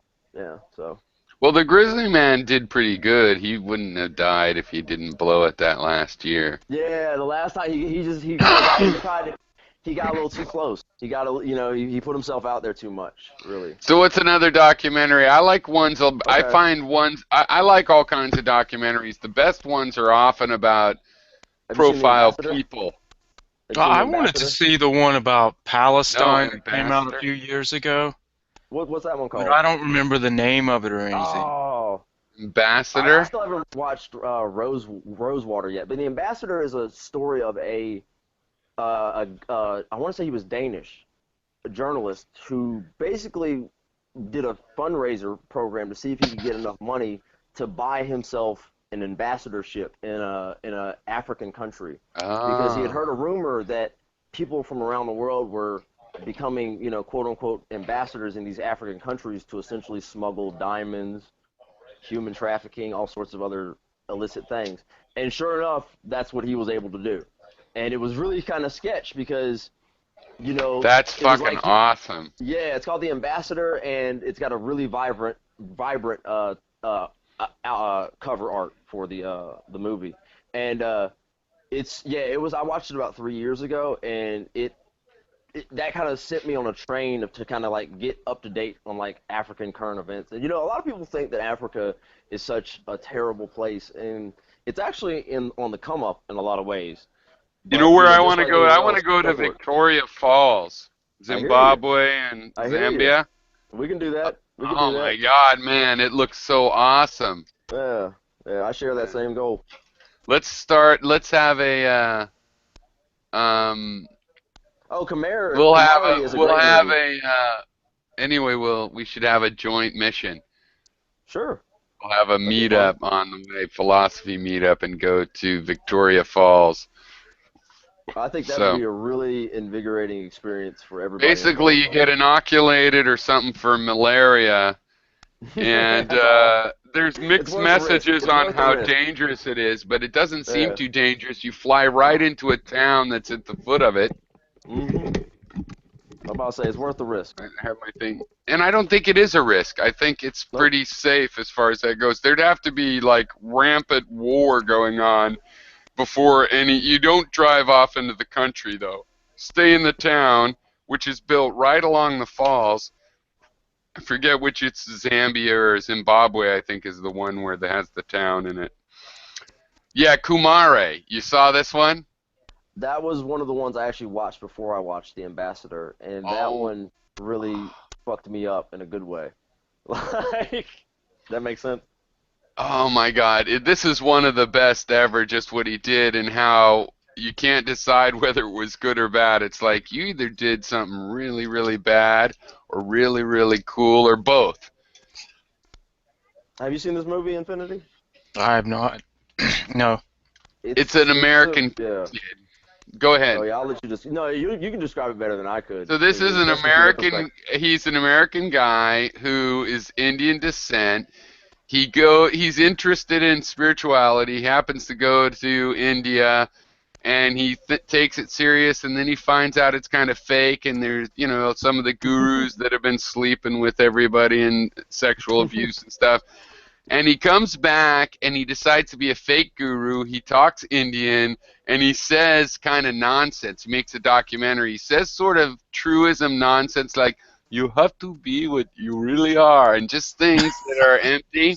So. Well, the Grizzly Man did pretty good. He wouldn't have died if he didn't blow it that last year. Yeah, the last time he got a little too close. He put himself out there too much, really. So what's another documentary? I like ones. Okay. I find ones. I like all kinds of documentaries. The best ones are often about profile people. I wanted to see the one about Palestine that came out a few years ago. What's that one called? But I don't remember the name of it or anything. Oh, Ambassador? I still haven't watched Rosewater yet, but The Ambassador is a story of I want to say he was Danish, a journalist who basically did a fundraiser program to see if he could get enough money to buy himself an ambassadorship in a African country, because he had heard a rumor that people from around the world were becoming, quote unquote, ambassadors in these African countries to essentially smuggle diamonds, human trafficking, all sorts of other illicit things. And sure enough, that's what he was able to do. And it was really kind of sketch because, that's fucking awesome. Yeah, it's called The Ambassador, and it's got a really vibrant cover art for the movie, and I watched it about 3 years ago, and that kind of set me on a train to kind of like get up to date on like African current events. And a lot of people think that Africa is such a terrible place, and it's actually on the come up in a lot of ways. But, where I want to go? I want to go to Victoria Falls, Zimbabwe, and Zambia. We can do that. We can Oh do my that. God, man, it looks so awesome. Yeah, yeah, I share that same goal. Let's start. Let's have a. Um, Oh, we'll have Kamari is a. a We'll great have movie. a. Anyway, we should have a joint mission. Sure, We'll have a that'd be fun. meetup on the way, philosophy meetup, and go to Victoria Falls. I think that would So be a really invigorating experience for everybody basically, involved. you get inoculated or something for malaria, and That's all. there's It's mixed worth the risk. messages It's on worth the how risk. dangerous it is, but it doesn't seem Yeah. too dangerous. You fly right into a town that's at the foot of it. I'm about to say it's worth the risk. I have my thing, and I don't think it is a risk. I think it's Nope. pretty safe as far as that goes. There'd have to be like rampant war going on before any. You don't drive off into the country though. Stay in the town, which is built right along the falls. I forget which it's Zambia or Zimbabwe. I think is the one where that has the town in it. Yeah, Kumare. You saw this one? That was one of the ones I actually watched before I watched The Ambassador, and that Oh. one really fucked me up in a good way. Like, that makes sense? Oh my God, this is one of the best ever, just what he did and how you can't decide whether it was good or bad. It's like you either did something really, really bad or really, really cool or both. Have you seen this movie, Infinity? I have not. No. It's an American yeah. kid. Go ahead. Oh yeah, I'll let you just. No, you can describe it better than I could. So this is an especially from your American, perspective. he's an American guy who is Indian descent. He's interested in spirituality. He happens to go to India and he takes it serious, and then he finds out it's kind of fake, and there's, some of the gurus that have been sleeping with everybody and sexual abuse and stuff. And he comes back and he decides to be a fake guru. He talks Indian and he says kind of nonsense. He makes a documentary. He says sort of truism nonsense like, you have to be what you really are, and just things that are empty.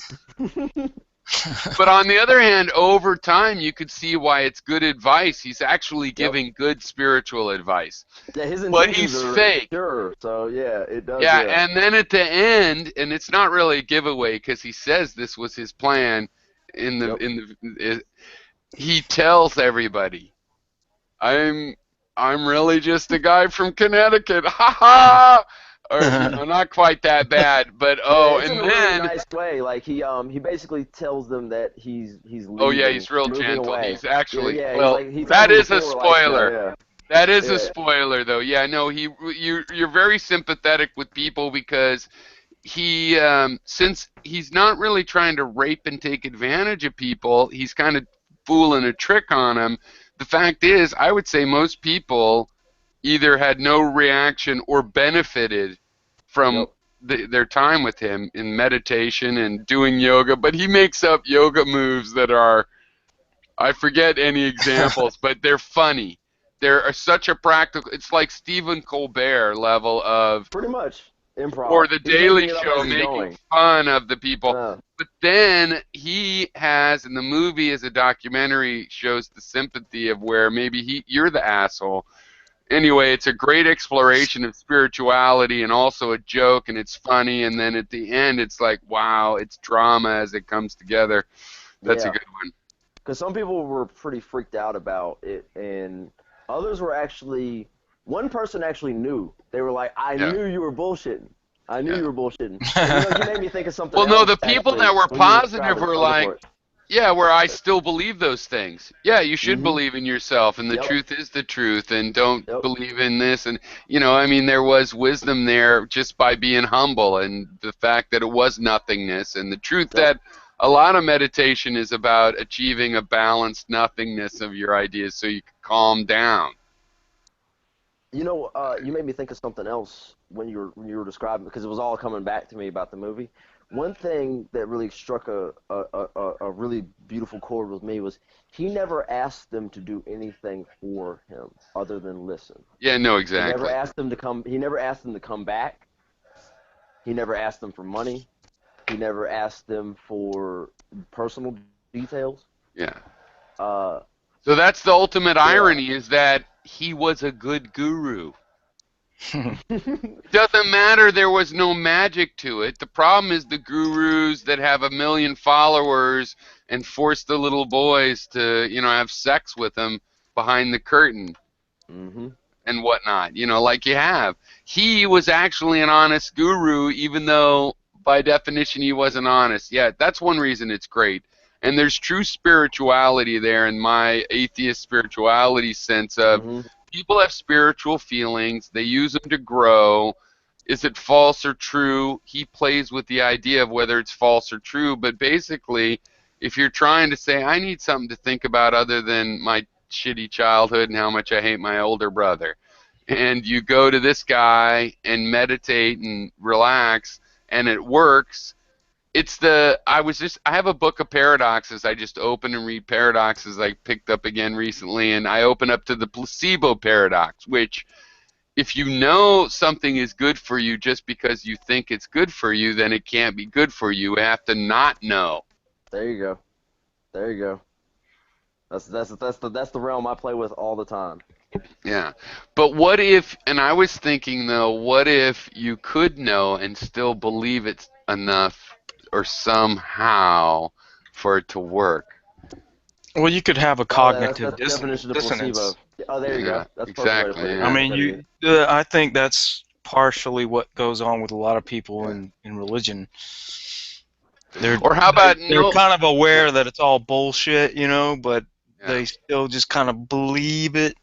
But on the other hand, over time, you could see why it's good advice. He's actually giving good spiritual advice. Yeah, his But intentions he's are fake. pure, so yeah, it does. Yeah, and then at the end, and it's not really a giveaway because he says this was his plan. He tells everybody, "I'm really just a guy from Connecticut." Ha ha. Or not quite that bad, but yeah, it's in and a really then nice way. Like he basically tells them that he's leaving, oh yeah, he's real moving gentle. away. He's actually yeah, well. he tells That them is a before, like, spoiler. yeah, That is a yeah. spoiler, though. Yeah, no, you're very sympathetic with people because he since he's not really trying to rape and take advantage of people, he's kind of fooling a trick on them. The fact is, I would say most people either had no reaction or benefited from their time with him in meditation and doing yoga, but he makes up yoga moves that are, I forget any examples, but they're funny. They're such a practical, it's like Stephen Colbert level of, Pretty much improv. or The He's Daily making it up Show as he's making going. fun of the people. Uh, But then he has, in the movie as a documentary, shows the sympathy of where maybe you're the asshole. Anyway, it's a great exploration of spirituality and also a joke, and it's funny. And then at the end, it's like, wow, it's drama as it comes together. That's a good one. Because some people were pretty freaked out about it, and others were actually. One person actually knew. They were like, "I knew you were bullshitting. I knew you were bullshitting." And, you made me think of something. Well, no, else, the people actually, that were when you were positive describing were it. like, yeah, where I still believe those things. Yeah, you should believe in yourself, and the truth is the truth, and don't believe in this. And, I mean, there was wisdom there just by being humble, and the fact that it was nothingness, and the truth that a lot of meditation is about achieving a balanced nothingness of your ideas so you can calm down. You made me think of something else when you were describing, because it was all coming back to me about the movie. One thing that really struck a really beautiful chord with me was he never asked them to do anything for him other than listen. Yeah, no, exactly. He never asked them to come. He never asked them to come back. He never asked them for money. He never asked them for personal details. Yeah. So that's the ultimate irony, is that he was a good guru. Doesn't matter, there was no magic to it. The problem is the gurus that have 1 million followers and force the little boys to, have sex with them behind the curtain Mm-hmm. and whatnot, like you have. He was actually an honest guru, even though by definition he wasn't honest. Yeah, that's one reason it's great. And there's true spirituality there in my atheist spirituality sense of Mm-hmm. people have spiritual feelings, they use them to grow. Is it false or true? He plays with the idea of whether it's false or true, but basically, if you're trying to say, I need something to think about other than my shitty childhood and how much I hate my older brother, and you go to this guy and meditate and relax, and it works. I have a book of paradoxes. I just open and read paradoxes I picked up again recently, and I open up to the placebo paradox, which if you know something is good for you just because you think it's good for you, then it can't be good for you. You have to not know. There you go. There you go. That's the realm I play with all the time. Yeah. But what if, and I was thinking though, what if you could know and still believe it's enough or somehow for it to work? Well, you could have a Oh, that's cognitive the definition of dissonance. placebo. Oh, there you Yeah, go. That's the perfect way to exactly, put it. yeah. I Yeah, mean, Benny. I think that's partially what goes on with a lot of people in religion. Or how about They're no? kind of aware Yeah, that it's all bullshit, but yeah. they still just kind of believe it.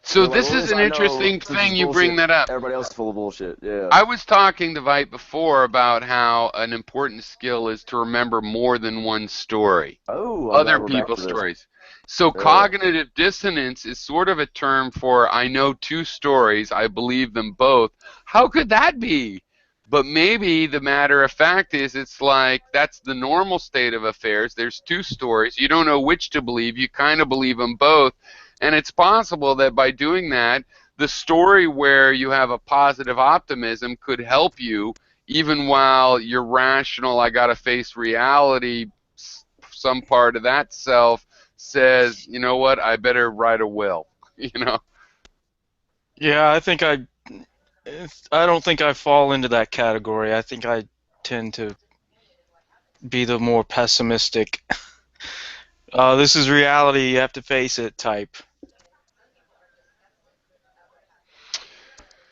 So They're like, this well, at is least an I know interesting since it's thing you bullshit, bring that up. everybody else is full of bullshit. Yeah. I was talking to Vite before about how an important skill is to remember more than one story, Oh, I'm other glad we're back to people's this. stories. So Yeah. cognitive dissonance is sort of a term for I know two stories, I believe them both. How could that be? But maybe the matter of fact is it's like that's the normal state of affairs. There's two stories. You don't know which to believe. You kind of believe them both. And it's possible that by doing that, the story where you have a positive optimism could help you even while your rational, I got to face reality, some part of that self says, you know what, I better write a will, you know? Yeah, I don't think I fall into that category. I think I tend to be the more pessimistic. This is reality. You have to face it type.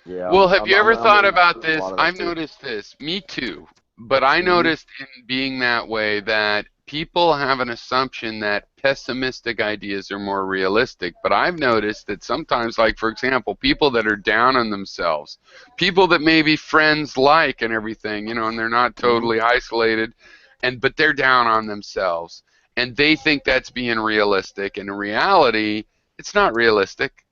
Yeah, Well, have you ever I'm thought in about a this? lot of that I've too. noticed this. Me too. But I Mm-hmm. noticed in being that way that people have an assumption that pessimistic ideas are more realistic. But I've noticed that sometimes, like for example, people that are down on themselves, people that maybe friends like and everything, and they're not Mm-hmm. totally isolated, but they're down on themselves, and they think that's being realistic. And in reality, it's not realistic,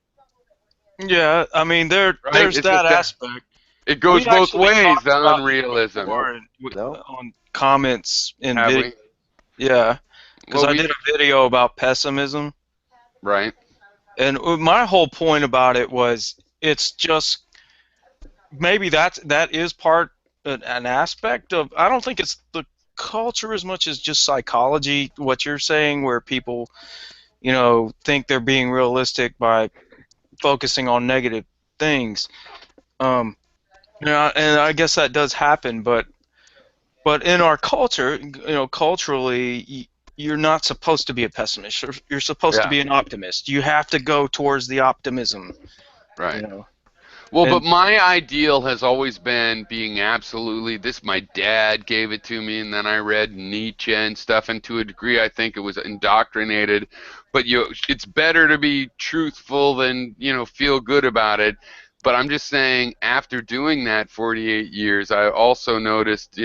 Yeah, I mean right? there's It's that just that. aspect. It goes We both actually ways, talked the about this unrealism. Yep. before Yep. on comments in Have video. we? Yeah, because Well, I did a video about pessimism, right. and my whole point about it was it's just maybe that is part an aspect of. I don't think it's the culture as much as just psychology. What you're saying, where people think they're being realistic by focusing on negative things. And I guess that does happen, but in our culture, culturally, you're not supposed to be a pessimist. You're supposed to Yeah, be an optimist. You have to go towards the optimism, you right. know. Well, but And my ideal has always been being absolutely this. My dad gave it to me, and then I read Nietzsche and stuff, and to a degree, I think it was indoctrinated. But it's better to be truthful than feel good about it. But I'm just saying, after doing that 48 years, I also noticed,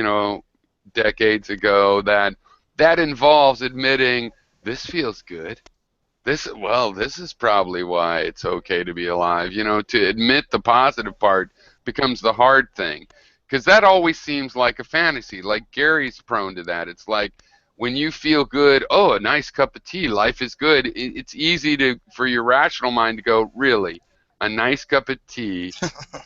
decades ago that involves admitting this feels good. This is probably why it's okay to be alive. To admit the positive part becomes the hard thing. Because that always seems like a fantasy. Like Gary's prone to that. It's like when you feel good, oh, a nice cup of tea, life is good. It's easy for your rational mind to go, really? A nice cup of tea,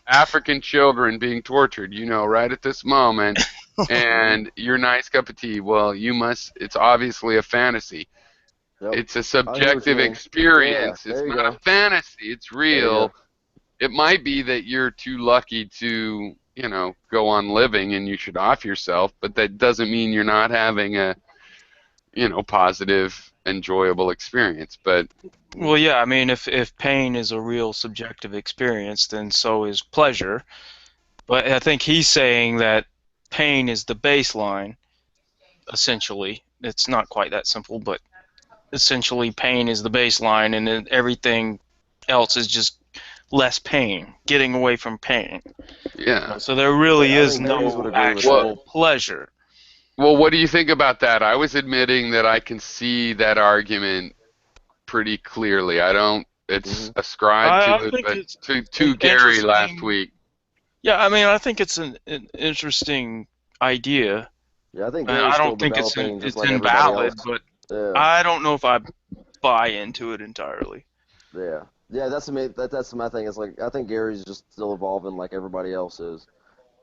African children being tortured, right at this moment, Mm-hmm. and your nice cup of tea, well, it's obviously a fantasy. Yep. It's a I hear what you subjective mean. Yeah. experience. It's There you not a go. fantasy. It's There you real. go. it might be that you're too lucky to, go on living and you should off yourself, but that doesn't mean you're not having a, positive, enjoyable experience. But Well, yeah, I mean, if pain is a real subjective experience, then so is pleasure. But I think he's saying that pain is the baseline, essentially. It's not quite that simple, but essentially pain is the baseline, and then everything else is just less pain, getting away from pain. yeah. So there really I is think Hayes would no agree with actual that. pleasure. Well, what do you think about that? I was admitting that I can see that argument pretty clearly. I don't. It's ascribed to I it, think but it's an to Gary last interesting. week. Yeah, I mean, I think it's an interesting idea. Yeah, I think I Gary's still don't think developing just it's like everybody invalid, else. but Yeah, I don't know if I buy into it entirely. yeah, yeah. That's my thing. It's like I think Gary's just still evolving like everybody else is,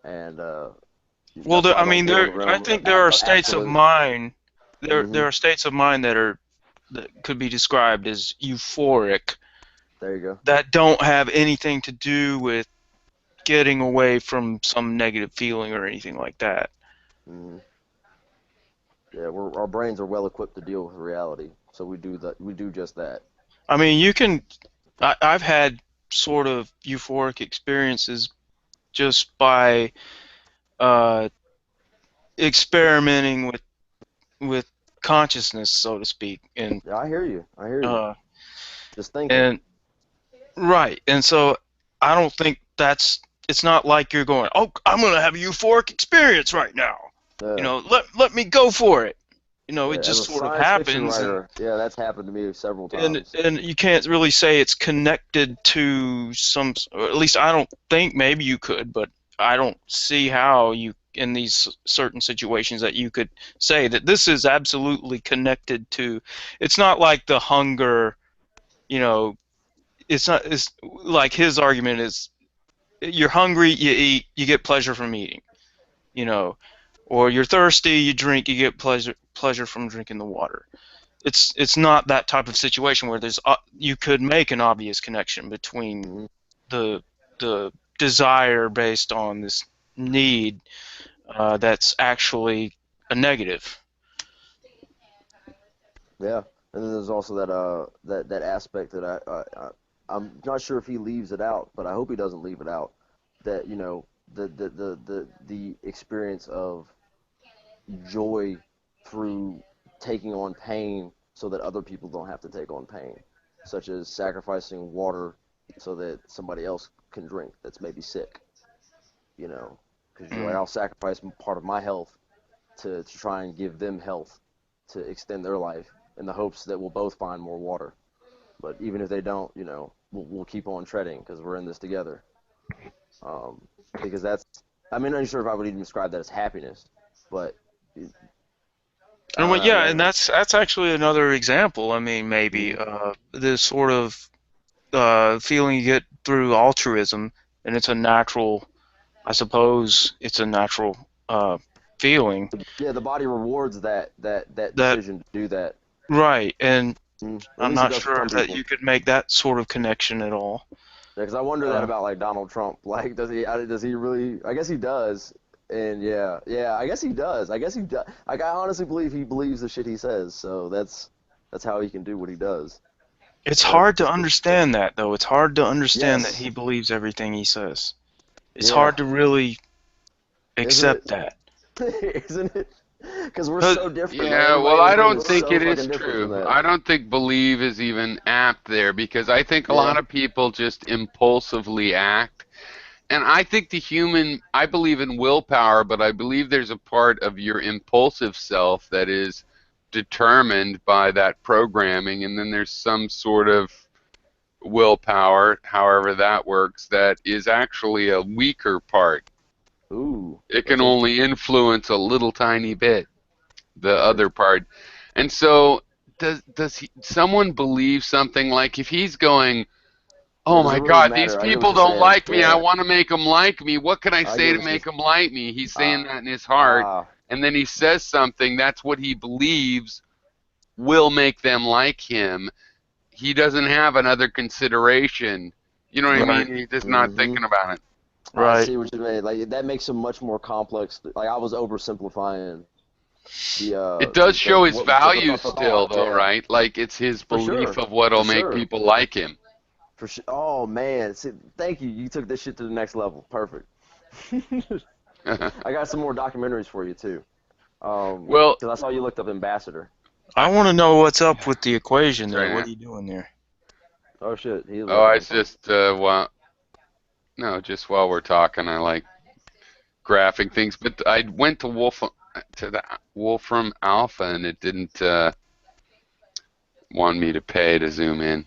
and Well, that's why I I don't mean, give I him think there are states of absolute. mind. Hmm. There are states of mind that could be described as euphoric, There you go. that don't have anything to do with getting away from some negative feeling or anything like that. Hmm. Yeah, our brains are well equipped to deal with reality, so we do that. We do just that. I mean, I've had sort of euphoric experiences just by uh, experimenting with consciousness, so to speak, Yeah, I hear you. I hear you. uh, Just thinking. and right, and so I don't think it's not like you're going, oh, I'm gonna have a euphoric experience right now. Yeah. Let me go for it. Yeah, It as a just sort of science fiction happens, writer, yeah, that's happened to me several and times. and you can't really say it's connected to some, or at least I don't think, maybe you could, but I don't see how you, in these certain situations, that you could say that this is absolutely connected to. It's not like the hunger, you know it's not, it's like his argument is, you're hungry, you eat, you get pleasure from eating, you know or you're thirsty, you drink, you get pleasure from drinking the water. It's not that type of situation where you could make an obvious connection between Hmm. the the desire based on this need, that's actually a negative. Yeah, and then there's also that aspect that I'm not sure if he leaves it out, but I hope he doesn't leave it out. That the experience of joy through taking on pain so that other people don't have to take on pain, such as sacrificing water so that somebody else can drink that's maybe sick. Because you're like, Mm. I'll sacrifice part of my health to try and give them health to extend their life in the hopes that we'll both find more water. But even if they don't, we'll keep on treading because we're in this together. Um, because I mean, I'm not sure if I would even describe that as happiness, but I And don't well, know. yeah, and that's actually another example. I mean, maybe Mm-hmm. this sort of feeling you get through altruism, and it's a natural, I suppose, it's a natural feeling Yeah, the body rewards that that, decision to do that. right, and At I'm least it not does for sure some that people. you could make that sort of connection at all. Yeah, because I wonder that Uh, about like Donald Trump. Like, does he really? I guess he does. And yeah, I guess he does. I guess he does. Like, I honestly believe he believes the shit he says. So that's how he can do what he does. it's So hard to that's understand that, though. It's hard to understand that yes, he believes everything he says. It's yeah, hard to really isn't it? accept that. Isn't it? Because we're 'Cause- so different, man. Yeah, Everybody well, in this I room don't is think so it fucking is different from true. that. I don't think believe is even apt there because I think a Yeah. lot of people just impulsively act. And I believe in willpower, but I believe there's a part of your impulsive self that is determined by that programming, and then there's some sort of willpower, however that works, that is actually a weaker part. Ooh, It can that's interesting. only influence a little tiny bit, the That's other interesting. part. And so someone believe something like if he's going, Yeah, oh does it my really God, these matter? I get what people you're don't saying. like me. I Yeah, want to make them like me. What can I I say get to what you're. make them like me? He's saying Ah, that in his heart. ah, And then he says something, that's what he believes will make them like him. He doesn't have another consideration. You know what I Right. mean? He's just not thinking about it. I Right. see what you mean. Like that makes him much more complex. Like I was oversimplifying It does show his values the still, thought. though, Yeah, right? Like it's his for belief sure, of what'll for make sure, people like him. for sure. Oh man, see, thank you. You took this shit to the next level. Perfect. I got some more documentaries for you too. Well, Because I saw you looked up Ambassador. I want to know what's up with the equation Sorry, there. What man. are you doing there? Oh shit, he is Oh, I working on was something. just no, just while we're talking, I like graphing things. But I went to the Wolfram Alpha, and it didn't want me to pay to zoom in.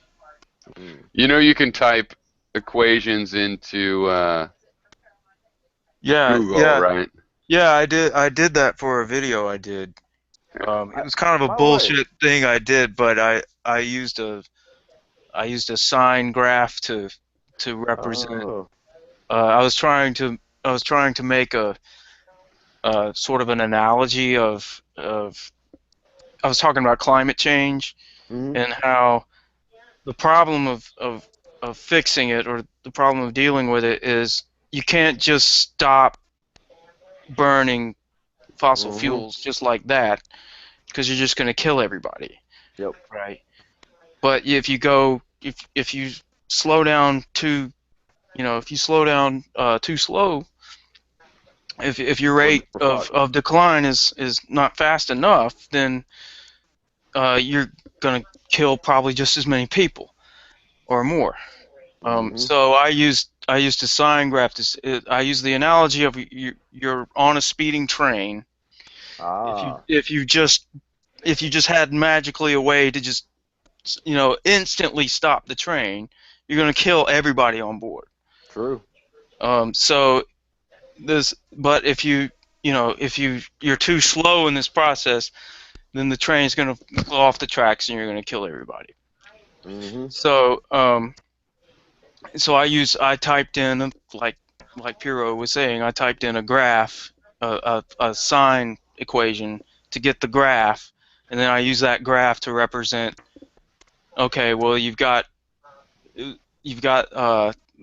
Mm. You know, you can type equations into Yeah, Google, yeah, right? yeah. I did that for a video I did. It was kind of a By the way, bullshit thing I did, but I used a sine graph to represent. oh, I was trying to make a sort of an analogy of I was talking about climate change hmm and how the problem of fixing it, or the problem of dealing with it, is you can't just stop burning fossil hmm fuels just like that, because you're just going to kill everybody, yep, right? But if you slow down too, if you slow down too slow, if your rate we're of, fucked. of decline is not fast enough, then you're going to kill probably just as many people or more. hmm So I used a sine graph. I use the analogy of you're on a speeding train. If you Ah, if you just if you just had magically a way to just instantly stop the train, you're gonna kill everybody on board. true. So but if you're too slow in this process, then the train's gonna go off the tracks and you're gonna kill everybody. hmm So I typed in, like Piro was saying, I typed in a graph, a sine equation to get the graph, and then I use that graph to represent. Okay, well you've got the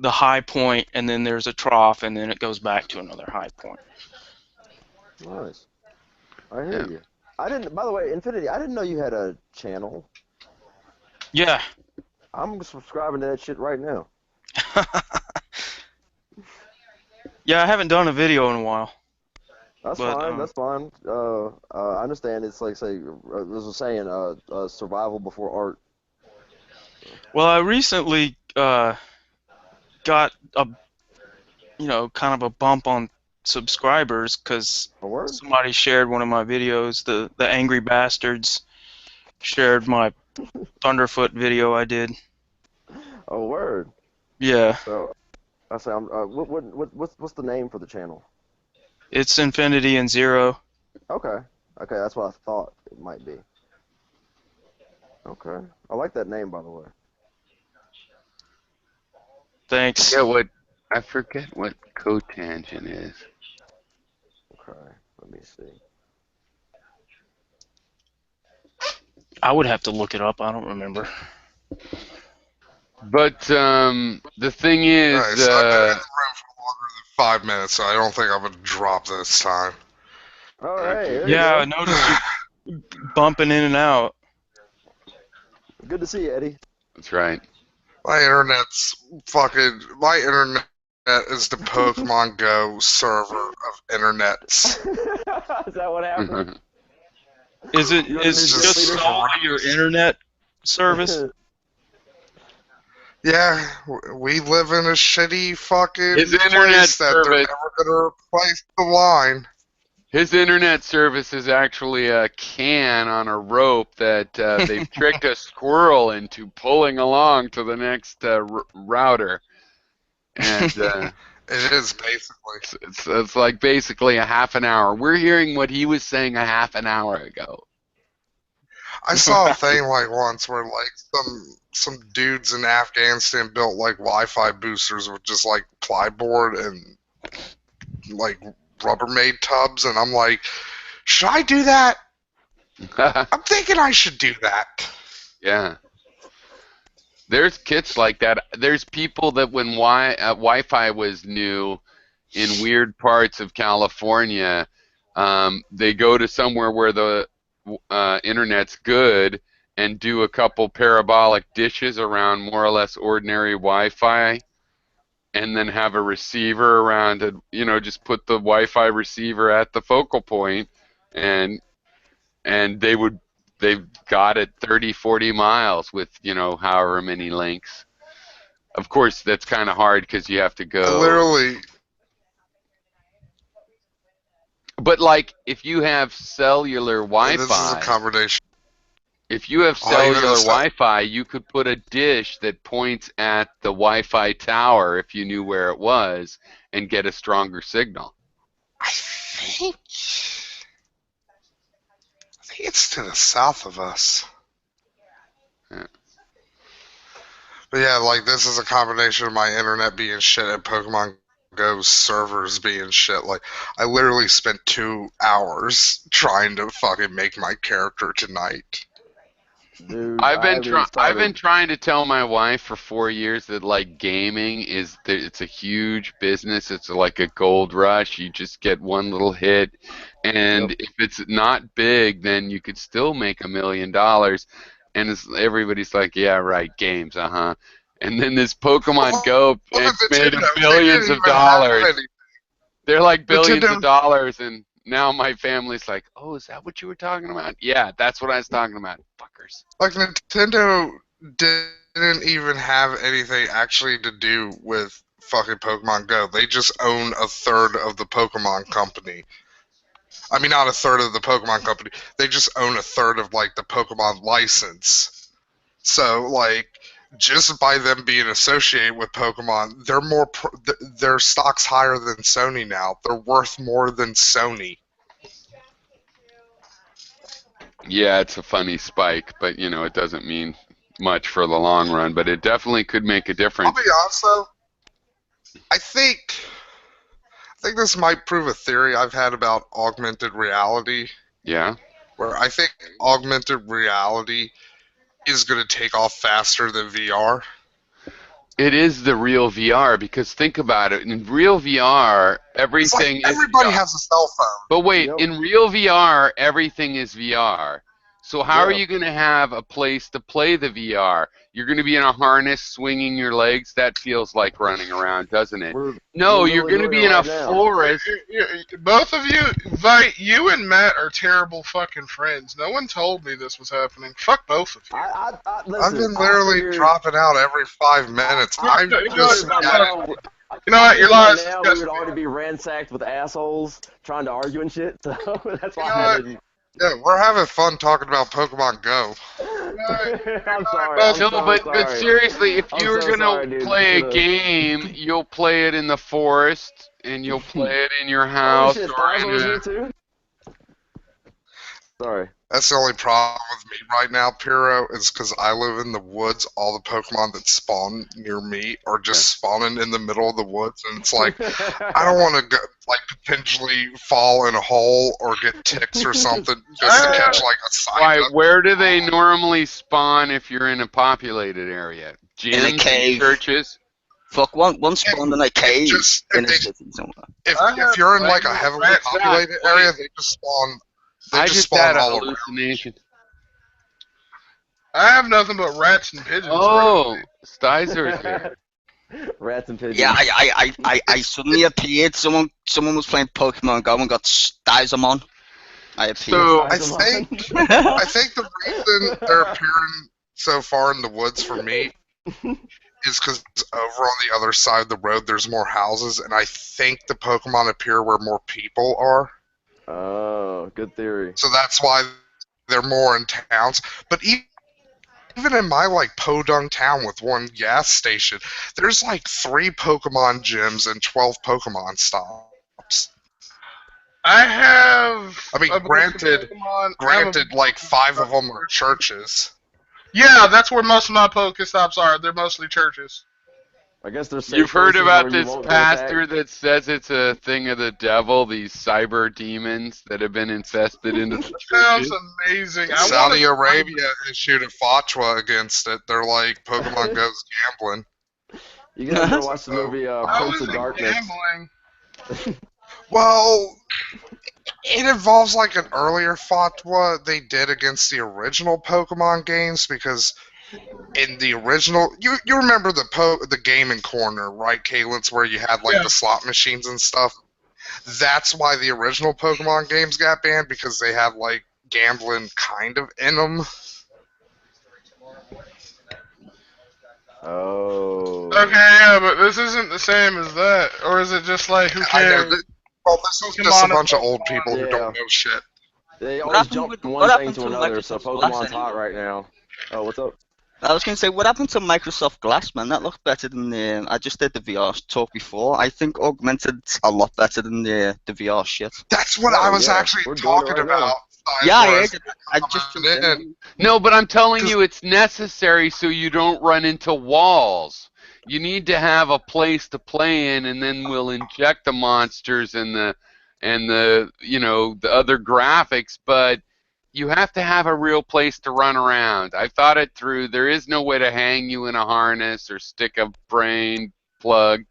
high point, and then there's a trough, and then it goes back to another high point. Nice. I hear Yeah. you. I didn't. By the way, Infinity, I didn't know you had a channel. Yeah. I'm subscribing to that shit right now. Yeah, I haven't done a video in a while, That's but fine. That's fine. I understand. It's like say, this was saying, survival before art. well, I recently got a kind of a bump on subscribers because A word? somebody shared one of my videos. The Angry Bastards shared my Thunderfoot video I did. A word. Yeah, So I say, what's the name for the channel? it's Infinity and Zero. Okay. Okay, that's what I thought it might be. Okay. I like that name, by the way. Thanks. Yeah, I forget what cotangent is. Okay. Let me see. I would have to look it up. I don't remember. But the thing is, Alright, so I've been in the room for longer than 5 minutes, so I don't think I'm gonna drop this time. All right, Okay. here you Yeah, I go. noticed you bumping in and out. Good to see you, Eddie. that's right. My internet's my internet is the Pokemon Go server of internets. Is that what happened? Is it You is understand just leader? solely your internet service? Yeah, we live in a shitty fucking His internet place that they're service. never gonna replace the line. His internet service is actually a can on a rope that they've tricked a squirrel into pulling along to the next router, and It is basically. it's like basically a half an hour. We're hearing what he was saying a half an hour ago. I saw a thing like once where like some dudes in Afghanistan built like Wi-Fi boosters with just like plyboard and like Rubbermaid tubs, and I'm like, should I do that? I'm thinking I should do that. Yeah. There's kits like that. There's people that when Wi-Fi was new in weird parts of California, they go to somewhere where the internet's good and do a couple parabolic dishes around more or less ordinary Wi-Fi, and then have a receiver around it. Just put the Wi-Fi receiver at the focal point, and they've got it 30, 40 miles with however many links. Of course, that's kind of hard because you have to I go. literally, But like, if you have cellular this is a Wi-Fi, combination. if you have Oh, even cellular a cell. Wi-Fi, you could put a dish that points at the Wi-Fi tower if you knew where it was, and get a stronger signal. I think it's to the south of us. Yeah. But yeah, like this is a combination of my internet being shit and Pokemon Go servers being shit. Like I literally spent 2 hours trying to fucking make my character tonight. Dude, I've I been haven't even I've been started. trying to tell my wife for 4 years that like gaming it's a huge business. It's like a gold rush. You just get one little hit, and Yep. if it's not big, then you could still make $1 million. And everybody's like, yeah, right, games, uh-huh. And then this Pokemon Go, Look at it's made Nintendo. They billions didn't of even have dollars. any. They're like billions of Nintendo, dollars, and now my family's like, oh, is that what you were talking about? Yeah, that's what I was talking about, fuckers. like Nintendo didn't even have anything actually to do with fucking Pokemon Go. They just own a third of the Pokemon company. I mean, not a third of the Pokemon company. They just own a third of like the Pokemon license. So like, just by them being associated with Pokemon, they're their stock's higher than Sony now. They're worth more than Sony. Yeah, it's a funny spike, but it doesn't mean much for the long run, but it definitely could make a I'll difference. be honest though. I think this might prove a theory I've had about augmented reality, Yeah. where I think augmented reality is going to take off faster than VR. It is the real VR, because think about it. In real VR, It's like everything is everybody VR. has a cell phone. But wait, Yep. in real VR, everything is VR. So how are Yeah. you going to have a place to play the VR? You're going to be in a harness swinging your legs? That feels like running around, doesn't it? We're No, we're you're literally going to doing be it in a right now. forest. Both of you, you and Matt are terrible fucking friends. No one told me this was happening. Fuck both of you. I've Listen, been I literally figured- dropped out every 5 minutes. I I've figured just by got now, You know what? Your by lies now we disgust would me. already be ransacked with assholes trying to argue and shit. So that's why You know I what? didn't. yeah, we're having fun talking about Pokemon Go. I'm sorry. both- I'm No, so but sorry. seriously, if I'm you were so going sorry, to dude. play a Should've- game, you'll play it in the forest, and you'll play it in your Oh house shit, or Styles in was a... here too. Sorry. That's the only problem with me right now, Piro, is because I live in the woods. All the Pokemon that spawn near me are just spawning in the middle of the woods, and it's like, I don't want to go, like, potentially fall in a hole or get ticks or something just to catch, like, a Why, Psyduck. where do they normally spawn if you're in a populated area? In a Gyms cave. and churches? Fuck, one spawned in a cave Just in if, a they, city somewhere. if you're in like a heavily Rats, populated wait. area, they just spawn. They I just just spawn had a all around. hallucination. I have nothing but rats and pigeons. Oh, Stizer's here. Rats and pigeons. Yeah, I suddenly appeared. Someone was playing Pokemon Go and got Stizamon. I appeared. So, I think the reason they're appearing so far in the woods for me is because over on the other side of the road there's more houses, and I think the Pokemon appear where more people are. Oh, good theory. So that's why they're more in towns. But even in my like podunk town with one gas station, there's like 3 Pokemon gyms and 12 Pokemon stops. I have. I mean, a bunch of granted, Pokemon. like 5 of them are churches. Yeah, that's where most of my Pokestops are. They're mostly churches. I guess there's safe You've heard places about where you this won't get pastor attacked. that says it's a thing of the devil, these cyber demons that have been infested into the Sounds churches. amazing. I want Saudi to Arabia issued a fatwa against it. They're like, Pokemon Go's gambling. You guys ever watch the movie How Prince is of it Darkness? gambling? Well, it involves like an earlier fatwa they did against the original Pokemon games because in the original, you remember the gaming corner, right, Kalins, where you had like Yeah. the slot machines and stuff. That's why the original Pokemon games got banned because they had like gambling kind of in them. Oh. Okay, yeah, but this isn't the same as that. Or is it just like, who I know. cares? Well, this is just a Pokemon is bunch of old Pokemon. people who Yeah. don't know shit. They What always happened jump with- from what one thing happened to to another, so Microsoft Glass Pokemon's hot anyway? right now. Oh, what's up? I was going to say, what happened to Microsoft Glass, man? That looked better than the. I just did the VR talk before. I think augmented's a lot better than the VR shit. That's what Oh, I was yeah. actually We're doing it talking right now. about. Yeah, I Size-wise. heard it. I just Coming jumped in. No, but I'm telling 'Cause- you, it's necessary so you don't run into walls. You need to have a place to play in, and then we'll inject the monsters and the the other graphics. But you have to have a real place to run around. I thought it through. There is no way to hang you in a harness or stick a brain plugged.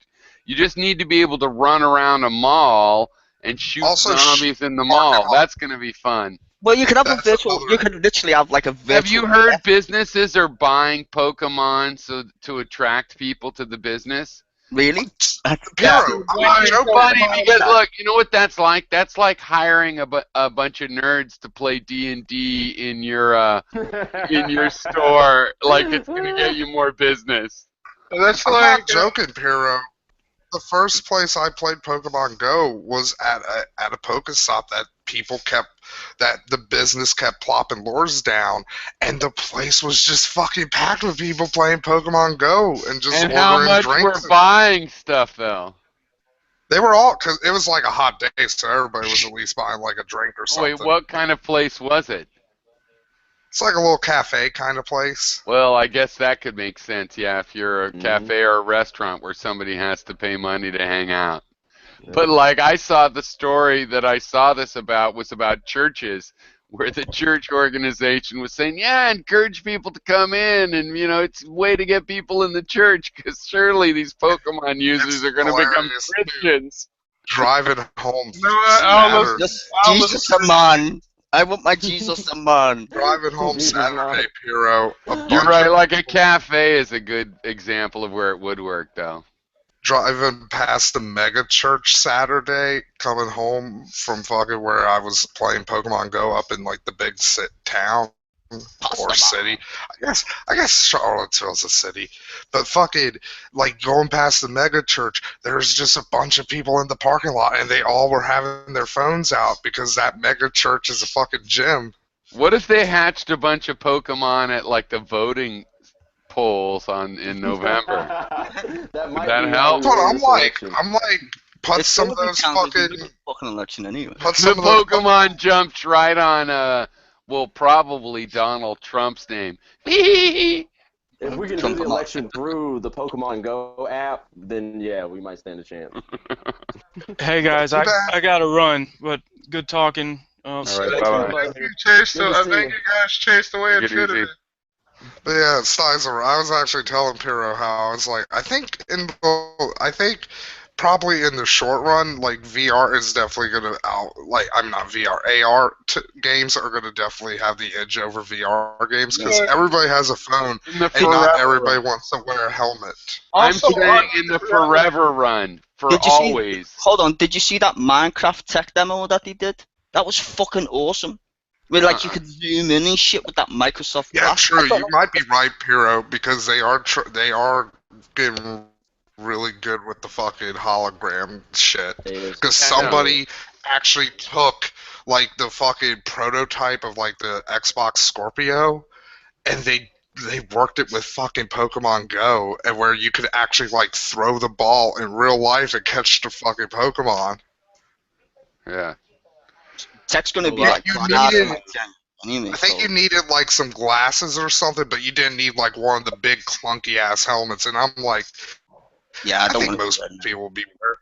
You just need to be able to run around a mall and shoot Also, zombies in the market mall. on- That's going to be fun. Well, you could have a That's virtual. another- You could literally have like a virtual. Have you heard businesses are buying Pokemon so to attract people to the business? Really? Piro, I'm not It's joking. funny because look, you know what that's like? That's like hiring a bunch of nerds to play D&D in your store. Like it's gonna get you more business. That's I'm like not joking, Piro. The first place I played Pokemon Go was at a Pokestop that the business kept plopping lures down, and the place was just fucking packed with people playing Pokemon Go and just And how ordering much drinks. we're buying stuff though? They were all, because it was like a hot day, so everybody was at least buying like a drink or something. Wait, what kind of place was it? It's like a little cafe kind of place. Well, I guess that could make sense, yeah, if you're a Mhm. cafe or a restaurant where somebody has to pay money to hang out. But like I saw the story that I saw this about was about churches where the church organization was saying, yeah, encourage people to come in and it's a way to get people in the church because surely these Pokemon users are going to become hilarious, dude. Christians. Driving home No, I'll Saturday. Jesus a man. I want my Jesus a man. Driving home Jesus, Saturday, no. Piro. You're right, like a cafe is a good example of where it would work though. Driving past the mega church Saturday, coming home from fucking where I was playing Pokemon Go up in like the big town or city. I guess Charlottesville's a city, but fucking like going past the mega church, there's just a bunch of people in the parking lot, and they all were having their phones out because that mega church is a fucking gym. What if they hatched a bunch of Pokemon at like the voting polls in November? That might that be help? That's what I'm this like. election. I'm like, put It's some of gonna be those counted in fucking, the fucking election anyway. put The some of those Pokemon jumped right on well, probably Donald Trump's name. If we can do Trump the a lot. election through the Pokemon Go app, then yeah, we might stand a chance. Hey guys, I gotta run, but good talking. right, See you bye-bye. later. I think you guys chased away Take it it should have easy. been. But yeah, Stizer, I was actually telling Piro how I was like, I think probably in the short run, like VR is definitely gonna I'm not VR, AR games are gonna definitely have the edge over VR games because Yeah. everybody has a phone In the and not forever everybody run. wants to wear a helmet. I'm Also, saying in the forever run. For Did you see- always. Hold on, did you see that Minecraft tech demo that they did? That was fucking awesome. Where like you could zoom in and shit with that Microsoft Yeah, Glass. true. I thought You might be right, Piro, because they are getting really good with the fucking hologram shit. Because Yeah, I know. somebody actually took like the fucking prototype of like the Xbox Scorpio, and they worked it with fucking Pokemon Go, and where you could actually like throw the ball in real life and catch the fucking Pokemon. Yeah. tech's gonna be Well, like you badass needed- in like 10 anyway, I think so- you needed like some glasses or something, but you didn't need like one of the big clunky ass helmets. And I'm like, Yeah, I I don't think want to most do that. people will be aware.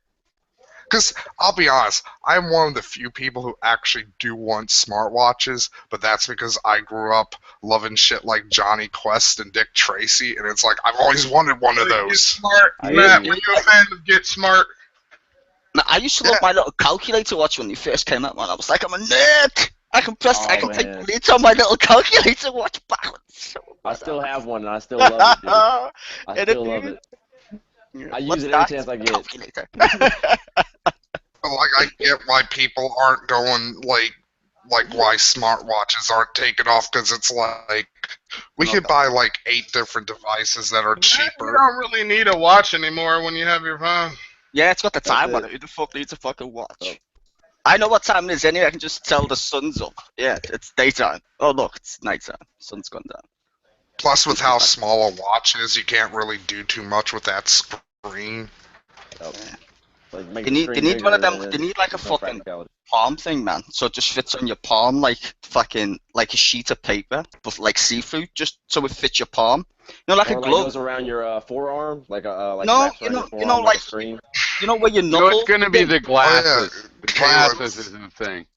Because I'll be honest, I'm one of the few people who actually do want smartwatches, but that's because I grew up loving shit like Johnny Quest and Dick Tracy, and it's like I've always wanted one of Get those. smart, I Matt. agree. Were you a fan of Get Smart? Man, I used to love my little calculator watch when they first came out, man. I was like, I'm a nerd! I can Oh, take man. leads on my little calculator watch backwards. So I still have one, and I still love it, dude. I And still it- love it. I use What's it every that? chance I get. Calculator. But like, I get why people aren't going like why smartwatches aren't taking off, because it's like we could buy like 8 different devices that are You cheaper. don't really need a watch anymore when you have your phone. Yeah, it's got the That's time on it. it. Who the fuck needs a fucking watch? Oh. I know what time it is anyway. I can just tell the sun's up. Yeah, it's daytime. Oh, look, it's nighttime. Sun's gone down. Plus, with how small a watch is, you can't really do too much with that screen. Oh. Like, make They the need, screen they need one of bigger, them. and They need like a there's no fucking practicality. palm thing, man. So it just fits on your palm like fucking like a sheet of paper, but like see-through, just so it fits your palm. You know, like Or a like glove. goes around your forearm, like No, wraps around your you forearm know, like like a screen. you know where your No, knuckle. it's gonna be the glasses. The Caleb. glasses is the thing.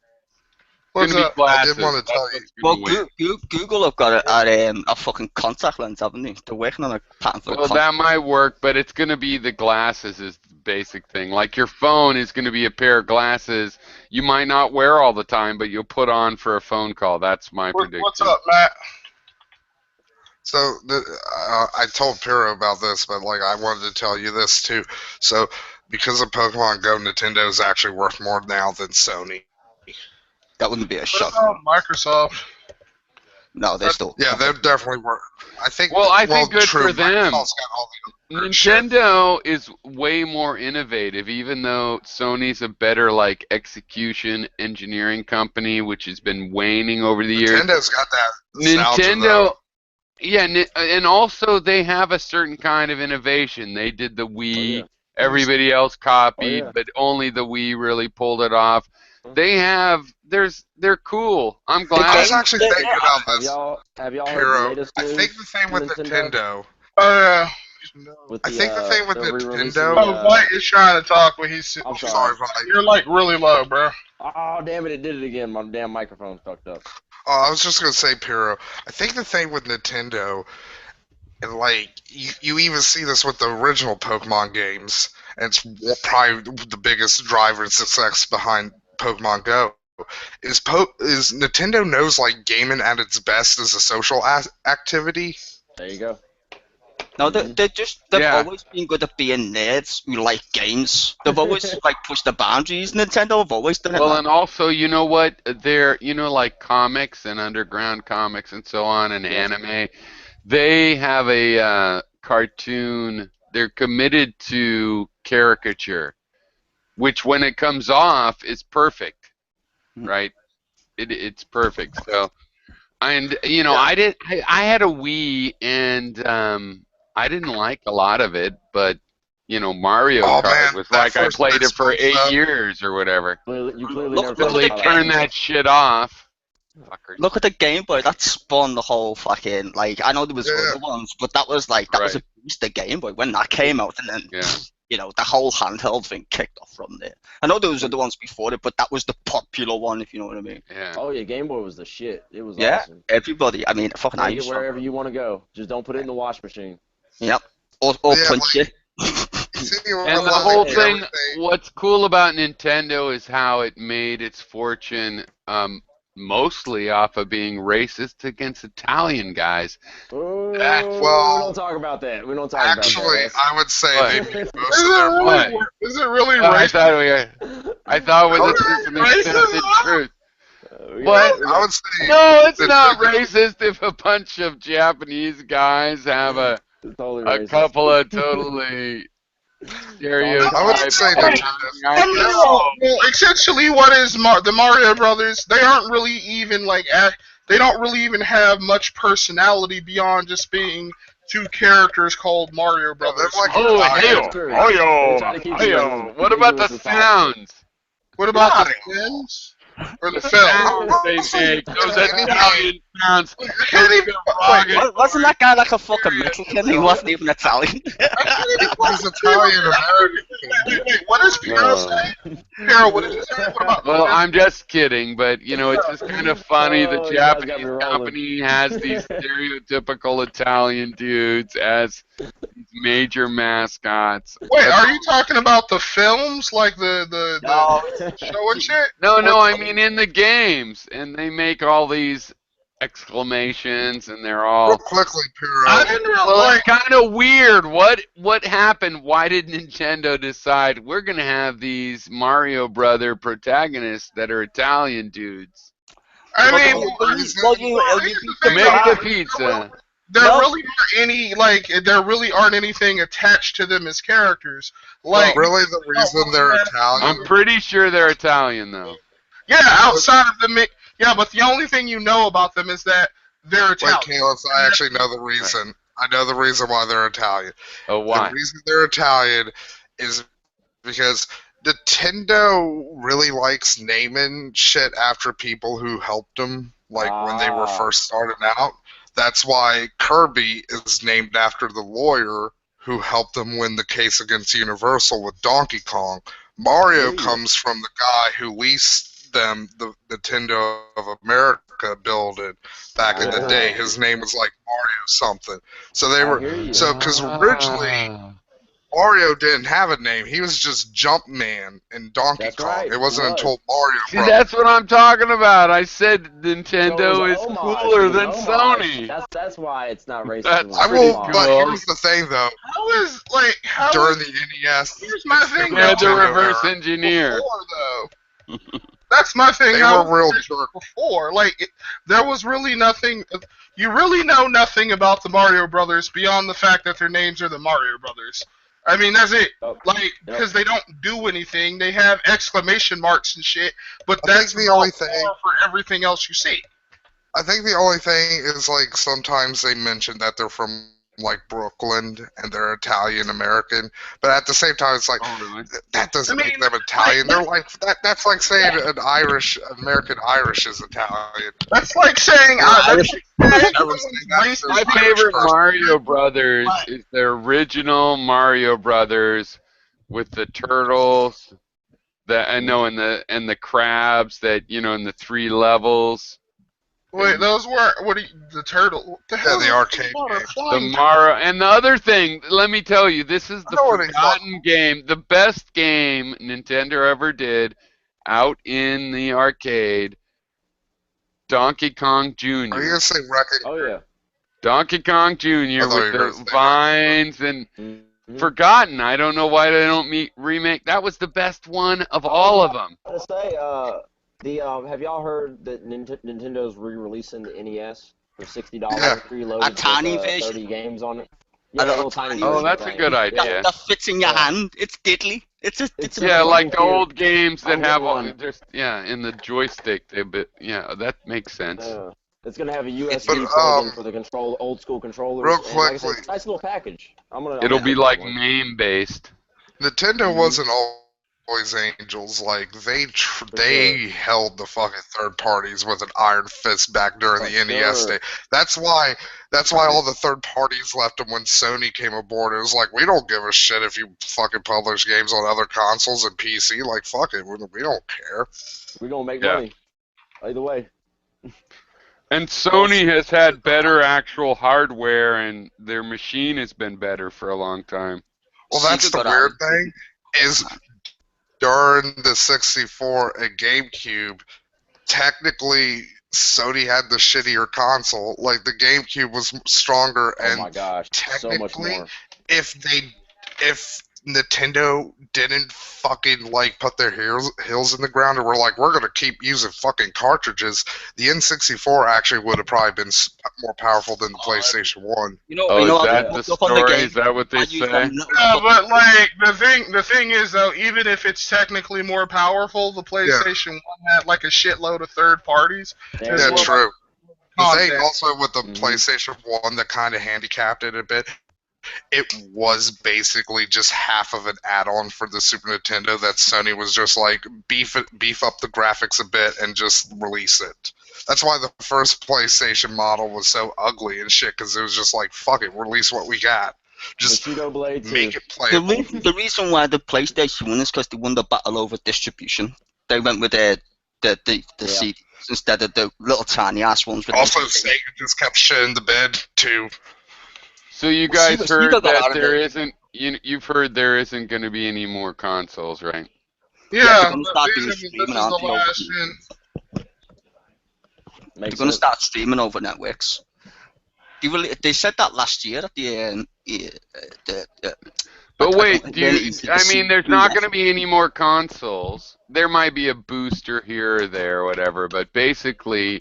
What's Gonna be up? glasses. I did want to tell you. That's Well, what's gonna win. Google have got a fucking contact lens, haven't they? They're working on a patent for a Well, contact. that might work, but it's gonna be the glasses is the basic thing. Like your phone is gonna be a pair of glasses you might not wear all the time, but you'll put on for a phone call. That's my prediction. What's up, Matt? So I told Piro about this, but like I wanted to tell you this too. So because of Pokemon Go, Nintendo is actually worth more now than Sony. That wouldn't be a What shock. about Microsoft? No, they're still. Yeah, they're definitely worth. I think. Well, I think good true, for them. Microsoft's got all the other shit. Nintendo is way more innovative, even though Sony's a better like execution engineering company, which has been waning over the years. Nintendo's got that nostalgia, Nintendo, though. yeah, and also they have a certain kind of innovation. They did the Wii, yeah. everybody else copied, Oh, yeah. but only the Wii really pulled it off. They have, they're cool. I'm I glad. was actually thinking about Have this, y'all heard the Piro. latest I news think the thing with from Nintendo. With I think the thing with they're re-releasing Nintendo. Oh, White is trying to talk, but he's. I'm Sorry, sorry. Mike. You're like really low, bro. Oh, damn it, it did it again. My damn microphone's fucked up. I was just gonna say, Piro. I think the thing with Nintendo, and like you even see this with the original Pokemon games, and it's probably the biggest driver and success behind Pokemon Go. Is Nintendo knows like gaming at its best as a social activity. There you go. No, they've Yeah. always been good at being nerds who like games. They've always like pushed the boundaries. Nintendo have always done it. Well, man. and also, you know what? They're, like comics and underground comics and so on, and anime. They have a cartoon. They're committed to caricature, which when it comes off is perfect, right? It's perfect. So, and I had a Wii, and I didn't like a lot of it, but Mario Oh, Kart man, was that like I first played it for Xbox 8 stuff. years or whatever. You clearly Look- never look Until at they the played turn Mario. that shit off. Fuckers. Look at the Game Boy. That spawned the whole fucking like. I know there was Yeah. other ones, but that was like that was a Right. boost. The Game Boy when that came out, and then Yeah. the whole handheld thing kicked off from there. I know there was other ones before it, but that was the popular one, if you know what I mean. Yeah. Oh yeah, Game Boy was the shit. It was Yeah, awesome. everybody. I mean, fucking I Take it used to. wherever you want to go. Just don't put it in the wash machine. Yep. Or Yeah, punch like- it. And the whole thing, what's cool about Nintendo is how it made its fortune mostly off of being racist against Italian guys. Oh, well, we don't talk about that. We don't talk about Actually, that. I would say What? they made most Is of it their really? What? Is it really I racist? thought it was an accepted truth. What? I would say No, it's that- not racist if a bunch of Japanese guys have a It's totally a racist. couple of totally stereotyped. I would say Well, essentially, what is the Mario Brothers? They aren't really even like they don't really even have much personality beyond just being two characters called Mario Brothers. like- Oh, That's true. They try to keep you hey-o. What about the ambiguous as possible. sounds? What about Yeah. the Sims? For the film. Sounds they make, those Italian sounds. I can't even. Wait, Wasn't that guy like a fucking Mexican? He wasn't even Italian. I can't even He's Italian American. Wait, what is Piero saying? Piero, what did you say? What about Well, I'm just kidding, but it's just kind of funny. The Oh, you guys got me Japanese rolling. company has these stereotypical Italian dudes as these major mascots. Wait, are you talking about the films, like the No, show and shit? No, I mean in the games, and they make all these exclamations, and they're Real all. quickly, I Piro. didn't really Well, like. it's kind of weird. What happened? Why did Nintendo decide we're gonna have these Mario Brother protagonists that are Italian dudes? I mean, Make the pizza. there No. really aren't any there really aren't anything attached to them as characters. Like, Really, the reason they're Italian? I'm pretty sure they're Italian though. yeah, outside of the yeah, but the only thing you know about them is that they're Wait, Italian. Caleb, I actually know the reason. I know the reason why they're Italian. Oh, why? The reason they're Italian is because Nintendo really likes naming shit after people who helped them, like when they were first starting out. That's why Kirby is named after the lawyer who helped them win the case against Universal with Donkey Kong. Mario comes from the guy who leased them the Nintendo of America building back in the day. His name was like Mario something. So they were because originally Mario didn't have a name. He was just Jumpman in Donkey That's Kong. right, It wasn't he was. until Mario See, Brothers. that's what I'm talking about. I said So it Nintendo was is an homage. cooler It was than an homage. Sony. That's why it's not racist. That's I pretty will, cool. but here's the thing though. How is how During is, the NES, here's my thing. They had to Nintendo reverse era, engineer. Before, though. That's my thing. they How were real was it jerks. before? There was really nothing. You really know nothing about the Mario Brothers beyond the fact that their names are the Mario Brothers. I mean, that's it. Oh, Because they don't do anything. They have exclamation marks and shit. But I think that's the only thing. for everything else you see. I think the only thing is like sometimes they mention that they're from like Brooklyn and they're Italian American, but at the same time it's like that doesn't make them Italian. They're like that's like saying an American Irish is Italian. That's like saying My favorite Mario Brothers is the original Mario Brothers with the turtles. And the crabs that in the 3 levels. Wait, those were the turtle? What the hell? the arcade game. The Mario and the other thing. Let me tell you, this is the forgotten game, the best game Nintendo ever did, out in the arcade. Donkey Kong Jr. Are you gonna say Wrecking? Oh yeah. Donkey Kong Jr. I thought with you were the gonna say vines and forgotten. I don't know why they don't remake. That was the best one of all of them. I was gonna say, have y'all heard that Nintendo's re-releasing the NES for $60 preloaded A tiny with, version. 30 games on it? A Yeah, a little tiny Oh, version that's a thing. good idea. Yeah. That fits in your hand. It's diddly. It's a Yeah, like the weird. old games that I'll have get all one. just in the joystick. That makes sense. It's gonna have a USB But, plug-in for the old school controllers. real and like I said, quickly- it's a nice little package. It'll be like MAME based. Nintendo wasn't always angels. Like they held the fucking third parties with an iron fist back during the NES day. That's why all the third parties left them when Sony came aboard. It was like, we don't give a shit if you fucking publish games on other consoles and PC. Like, fuck it, we don't care. We're gonna make money. Either way. And Sony has had better actual hardware, and their machine has been better for a long time. Well, that's the weird thing, is during the 64 and GameCube, technically Sony had the shittier console. Like, the GameCube was stronger, and Oh my gosh, so much technically, more. if Nintendo didn't fucking like put their heels in the ground and were like, we're gonna keep using fucking cartridges, the N64 actually would have probably been more powerful than the PlayStation 1. You know, Is that the story? Is that what they say? No, but like the thing is though, even if it's technically more powerful, the PlayStation 1 had like a shitload of third parties. Yeah, true. The thing Content. also with the PlayStation 1 that kind of handicapped it a bit it was basically just half of an add-on for the Super Nintendo that Sony was just like beef up the graphics a bit and just release it. That's why the first PlayStation model was so ugly and shit, because it was just like, fuck it, release what we got. Just Bushido Blade 2. make it playable. The reason why the PlayStation won is because they won the battle over distribution. They went with the CDs instead of the little tiny ass ones. With Also, Sega just kept shit in the bed too. So you guys Sega heard got that out of there it. isn't. You've heard there isn't going to be any more consoles, right? they're Yeah, gonna start doing this streaming, is aren't the they? last gen. They're Makes gonna sense. start streaming over networks. They said that last year at the But I wait, don't do really you? easy to I see mean, there's through not that. going to be any more consoles. There might be a booster here or there, or whatever. But basically,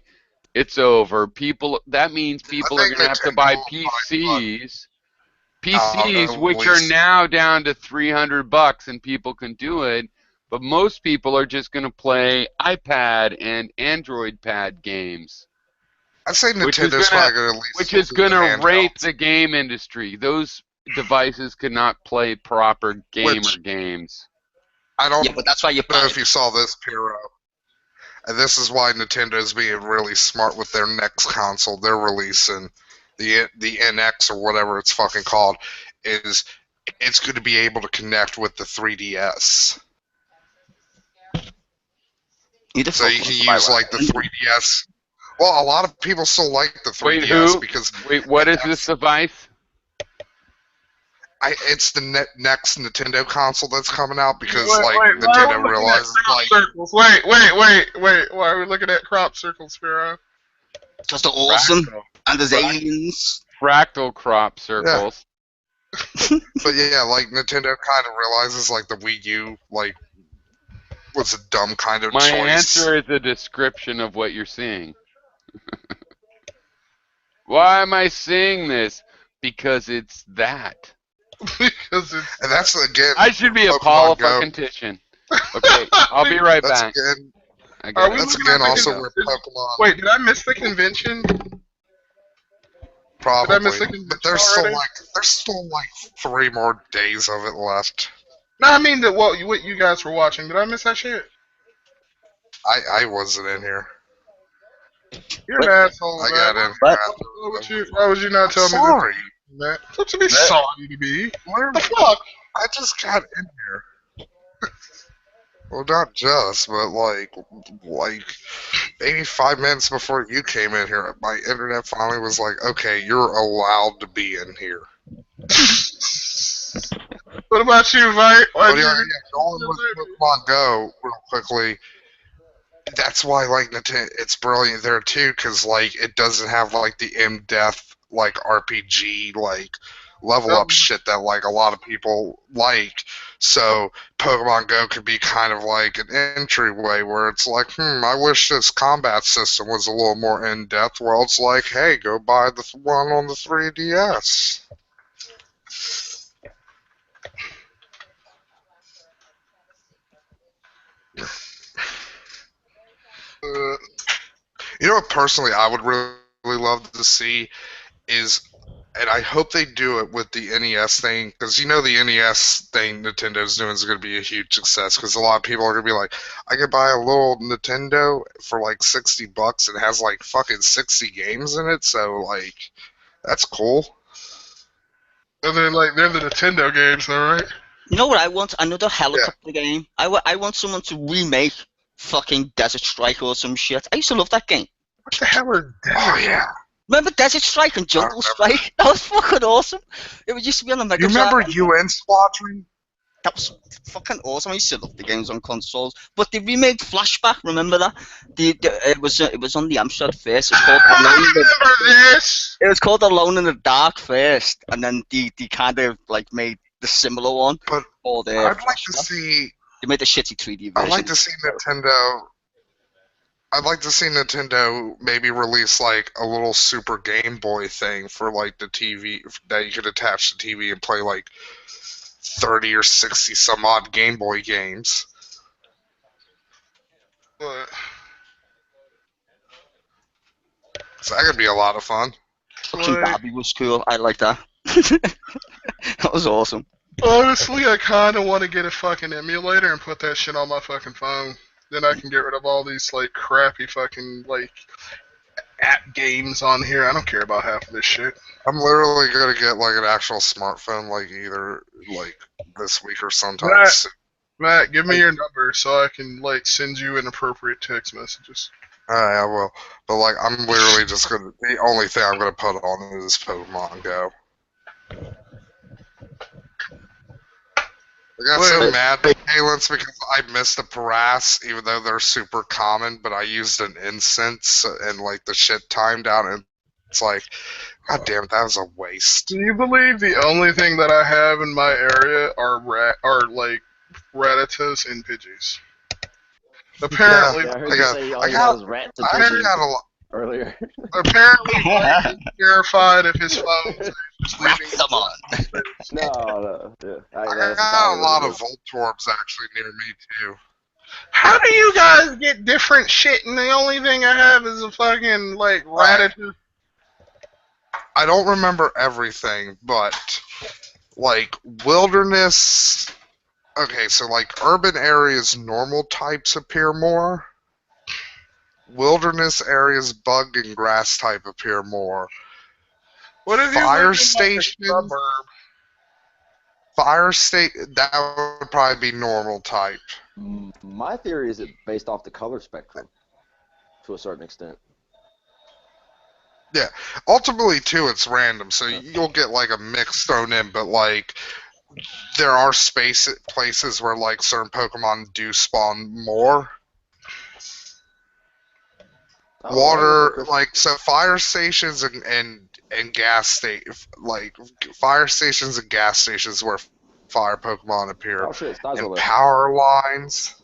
it's over. People. That means people are think going to have to Nintendo buy will probably PCs. PCs, at which are least now down to $300, and people can do it. But most people are just going to play iPad and Android pad games, I'd say which is Nintendo's gonna probably gonna at least which still is do the gonna rape handhelds, the game industry. Those devices cannot play proper gamer which games. I don't Yeah, but that's why you know buy if you saw this, Piro. And this is why Nintendo's being really smart with their next console. They're releasing the NX or whatever it's fucking called. Is it's going to be able to connect with the 3DS, You the so fuck you can wants to buy use one. like the 3DS. Well, a lot of people still like the Wait, 3DS who? because Wait, what it is this has. device? It's the next Nintendo console that's coming out because Wait, like why are Nintendo we looking at realizes crop like circles? Wait. Why are we looking at crop circles, Spiro? Because they're awesome, Fractal. and there's Frac- aliens. Fractal crop yeah. circles. But yeah, like Nintendo kind of realizes like the Wii U like was a dumb kind of My choice. answer is a description of what you're seeing. Why am I seeing this? Because it's that. Because it's And that's again I should be a Pokemon Go. politician. Okay, I'll be right That's back. again I Are got we it. that's looking at again the also con- where Pokemon Wait, did I miss the convention? Did I probably, miss the but convention there's already? still like 3 more days of it left. No, I mean what you guys were watching. Did I miss that shit? I wasn't in here. You're an What? asshole, I man. got in What? Why would you not tell me this, Sorry. man? What you be sorry to be? Where- The fuck? I just got in here. Well, not just, but like maybe 5 minutes before you came in here, my internet finally was like, "Okay, you're allowed to be in here." What about you, Vite? But yeah, going with Pokemon Go real quickly. That's why like it's brilliant there too, because like it doesn't have like the in-depth like RPG like level up shit that like a lot of people like. So Pokemon Go could be kind of like an entryway where it's like, I wish this combat system was a little more in-depth. Well, it's like, hey, go buy the one on the 3DS. You know what personally I would really love to see is, and I hope they do it with the NES thing, because you know the NES thing Nintendo's doing is going to be a huge success, because a lot of people are going to be like, I could buy a little Nintendo for like $60 and it has like fucking 60 games in it, so like, that's cool. And they're the Nintendo games, though, right? You know what I want? Another helicopter game. I want someone to remake fucking Desert Strike or some shit. I used to love that game. What the hell is that? Oh yeah. Remember Desert Strike and Jungle Strike? That was fucking awesome. It used to be on the Mega You remember Drive. UN Squadron? That was fucking awesome. I used to love the games on consoles. But they remade Flashback. Remember that? It was on the Amstrad first. It's called Alone in the, Remember this? it was called Alone in the Dark first, and then they kind of like made the similar one. But Or the I'd like to Flashback. see. They made the shitty 3D version. I'd like to see Nintendo. I'd like to see Nintendo maybe release like a little Super Game Boy thing for like the TV that you could attach to TV and play like 30 or 60 some odd Game Boy games. What? So that could be a lot of fun. Fucking Like, Derby was cool. I like that. That was awesome. Honestly, I kind of want to get a fucking emulator and put that shit on my fucking phone. Then I can get rid of all these like crappy fucking like app games on here. I don't care about half of this shit. I'm literally gonna get like an actual smartphone, like either like this week or sometime Matt, soon. Matt, give me your number so I can like send you inappropriate text messages. Alright, I will. But like, I'm literally just gonna. The only thing I'm gonna put on is Pokemon Go. I got so mad at Kalins because I missed a Paras, even though they're super common, but I used an incense and like the shit timed out, and it's like, god damn it, that was a waste. Do you believe the only thing that I have in my area are like Rattatas and Pidgeys? Apparently, Yeah, I heard I you got- say all I you got- got was rat to I pigeon got a lot. earlier. apparently, Mike is terrified of his phone. So he's just leaving his Come on. No. Yeah. I that's got entirely a lot what it of Voltorbs actually near me too. How do you guys get different shit and the only thing I have is a fucking like Rattata? I don't remember everything, but like wilderness. Okay, so like urban areas, normal types appear more. Wilderness areas, bug and grass type appear more. What if you Fire live in, like, a station. suburb? Fire state, that would probably be normal type. is. My theory is it's based off the color spectrum to a certain extent. Ultimately, too, it's random, so you'll get like a mix thrown in, but like there are places where like certain Pokemon do spawn more. Oh, Water, like, so fire stations and gas like fire stations and gas stations where fire Pokemon appear. Oh shit, Stars And over. power lines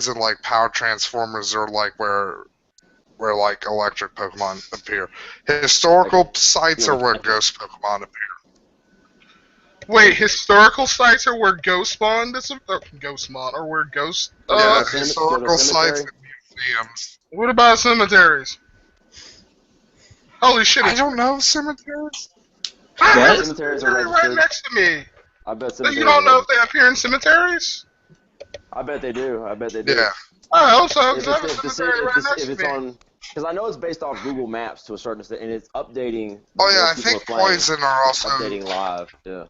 and like power transformers are like where like electric Pokemon appear. Historical sites are where ghost Pokemon appear. Wait, historical sites are where ghost spawn? Ghost spawn or where ghost? Yeah, Cem- historical cemetery? sites and museums. What about cemeteries? Holy shit! I It's don't know cemeteries. I have a Cemeteries are cemetery right registered. next to me. I bet So cemeteries you don't are know if registered. they appear in cemeteries? I bet they do. I bet they do. Yeah. I hope so, If because I have a it's, if, the, cemetery right next if to it's me. on, because I know it's based off Google Maps to a certain extent, and it's updating. Oh yeah, more I people think are playing, poison are it's also updating live. Yeah.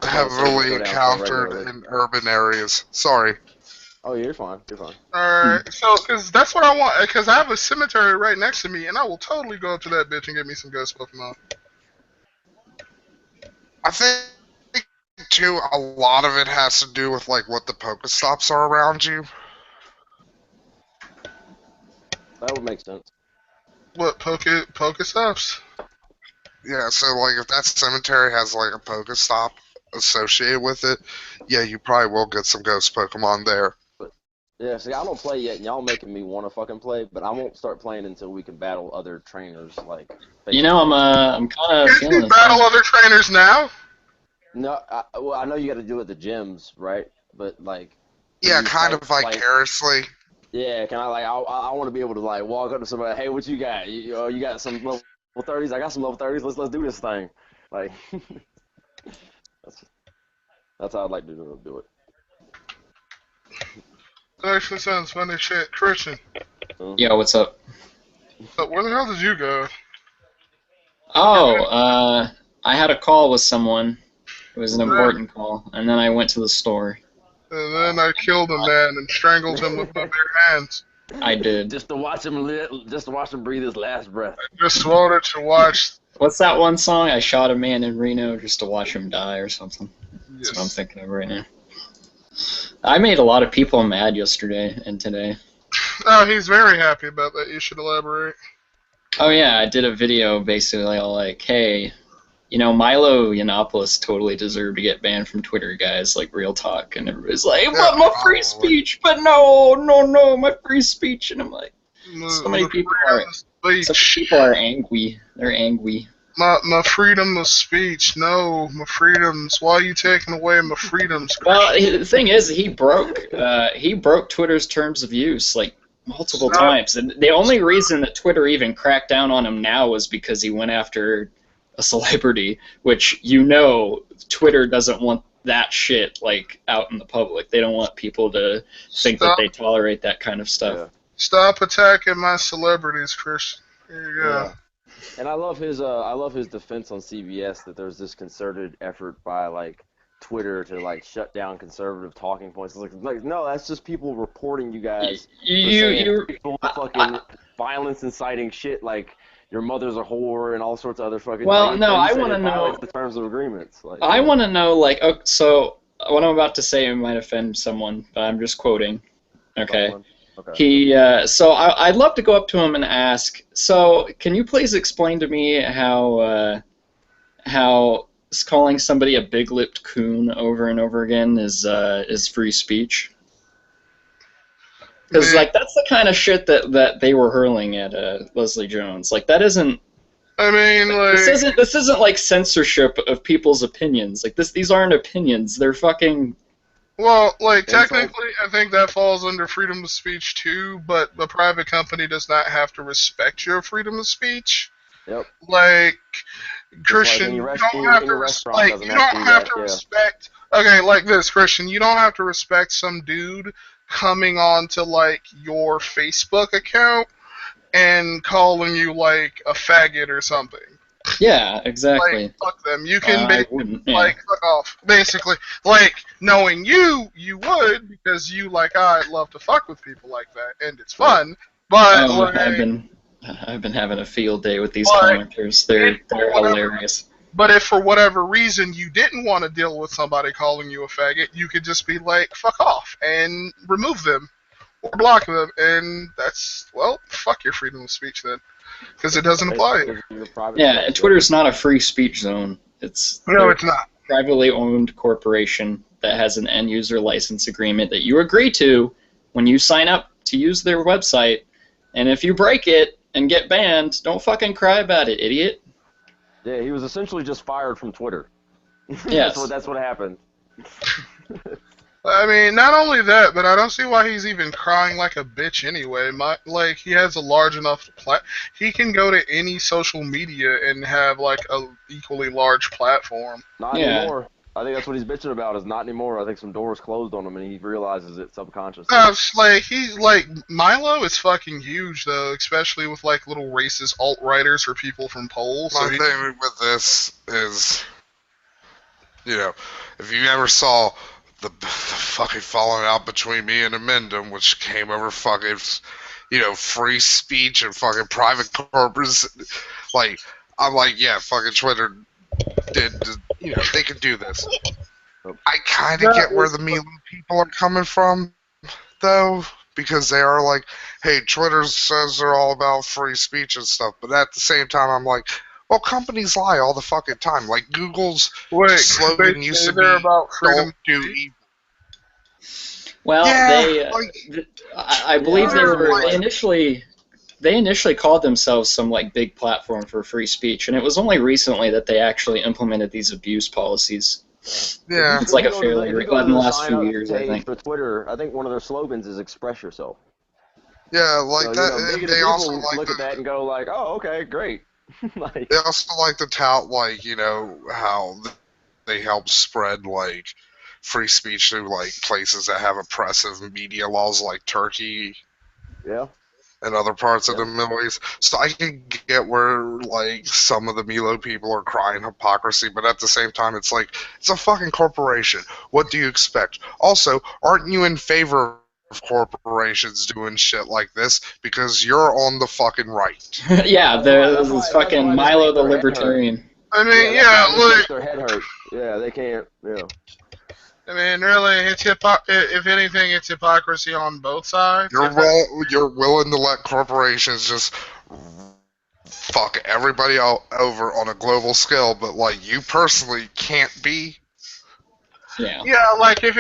heavily Go down encountered regularly. in urban areas. Sorry. Oh, you're fine. You're fine. Alright, so, because that's what I want, because I have a cemetery right next to me, and I will totally go up to that bitch and get me some ghost Pokemon. I think too a lot of it has to do with like what the Pokestops are around you. That would make sense. What, Pokestops? Yeah, so like if that cemetery has like a Pokestop associated with it, yeah, you probably will get some ghost Pokemon there. Yeah, see, I don't play yet, and y'all making me want to fucking play, but I won't start playing until we can battle other trainers, like... You know, I'm kind of Can't feeling you this. battle other trainers now? No, well, I know you got to do it at the gyms, right? But, like... Yeah, you kind fight, of vicariously. Yeah, can I, like, I want to be able to, like, walk up to somebody, hey, what you got? You got some level 30s? I got some level 30s, let's do this thing. Like, that's how I'd like to do it. That actually sounds funny as shit. Christian, Yo, what's up? so where the hell did you go? Oh, I had a call with someone. It was an important call, and then I went to the store. And then I killed a man and strangled him with my bare hands. I did. Just to watch him breathe his last breath. I just wanted to watch. What's that one song? I shot a man in Reno just to watch him die or something. That's Yes. what I'm thinking of right now. I made a lot of people mad yesterday and today. Oh, he's very happy about that. You should elaborate. Oh yeah, I did a video basically all like, hey, you know, Milo Yiannopoulos totally deserved to get banned from Twitter, guys, like real talk. And everybody's like, but my free speech, but no, my free speech. And I'm like, so many people are angry. They're angry. My freedom of speech. No, my freedoms. Why are you taking away my freedoms? Well, the thing is, he broke Twitter's terms of use like multiple times, and the only reason that Twitter even cracked down on him now was because he went after a celebrity, which Twitter doesn't want that shit like out in the public. They don't want people to think that they tolerate that kind of stuff. Yeah. Stop attacking my celebrities, Christian. There you go. Yeah. And I love his defense on CBS that there's this concerted effort by like Twitter to like shut down conservative talking points. It's like no, that's just people reporting you guys for fucking violence inciting shit like your mother's a whore and all sorts of other fucking. Well, like, no, I want to know the terms of agreements. Like, I want to know like so what I'm about to say might offend someone, but I'm just quoting. Okay. He so I'd love to go up to him and ask. So can you please explain to me how calling somebody a big-lipped coon over and over again is free speech? Because like that's the kind of shit that they were hurling at Leslie Jones. Like that isn't. I mean, like this isn't like censorship of people's opinions. Like these aren't opinions. They're fucking. Well, like technically, I think that falls under freedom of speech too. But the private company does not have to respect your freedom of speech. Yep. Like Christian, you don't have to respect. Okay, like this, Christian, you don't have to respect some dude coming on to like your Facebook account and calling you like a faggot or something. Yeah, exactly. Like, fuck them. You can like fuck off. Basically, like knowing you would because you like I love to fuck with people like that and it's fun. But like, I've been having a field day with these commenters. They're hilarious. But if for whatever reason you didn't want to deal with somebody calling you a faggot, you could just be like, fuck off, and remove them, or block them, and that's, well, fuck your freedom of speech then, because it doesn't apply. Yeah, and Twitter's not a free speech zone. It's not. A privately owned corporation that has an end-user license agreement that you agree to when you sign up to use their website, and if you break it and get banned, don't fucking cry about it, idiot. Yeah, he was essentially just fired from Twitter. Yes. That's what happened. I mean, not only that, but I don't see why he's even crying like a bitch anyway. Like, he has a large enough he can go to any social media and have like a equally large platform. Not anymore. I think that's what he's bitching about. Is not anymore. I think some doors closed on him, and he realizes it subconsciously. Like Milo is fucking huge though, especially with like little racist alt-writers or people from polls. My thing with this is, if you ever saw the fucking falling out between me and Amendum, which came over fucking, free speech and fucking private corporates, like, I'm like, yeah, fucking Twitter did, they can do this. I kind of get where the Milo people are coming from, though, because they are like, hey, Twitter says they're all about free speech and stuff, but at the same time, I'm like, well, companies lie all the fucking time. Like, Google's slogan used to be, about don't do evil. Well, I believe they initially called themselves some like big platform for free speech, and it was only recently that they actually implemented these abuse policies. Yeah, it's like a fairly in the last few years, I think. For Twitter, I think one of their slogans is "Express yourself." Yeah, like so, that. They also like look at that and go like, "Oh, okay, great." They also like to tout like how they help spread like free speech to like places that have oppressive media laws like Turkey. Yeah. And other parts of the Middle East. So I can get where, like, some of the Milo people are crying hypocrisy, but at the same time, it's like, it's a fucking corporation. What do you expect? Also, aren't you in favor of corporations doing shit like this? Because you're on the fucking right. Yeah, there's fucking Milo the Libertarian. I mean, look. Their head hurt. Yeah, they can't, I mean, really, it's if anything, it's hypocrisy on both sides. You're willing to let corporations just fuck everybody over on a global scale, but like you personally can't be. Yeah. Yeah, like if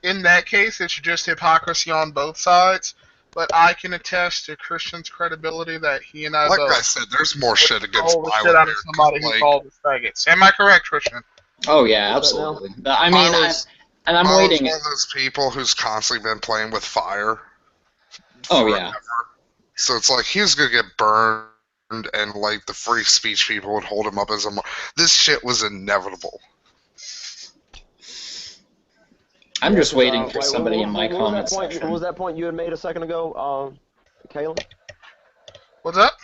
in that case, it's just hypocrisy on both sides. But I can attest to Christian's credibility that he and I like both. I said, there's more shit against Milo. Shit out of somebody who called us faggots. Am I correct, Christian? Oh yeah, absolutely. I mean, I'm waiting. One of those people who's constantly been playing with fire. Oh yeah. So it's like he's gonna get burned and like the free speech people would hold him up as a this shit was inevitable. I'm just waiting for Wait, somebody in my what was that comment point? section. What was that point you had made a second ago, Kalen? What's up?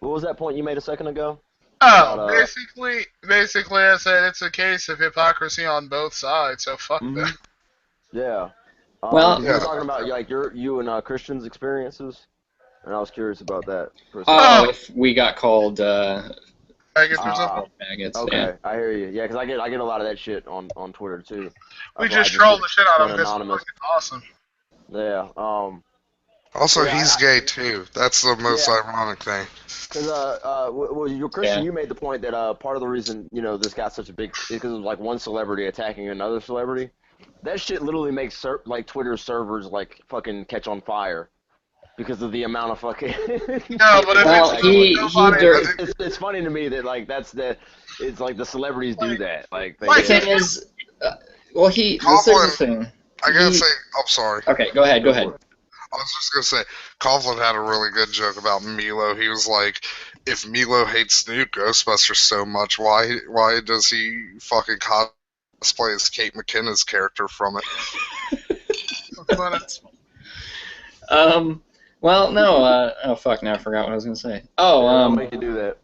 What was that point you made a second ago? Oh, About, basically, I said it's a case of hypocrisy on both sides. So fuck that. Yeah. Well- 'cause you were talking about like you and Christian's experiences, and I was curious about that. For a second. Oh, if we got called Faggots or something. maggots. Okay, Yeah. I hear you. Yeah, because I get a lot of that shit on Twitter too. We That's why I just troll the shit out of went him. It's anonymous. fucking awesome. Yeah. Also, Yeah, he's gay too. That's the most ironic thing. Because well, you're Christian. Yeah. You made the point that part of the reason this got such a big because it was like one celebrity attacking another celebrity. That shit literally makes like Twitter servers like fucking catch on fire because of the amount of fucking. No, but if Well, it's funny to me that like it's like the celebrities do that. Like The thing is, well, this is the thing. I gotta say, I'm sorry. Okay, go ahead. I was just gonna say, Coughlin had a really good joke about Milo. He was like, if Milo hates new Ghostbusters so much, why does he fucking cosplay as Kate McKinnon's character from it? Well, no. Oh fuck! Now I forgot what I was gonna say. Oh, I'll make you do that.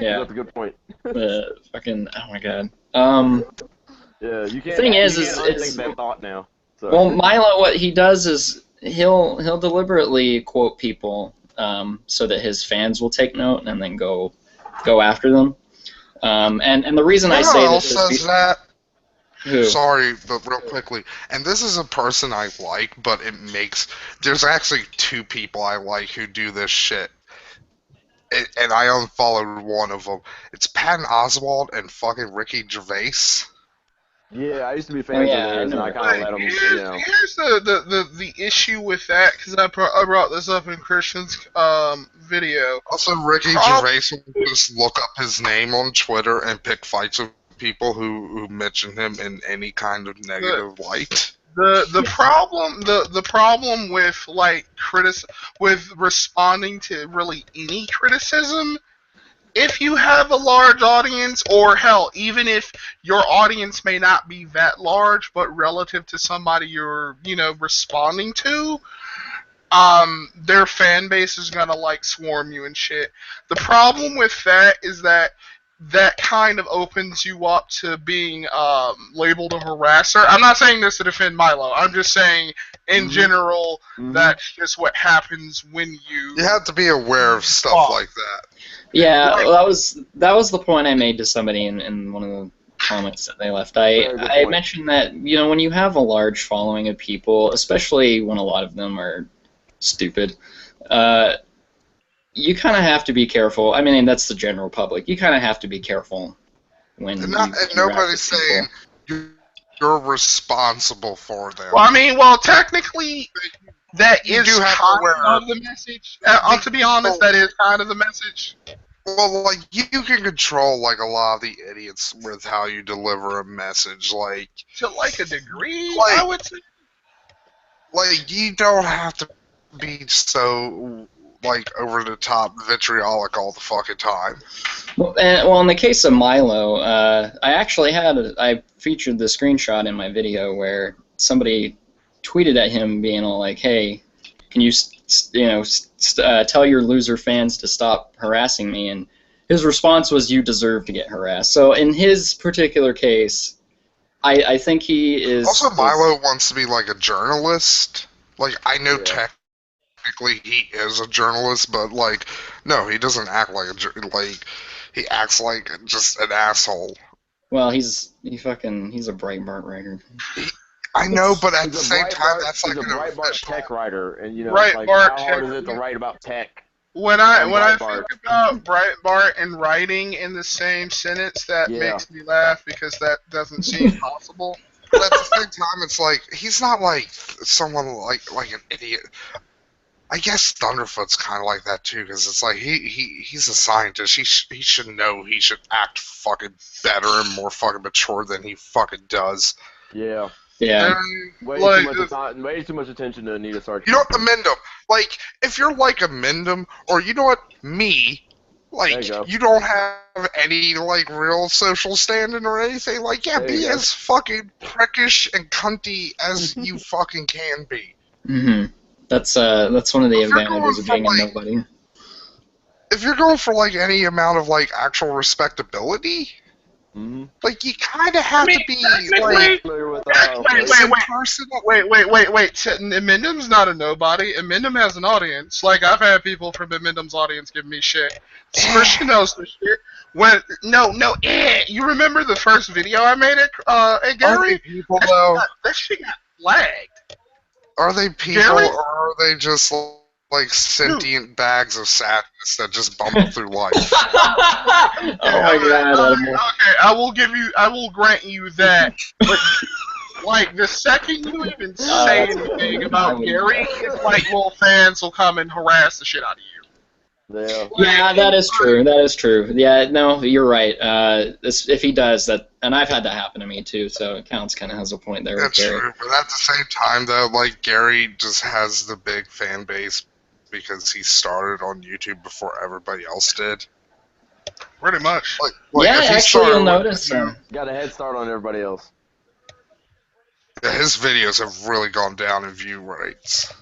Yeah. That's a good point. Fucking. Oh my god. Yeah, you can't. The thing is, it's that thought now. So. Well, Milo, what he does is he'll deliberately quote people so that his fans will take note and then go after them. And the reason I say this is that. Who? Sorry, but real quickly, and this is a person I like, but there's actually two people I like who do this shit. And I unfollowed one of them. It's Patton Oswalt and fucking Ricky Gervais. Yeah, I used to be fans of theirs, and I kind of let them, Here's the issue with that, because I brought this up in Christian's video. Also, Ricky Gervais will just look up his name on Twitter and pick fights with people who mention him in any kind of negative light. The problem with with responding to really any criticism, if you have a large audience, or hell, even if your audience may not be that large, but relative to somebody you're responding to, their fan base is gonna swarm you and shit. The problem with that is that kind of opens you up to being labeled a harasser. I'm not saying this to defend Milo. I'm just saying, in general, that's just what happens when you... You have to be aware of stuff like that. Yeah, well, that was the point I made to somebody in one of the comments that they left. I mentioned that when you have a large following of people, especially when a lot of them are stupid, you kind of have to be careful. I mean, that's the general public. You kind of have to be careful when. And nobody's saying you're responsible for them. Well, technically, that is kind of the message. To be honest, that is kind of the message. Well, you can control a lot of the idiots with how you deliver a message, to a degree, I would say. You don't have to be so over the top vitriolic all the fucking time. Well, in the case of Milo, I featured the screenshot in my video where somebody tweeted at him being all like, "Hey, can you tell your loser fans to stop harassing me?" And his response was, "You deserve to get harassed." So in his particular case, I think he is. Also, Milo wants to be a journalist. I know technically he is a journalist, but no, he doesn't act like he acts like just an asshole. Well, he's a Breitbart writer. I know, but at the same time, that's he's a Breitbart tech writer, and how hard is it to write about tech? When I think about Breitbart and writing in the same sentence, that makes me laugh because that doesn't seem possible. But at the same time, it's he's not someone like an idiot. I guess Thunderfoot's kind of like that too, because it's he's a scientist. He should know he should act fucking better and more fucking mature than he fucking does. Yeah. Yeah. Way too much attention to Anita Sarkeesian. You don't amend him. If you're like Amendum, or me, Like, go. you don't have any, like, real social standing or anything. Like, yeah, There be you go. as fucking prickish and cunty as you fucking can be. That's one of the If you're advantages going of for, being a like, nobody. if you're going for, like, any amount of, like, actual respectability, like, you kind of have to be, like, Familiar with, decent person. Wait. Emendum's not a nobody. Emendum has an audience. Like, I've had people from Emendum's audience give me shit. Squishy knows the shit. You remember the first video I made at Gary? People, though, That shit got flagged. are they people Gary? or are they just, like, sentient bags of sadness that just bumble through life? Oh my god, Adam. Okay, I will grant you that. But, like, the second you even say anything about Gary, it's like little fans will come and harass the shit out of you. Yeah, that is true. That is true. Yeah, no, you're right. If he does that, and I've had that happen to me too, so it counts. Kind of has a point there. That's with Gary. true, but at the same time, though, like, Gary just has the big fan base because he started on YouTube before everybody else did. Pretty much. Like Yeah, if he actually, you'll started with notice. Got a head start on everybody else. Yeah, his videos have really gone down in view rates.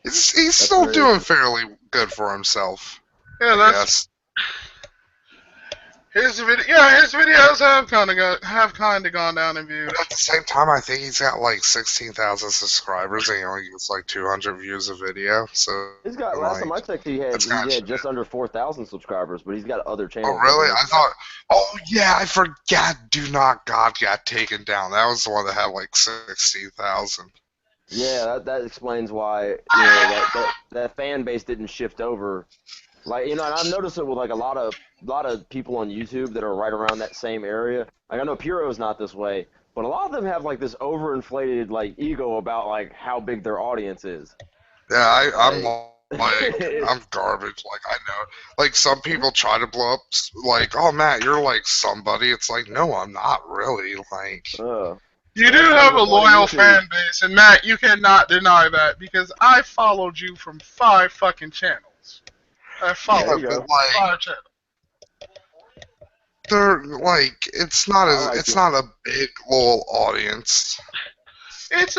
He's still doing fairly good for himself. Yeah, I guess. His videos have kind of gone down in views. But at the same time, I think he's got like 16,000 subscribers and he only gets like 200 views a video. So He's got, last time I checked, he had just under 4,000 subscribers, but he's got other channels. Oh, really? I thought, oh yeah, I forgot Do Not God got taken down. That was the one that had like 60,000. Yeah, that explains why that fan base didn't shift over. Like, and I've noticed it with like a lot of people on YouTube that are right around that same area. Like, I know Puro's not this way, but a lot of them have like this overinflated like ego about like how big their audience is. Yeah, I'm I'm garbage. Like, I know. Like, some people try to blow up. Like, oh Matt, you're like somebody. It's like, no, I'm not really. Like. You do have a loyal fan base, and Matt, you cannot deny that because I followed you from 5 fucking channels. I followed you 5 channels. They're like, it's not a big loyal audience. It's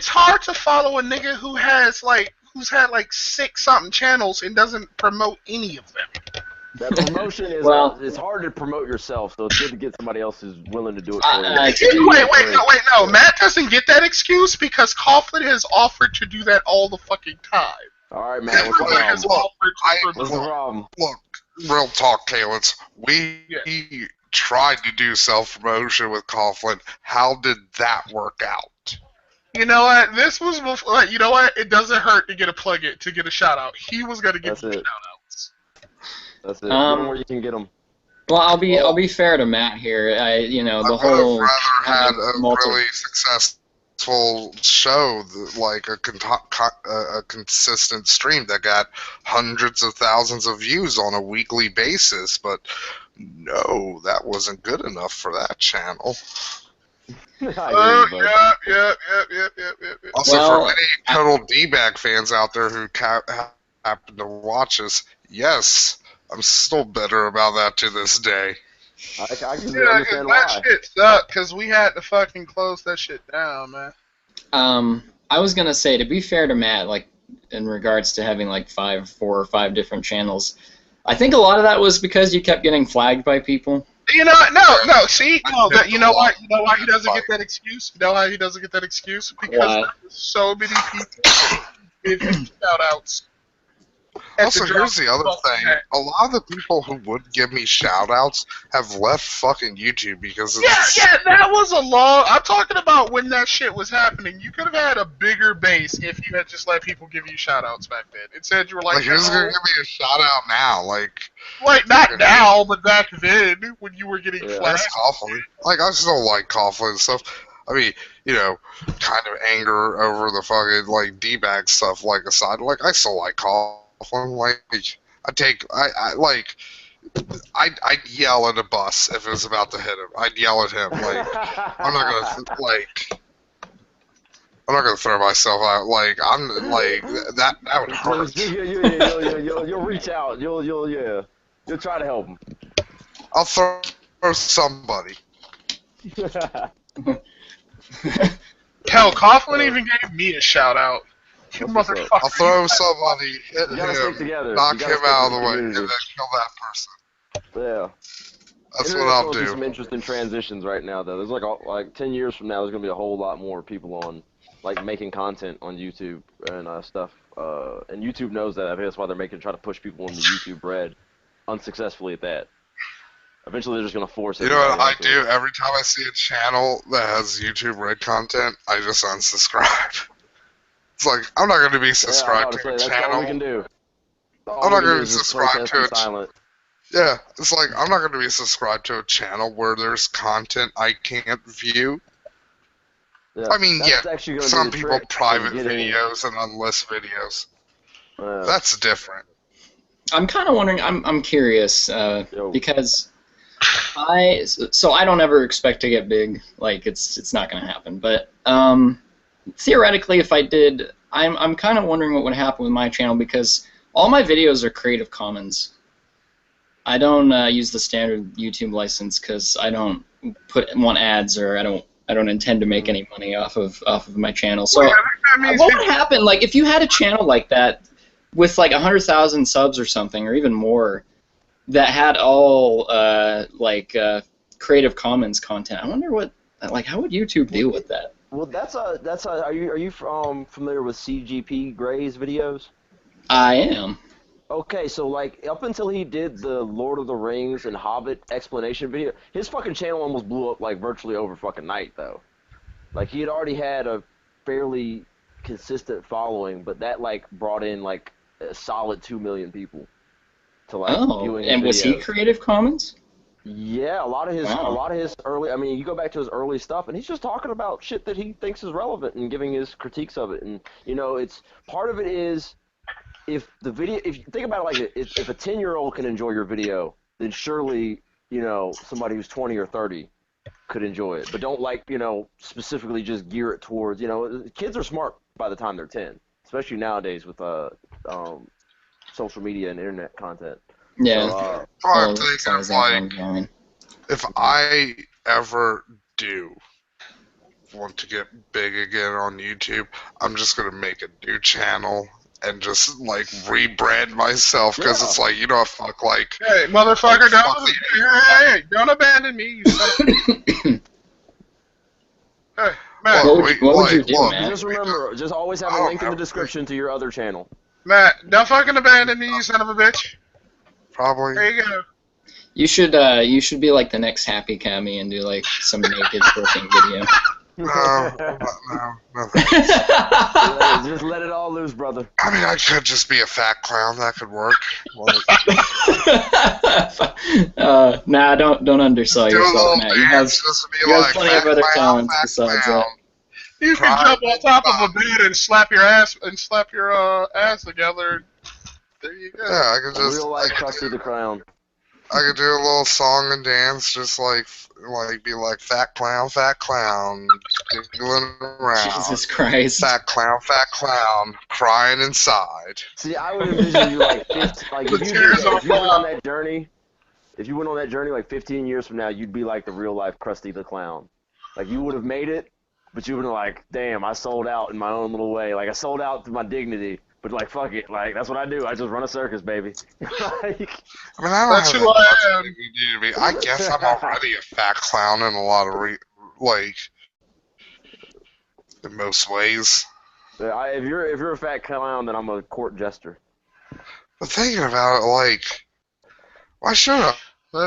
hard to follow a nigga who's had like 6 something channels and doesn't promote any of them. That promotion is it's hard to promote yourself, so it's good to get somebody else who's willing to do it for you. Wait, no. Matt doesn't get that excuse because Coughlin has offered to do that all the fucking time. All right, Matt, what's the problem? What's the problem? Look, real talk, Kalins. We tried to do self-promotion with Coughlin. How did that work out? You know what? This was before. You know what? It doesn't hurt to get a shout out. He was gonna get some shout outs. That's it. Get 'em where you can get them. Well, I'll be fair to Matt here. The whole rather had a really successful show, like a consistent stream that got hundreds of thousands of views on a weekly basis, but no, that wasn't good enough for that channel. Yep. Also, for any total D-bag fans out there who happen to watch us, yes, I'm still bitter about that to this day. I can understand why. That shit sucked because we had to fucking close that shit down, man. I was gonna say, to be fair to Matt, like in regards to having like 4 or 5 different channels, I think a lot of that was because you kept getting flagged by people. You know, no. See, you know why he doesn't get that excuse? You know why he doesn't get that excuse? Because so many people give him shout outs. Also, here's the other thing. A lot of the people who would give me shout-outs have left fucking YouTube because it's... Yeah, that was a long... I'm talking about when that shit was happening. You could have had a bigger base if you had just let people give you shout-outs back then. Instead, you were like... who's going to give me a shout-out now? Like, not now, but back then, when you were getting flagged. Coughlin. Like, I still like Coughlin and stuff. I mean, kind of anger over the fucking, like, D-bag stuff, like, aside. Like, I still like Coughlin. Like, I'd yell at a bus if it was about to hit him. I'd yell at him. Like, I'm not gonna throw myself out. Like, I'm like that would hurt. You'll reach out. You'll. You'll try to help him. I'll throw somebody. Hell, Coughlin even gave me a shout out. You What's up? motherfucker. I'll throw somebody, hit You gotta stick him, together. knock You gotta him stick out with of the the way, and then community. kill that person. Yeah. That's what Internet's I'll going through do. some interesting transitions right now, though. There's like 10 years from now, there's gonna be a whole lot more people on, like, making content on YouTube and stuff. And YouTube knows that. I think that's why they're trying to push people into YouTube Red, unsuccessfully at that. Eventually, they're just gonna force it. You know what I do? Every time I see a channel that has YouTube Red content, I just unsubscribe. It's like, I'm not going to be subscribed to a that's channel. all we can do. I'm not going to be just subscribed to a silent. Yeah, it's like, I'm not going to be subscribed to a channel where there's content I can't view. Yeah, I mean, that's yeah, actually gonna some be the people trick private in getting- videos and unlist videos. That's different. I'm kind of wondering. I'm curious because I don't ever expect to get big. Like it's not gonna happen. But theoretically, if I did, I'm kind of wondering what would happen with my channel because all my videos are Creative Commons. I don't use the standard YouTube license because I don't want ads or I don't intend to make any money off of my channel. So what would happen? Like if you had a channel like that with like 100,000 subs or something, or even more, that had all Creative Commons content. I wonder how would YouTube deal with that? Well, are you familiar with CGP Gray's videos? I am. Okay, so like up until he did the Lord of the Rings and Hobbit explanation video, his fucking channel almost blew up like virtually over fucking night though. Like he had already had a fairly consistent following, but that like brought in like a solid 2 million people to like viewing his and was he videos. Creative Commons? Yeah, a lot of his early. I mean, you go back to his early stuff, and he's just talking about shit that he thinks is relevant and giving his critiques of it. And you know, it's part of it is if you think about it like if a 10-year-old can enjoy your video, then surely somebody who's 20 or 30 could enjoy it. But don't specifically just gear it towards kids are smart by the time they're 10, especially nowadays with social media and internet content. Yeah. So, I'm thinking if I ever do want to get big again on YouTube, I'm just gonna make a new channel and just like rebrand myself because it's like fuck like. Hey, motherfucker! Don't abandon me. You son of Hey, Matt. What would you do, Matt? Just remember, just always have a link in the description to your other channel. Matt, don't fucking abandon me, you son of a bitch. Probably. There you go. You should be like the next Happy Cammy and do like some naked twerking video. No. Just let it all loose, brother. I mean, I could just be a fat clown. That could work. Nah, don't undersell yourself, Matt. You have plenty of other talents besides that. You can jump on top of a bed and slap your ass together. There you go. Yeah, I could just real life Krusty the Clown. I could do a little song and dance, just like be like fat clown, giggling around. Jesus Christ. Fat clown, crying inside. See, I would envision you like if you went on that journey. If you went on that journey like 15 years from now, you'd be like the real life Krusty the Clown. Like you would have made it, but you would have like, damn, I sold out in my own little way. Like I sold out to my dignity. But like fuck it, like that's what I do. I just run a circus, baby. I mean, I don't have much to be. I guess I'm already a fat clown in a lot of in most ways. Yeah, if you're a fat clown, then I'm a court jester. But thinking about it, why should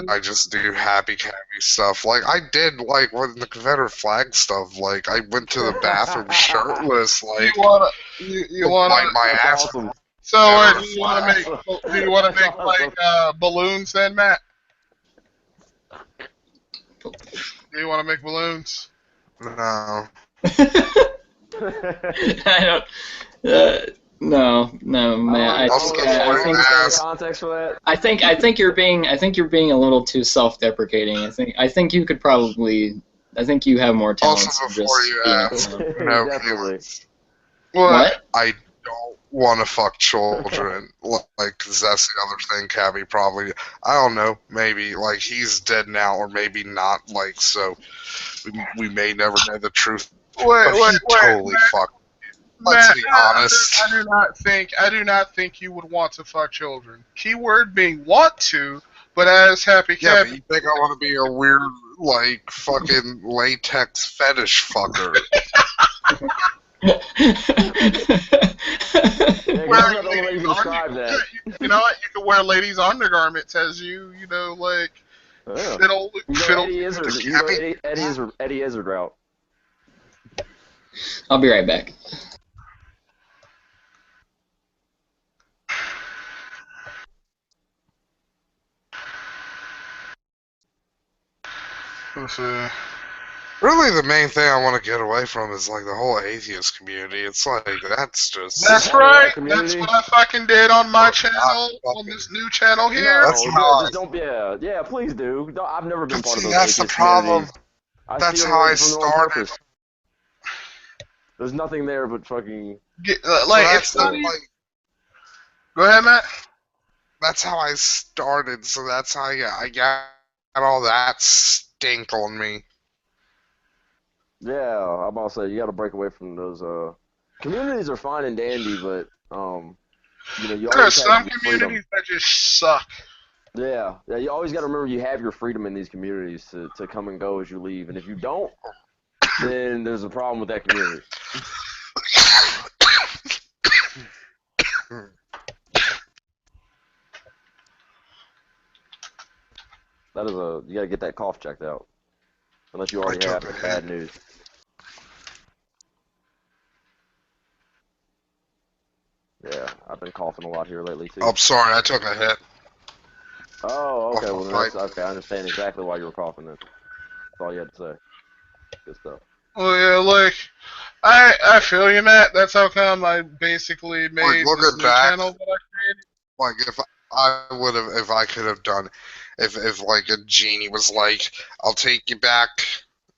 I just do happy cammy stuff? Like I did, with the Confederate flag stuff. Like I went to the bathroom shirtless. Like you wanna wipe my ass. Awesome. So do you want to make like balloons then, Matt? Do you want to make balloons? No. I don't. No, Matt. Context for that. I think you're being a little too self-deprecating. I think you could probably. I think you have more talents. Also, before you ask, Definitely. What? I don't want to fuck children. Like, 'cause that's the other thing, Cabby probably. I don't know. Maybe like he's dead now, or maybe not. Like, so we may never know the truth. But he totally Matt, fucked. Let's Matt, be honest. I do not think you would want to fuck children. Keyword being want to, but as Happy Yeah, Cabby. but you think I want to be a weird, like, fucking latex fetish fucker? Yeah, Wearing that's not the only way you can describe that. You know what? You can wear ladies' undergarments as you know, like Yeah. fiddle. You go Eddie Izzard. You go Eddie Izzard route. I'll be right back. Really, the main thing I want to get away from is like the whole atheist community. It's like that's just. That's right. That's what I fucking did on my channel, on this new channel here. No, just don't be. Yeah, please do. No, I've never been part of those that's the atheist problem. communities. That's how I started. There's nothing there but fucking. It's not even... Go ahead, Matt. That's how I started, so that's how I got all that stink on me. Yeah, I'm about to say you got to break away from those. Communities are fine and dandy, but you know, you there are always some have your communities freedom. that just suck. Yeah, you always got to remember you have your freedom in these communities to come and go as you leave, and if you don't, then there's a problem with that community. You gotta get that cough checked out. Unless you already have bad news. Yeah, I've been coughing a lot here lately too. Oh, sorry, I took a hit. Oh, okay, well that's okay. I understand exactly why you were coughing then. That's all you had to say. Good stuff. Well, yeah, like, I feel you, Matt. That's how come I basically made this new channel that I created. Like, if I could have done, if like a genie was like, I'll take you back,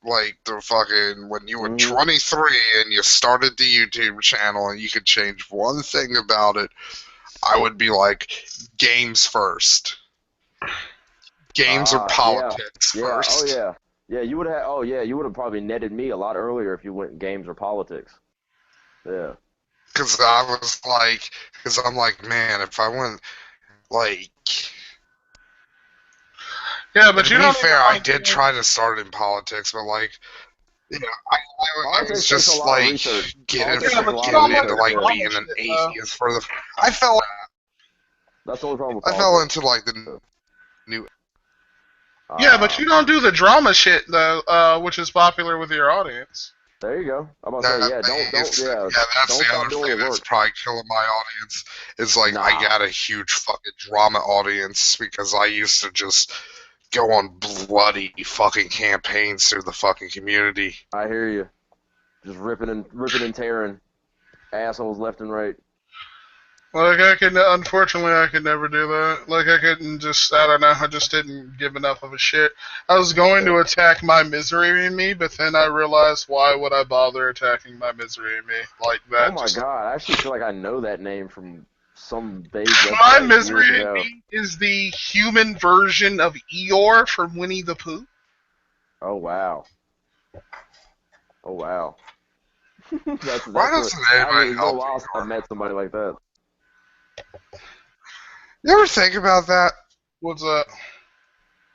like the fucking when you were 23 and you started the YouTube channel and you could change one thing about it, I would be like, games first. Games or politics first. Oh yeah. Yeah, you would have. Oh yeah, you would have probably netted me a lot earlier if you went games or politics. Yeah. Because I'm like, man, if I went, like. Yeah, but to be fair, I did try to start in politics, but like, you know, I was just like getting into like being an atheist for the. I fell. That's the only problem with politics. I fell into like the new. Yeah, but you don't do the drama shit though, which is popular with your audience. There you go. I'm about to say, that's the other thing that's probably killing my audience. Is like I got a huge fucking drama audience because I used to just go on bloody fucking campaigns through the fucking community. I hear you. Just ripping and tearing assholes left and right. Like, unfortunately, I could never do that. Like, I couldn't I don't know, I just didn't give enough of a shit. I was going to attack my misery in me, but then I realized, why would I bother attacking my misery in me? Like that. Oh my god, I actually feel like I know that name from some vague My misery in me is the human version of Eeyore from Winnie the Pooh. Oh wow. Oh wow. Why doesn't anybody help you? It's I've met somebody like that. You ever think about that? What's that?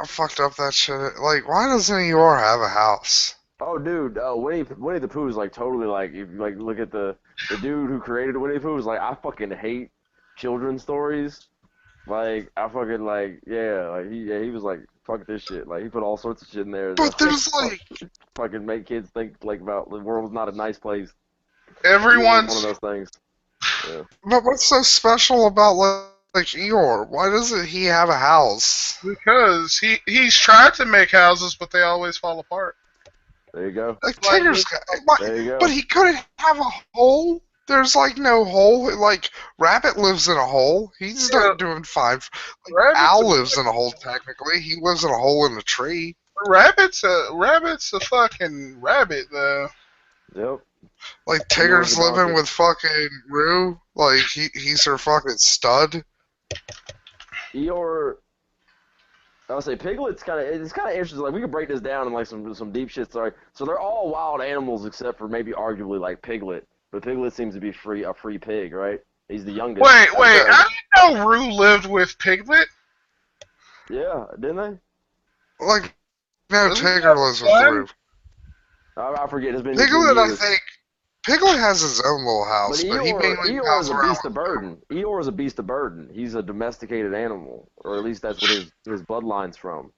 I fucked up that shit. Like, why doesn't Eeyore have a house? Oh, dude, Winnie the Pooh is like totally like, if you like look at the dude who created Winnie the Pooh is like, I fucking hate children's stories. Like, I fucking like, yeah, like he was like, fuck this shit. Like, he put all sorts of shit in there. But there's like, fucking make kids think like about the world's not a nice place. Everyone's one of those things. Yeah. But what's so special about like Eeyore? Why doesn't he have a house? Because he's tried to make houses, but they always fall apart. There you go. Like Tigger's got, there you go. But he couldn't have a hole. There's like no hole. Like Rabbit lives in a hole. He's not doing fine. Like, Owl lives in a hole technically. He lives in a hole in a tree. Rabbit's a fucking rabbit though. Yep. Like Tigger's living with fucking Roo. Like he's her fucking stud. Eeyore, I would say Piglet's kind of interesting. Like we could break this down in like some deep shit. Sorry. So they're all wild animals except for maybe arguably like Piglet, but Piglet seems to be a free pig, right? He's the youngest. Wait, I didn't know Rue lived with Piglet. Yeah, didn't they? Like, no, Isn't Tigger that lives with fun? Rue. I forget. It's been Piglet, I years. think. Piglet has his own little house, But but he mainly Eeyore is comes a around. beast of burden. Eeyore is a beast of burden. He's a domesticated animal, or at least that's what his bloodline's from.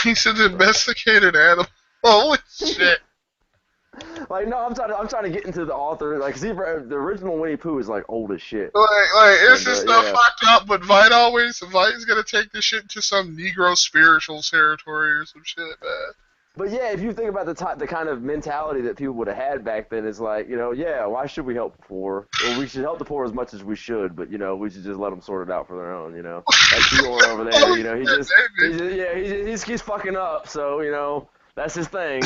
He's a domesticated animal. Holy shit. Like no, I'm trying to get into the author. Like, see, the original Winnie Pooh is like old as shit. Like it's just so yeah. fucked up, but Vite's gonna take this shit to some Negro spiritual territory or some shit, man. But yeah, if you think about the kind of mentality that people would have had back then, it's like, yeah, why should we help the poor? Well, we should help the poor as much as we should, but we should just let them sort it out for their own, Like Eeyore over there, he's fucking up, so that's his thing.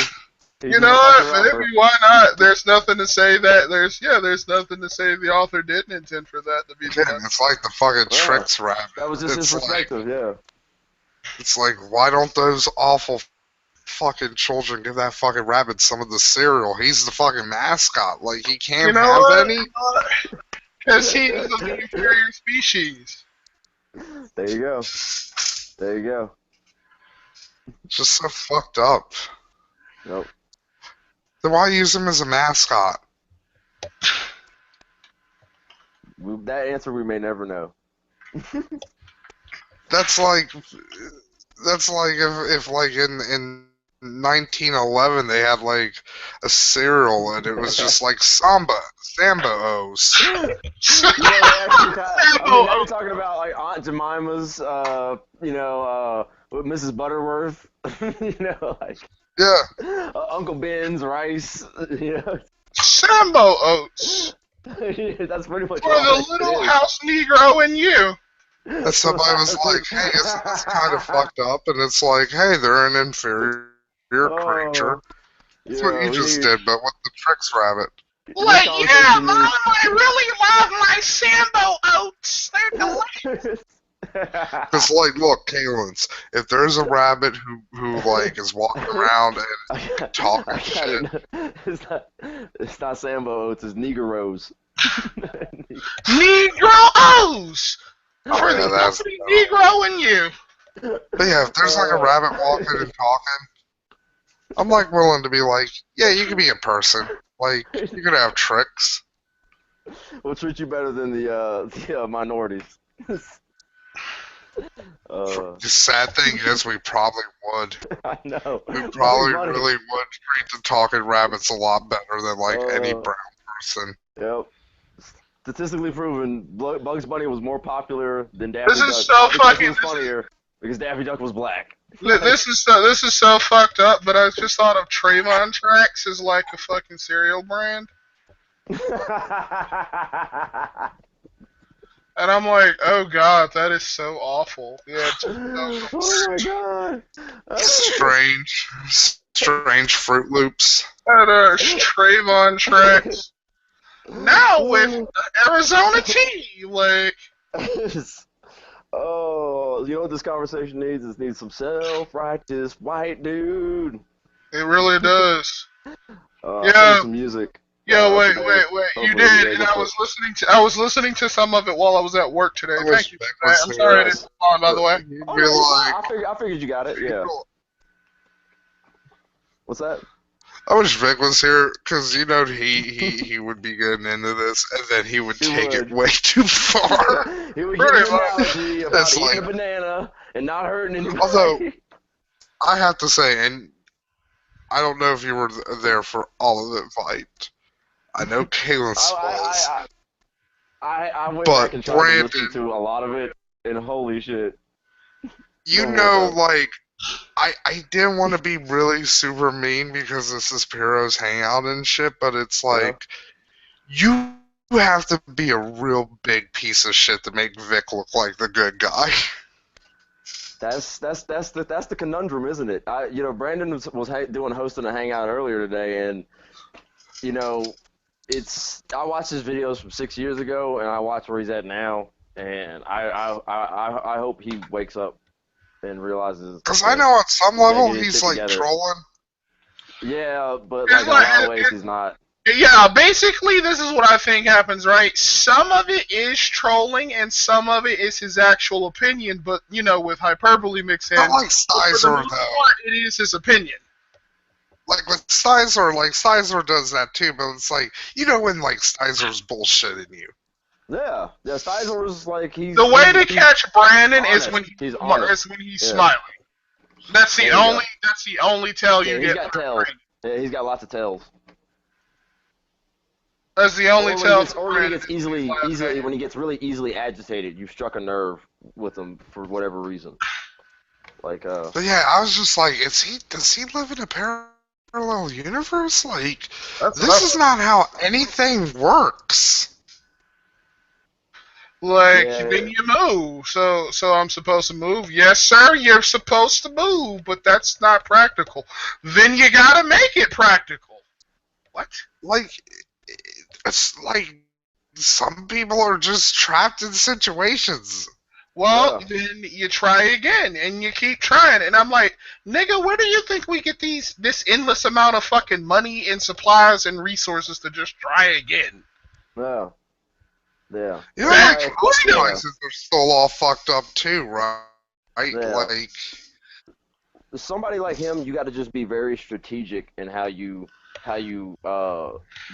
You know what? Maybe why not? There's nothing to say that there's nothing to say the author didn't intend for that to be done. Yeah, it's like the fucking Trix rabbit. That was just his perspective, yeah. It's like, why don't those awful fucking children give that fucking rabbit some of the cereal? He's the fucking mascot. Like, he can't have any? Because he's of the inferior species. There you go. There you go. Just so fucked up. Nope. Then why use him as a mascot? That answer we may never know. That's like if like in 1911 they had like a cereal and it was just like Sambo O's. Now you're talking about like Aunt Jemima's, with Mrs. Butterworth, like. Yeah. Uncle Ben's rice, Sambo Oats. That's pretty much for the little house Negro in you. And somebody was like, hey, isn't this kind of fucked up? And it's like, hey, they're an inferior creature. That's what you just did, but with the Trix rabbit. Like, yeah, Mom, I really love my Sambo Oats. They're delicious. Because, like, look, Kalins, if there's a rabbit who like, is walking around and talking shit. It's not Sambo Oats, it's Negroes. Negroes! For the company Negro in you. But yeah, if there's like a rabbit walking and talking, I'm like willing to be like, yeah, you can be a person. Like, you could have tricks. We'll treat you better than the minorities. The sad thing is, we probably would. I know. We probably really would treat the talking rabbits a lot better than like any brown person. Yep. Statistically proven, Bugs Bunny was more popular than Daffy Duck. This is so fucking. Was funnier because Daffy Duck was black. This is so fucked up. But I just thought of Trayvon Tracks as like a fucking cereal brand. And I'm like, oh god, that is so awful. Yeah. Oh my god. Strange Fruit Loops. And Trayvon Tracks. Now with Arizona tea, like. Oh, you know what this conversation needs? It needs some self-righteous white dude. It really does. Yeah. Some music. Yeah, wait. You did, and I was listening to some of it while I was at work today. Thank you. I'm sorry I didn't respond, by the way. I figured you got it. Yeah. What's that? I wish Vic was here, because he would be getting into this, and then he would take it way too far. He would give an analogy about eating a banana and not hurting anybody. Although, I have to say, and I don't know if you were there for all of the fight. I know Kalen's was. I went back and tried to listen to a lot of it, and holy shit. Like, I didn't want to be really super mean because this is Piro's hangout and shit, but it's like, you have to be a real big piece of shit to make Vic look like the good guy. That's the conundrum, isn't it? Brandon was hosting a hangout earlier today, and I watched his videos from 6 years ago, and I watch where he's at now, and I hope he wakes up and realizes. Because I know at some level get his he's shit like together. trolling. Yeah, but like in a lot of ways he's not. Yeah, basically, this is what I think happens, right? Some of it is trolling, and some of it is his actual opinion, but, with hyperbole mixed in. Not like For the Sizer, most though. part, it is his opinion. Like with Sizer does that too, but it's like, when like Sizer's bullshitting you. Yeah, Sizer's like he's. The way to he's catch Brandon honest. is when he's Yeah. smiling. That's the There you only tell you Yeah, he's get. got tells. Yeah, he's got lots of tells. That's the only tell. Or when he gets when he gets really easily agitated, you've struck a nerve with him for whatever reason. Like But yeah, I was just like, does he live in a parallel universe? Like, this is not how anything works. Like, then you move. So I'm supposed to move? Yes, sir, you're supposed to move, but that's not practical. Then you gotta make it practical. What? Like, it's like some people are just trapped in situations. Well, then you try again, and you keep trying. And I'm like, nigga, where do you think we get this endless amount of fucking money and supplies and resources to just try again? Yeah. Yeah. Like, most places are still all fucked up too, right? Yeah. Like, somebody like him, you got to just be very strategic in how you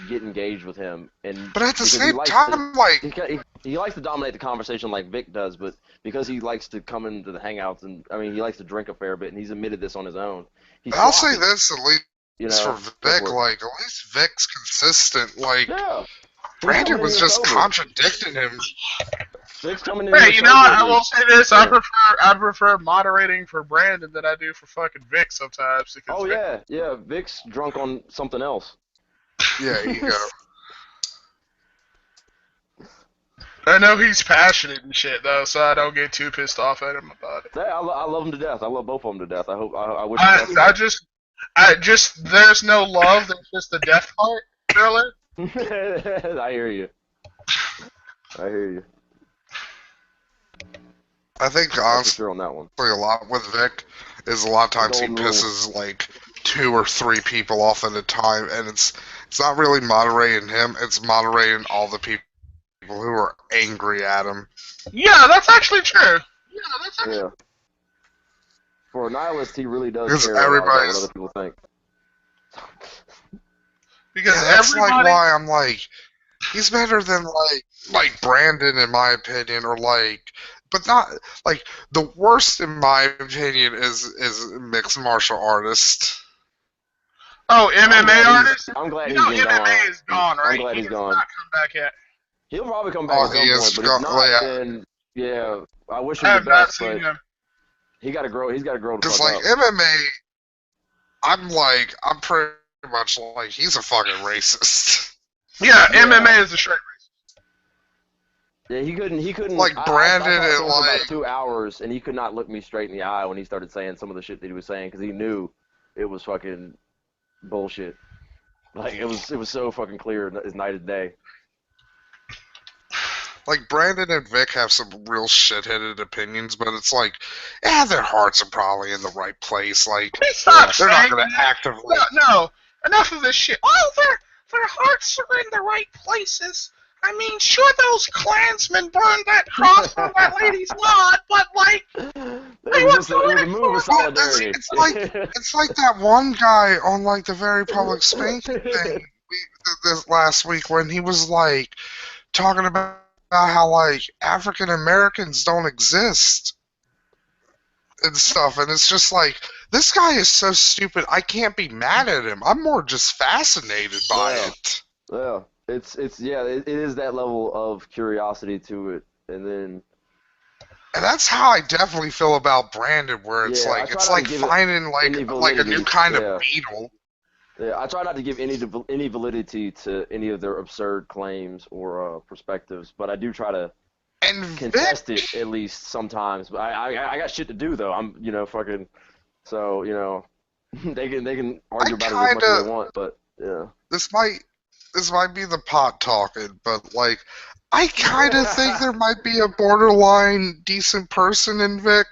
get engaged with him. But at the same time, like he likes to dominate the conversation like Vic does, but because he likes to come into the hangouts and he likes to drink a fair bit, and he's admitted this on his own. I'll say this at least for Vic, like at least Vic's consistent. Like Brandon was just contradicting him. Vic's coming in. Hey, I will say this: I prefer moderating for Brandon than I do for fucking Vic sometimes. Yeah, Vic's drunk on something else. Yeah, you go. I know he's passionate and shit though, so I don't get too pissed off at him about it. Yeah, I love him to death. I love both of them to death. I hope. I wish. I just there's no love. There's just the death part, really. I hear you. I think honestly, sure on that one. A lot with Vic is a lot of times he pisses like 2 or 3 people off at a time, and it's not really moderating him; it's moderating all the people who are angry at him. Yeah, that's actually true. Yeah. For a nihilist, he really does Because care about what other people think. Because that's like why I'm like, he's better than like Brandon in my opinion, or but not like the worst in my opinion is mixed martial artist. Oh, MMA artist? I'm glad he's gone. MMA is gone, right? I'm glad he's gone. Not come back yet. He'll probably come back at some point, but if not, then I wish him the best. But he got to grow. He's got to grow. Because like MMA, I'm pretty much like he's a fucking racist. Yeah, MMA is a straight racist. Yeah, he couldn't. Like Brandon I and like about 2 hours, and he could not look me straight in the eye when he started saying some of the shit that he was saying because he knew it was fucking bullshit. Like it was so fucking clear as night and day. Like Brandon and Vic have some real shit-headed opinions, but it's like, their hearts are probably in the right place. Like they're not going to actively. No, enough of this shit. Oh, their hearts are in the right places. I mean, sure, those Klansmen burned that cross on that lady's lawn, but like, they were doing it for a solidarity. It's like that one guy on like the Very Public Spanking thing this last week when he was like talking about how like African Americans don't exist and stuff, and it's just like this guy is so stupid. I can't be mad at him. I'm more just fascinated by it. Yeah. It is that level of curiosity to it, and that's how I definitely feel about Brandon, where it's like finding like a new kind of beetle. Yeah, I try not to give any validity to any of their absurd claims or perspectives, but I do try to contest it at least sometimes. But I got shit to do though. I'm fucking so they can argue about it as much as they want, but yeah. this might be the pot talking, but like, I kind of think there might be a borderline decent person in Vic.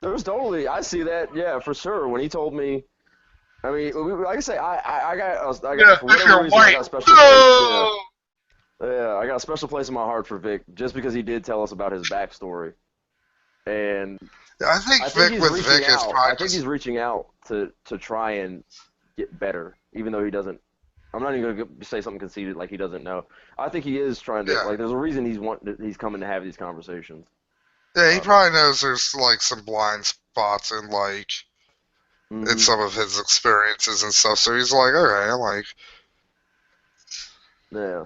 There's totally, I see that, yeah, for sure. When he told me, I mean, like I say, I got, for If whatever you're reason, I white, got a special place. Yeah, no! yeah, I got a special place in my heart for Vic, just because he did tell us about his backstory, and Yeah, I think I think Vic he's with reaching Vic is out. probably I think he's reaching out to try and get better, even though he doesn't. I'm not even gonna say something conceited like he doesn't know. I think he is trying to. yeah. Like, there's a reason he's coming to have these conversations. Yeah, he probably knows there's like some blind spots in like in Mhm. some of his experiences and stuff. So he's like, okay, like, Yeah,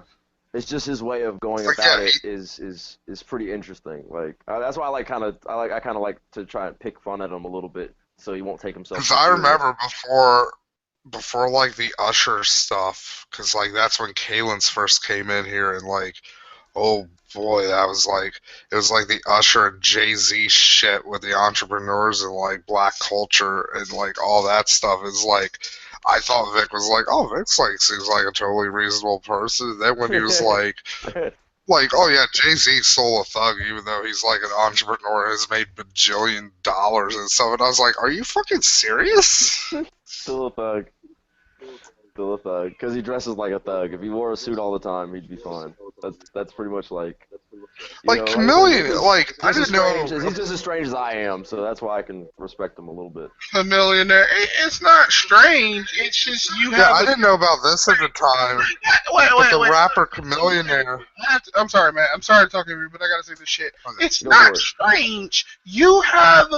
it's just his way of going like about yeah, it is pretty interesting. Like, that's why I kind of like to try and pick fun at him a little bit, so he won't take himself because too I serious. remember before like the Usher stuff, because like that's when Kalen's first came in here, and like, oh boy, that was like it was like the Usher and Jay-Z shit with the entrepreneurs and like black culture and like all that stuff is like. I thought Vic was like, oh, Vic's like seems like a totally reasonable person. And then when he was like, oh yeah, Jay-Z stole a thug, even though he's like an entrepreneur, has made bajillion dollars and stuff. And I was like, are you fucking serious? Still a thug. Still a thug. Because he dresses like a thug. If he wore a suit all the time, he'd be fine. That's pretty much like. Like Chameleon, like I didn't know. He's just as strange as I am, so that's why I can respect him a little bit. A millionaire. It's not strange. It's just you have. Yeah, I didn't know about this at the time. But the rapper Chameleonaire. I'm sorry, man. I'm sorry to talk to you, but I gotta say this shit. Okay. It's Go not for it. strange. You have,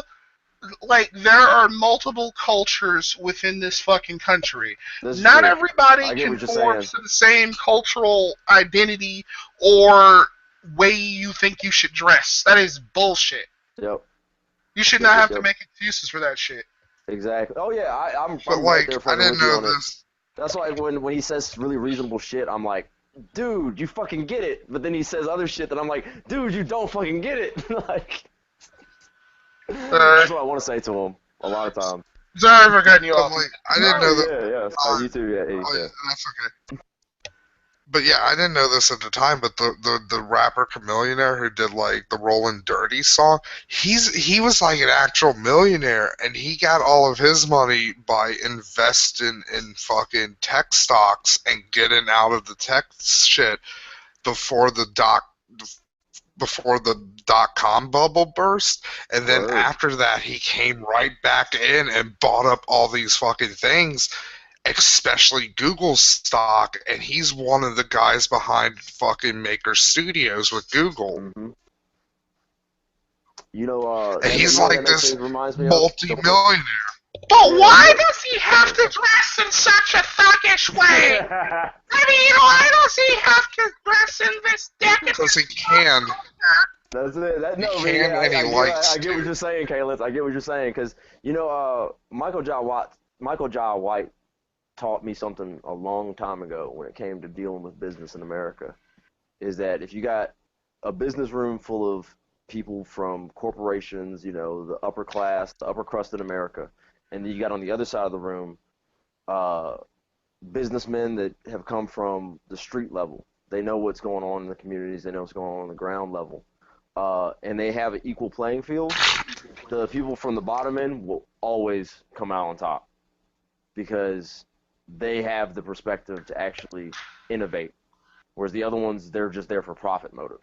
like, there are multiple cultures within this fucking country. That's Not true. everybody I get what you're conforms saying. to the same cultural identity or way you think you should dress. That is bullshit. Yep. You should Yep, not yep, have yep. to make excuses for that shit. Exactly. Oh yeah, I'm But right like, there I fucking didn't with you know on it. this. That's why when he says really reasonable shit, I'm like, dude, you fucking get it. But then he says other shit that I'm like, dude, you don't fucking get it. Like, that's what I want to say to him a lot of times. Sorry for cutting you But off. like, I didn't know that. Yeah. You too. Yeah. Oh, Yeah. yeah, that's okay. But yeah, I didn't know this at the time. But the rapper Chameleonaire who did like the Rollin' Dirty song, he was like an actual millionaire, and he got all of his money by investing in fucking tech stocks and getting out of the tech shit before the dot-com bubble burst, and then Word. after that he came right back in and bought up all these fucking things, especially Google stock, and he's one of the guys behind fucking Maker Studios with Google. Mm-hmm. You know, And he's like this multi-millionaire. multi-millionaire. But why does he have to dress in such a thuggish way? I mean, why does he have to dress in this decadent? Because he can. That's it. He can and he likes I get what you're saying, Caleb. I get what you're saying, because you know, Michael Jai White taught me something a long time ago when it came to dealing with business in America. Is that if you got a business room full of people from corporations, you know, the upper class, the upper crust in America, and then you got on the other side of the room businessmen that have come from the street level. They know what's going on in the communities. They know what's going on the ground level. And they have an equal playing field. The people from the bottom end will always come out on top because they have the perspective to actually innovate, whereas the other ones, they're just there for profit motive.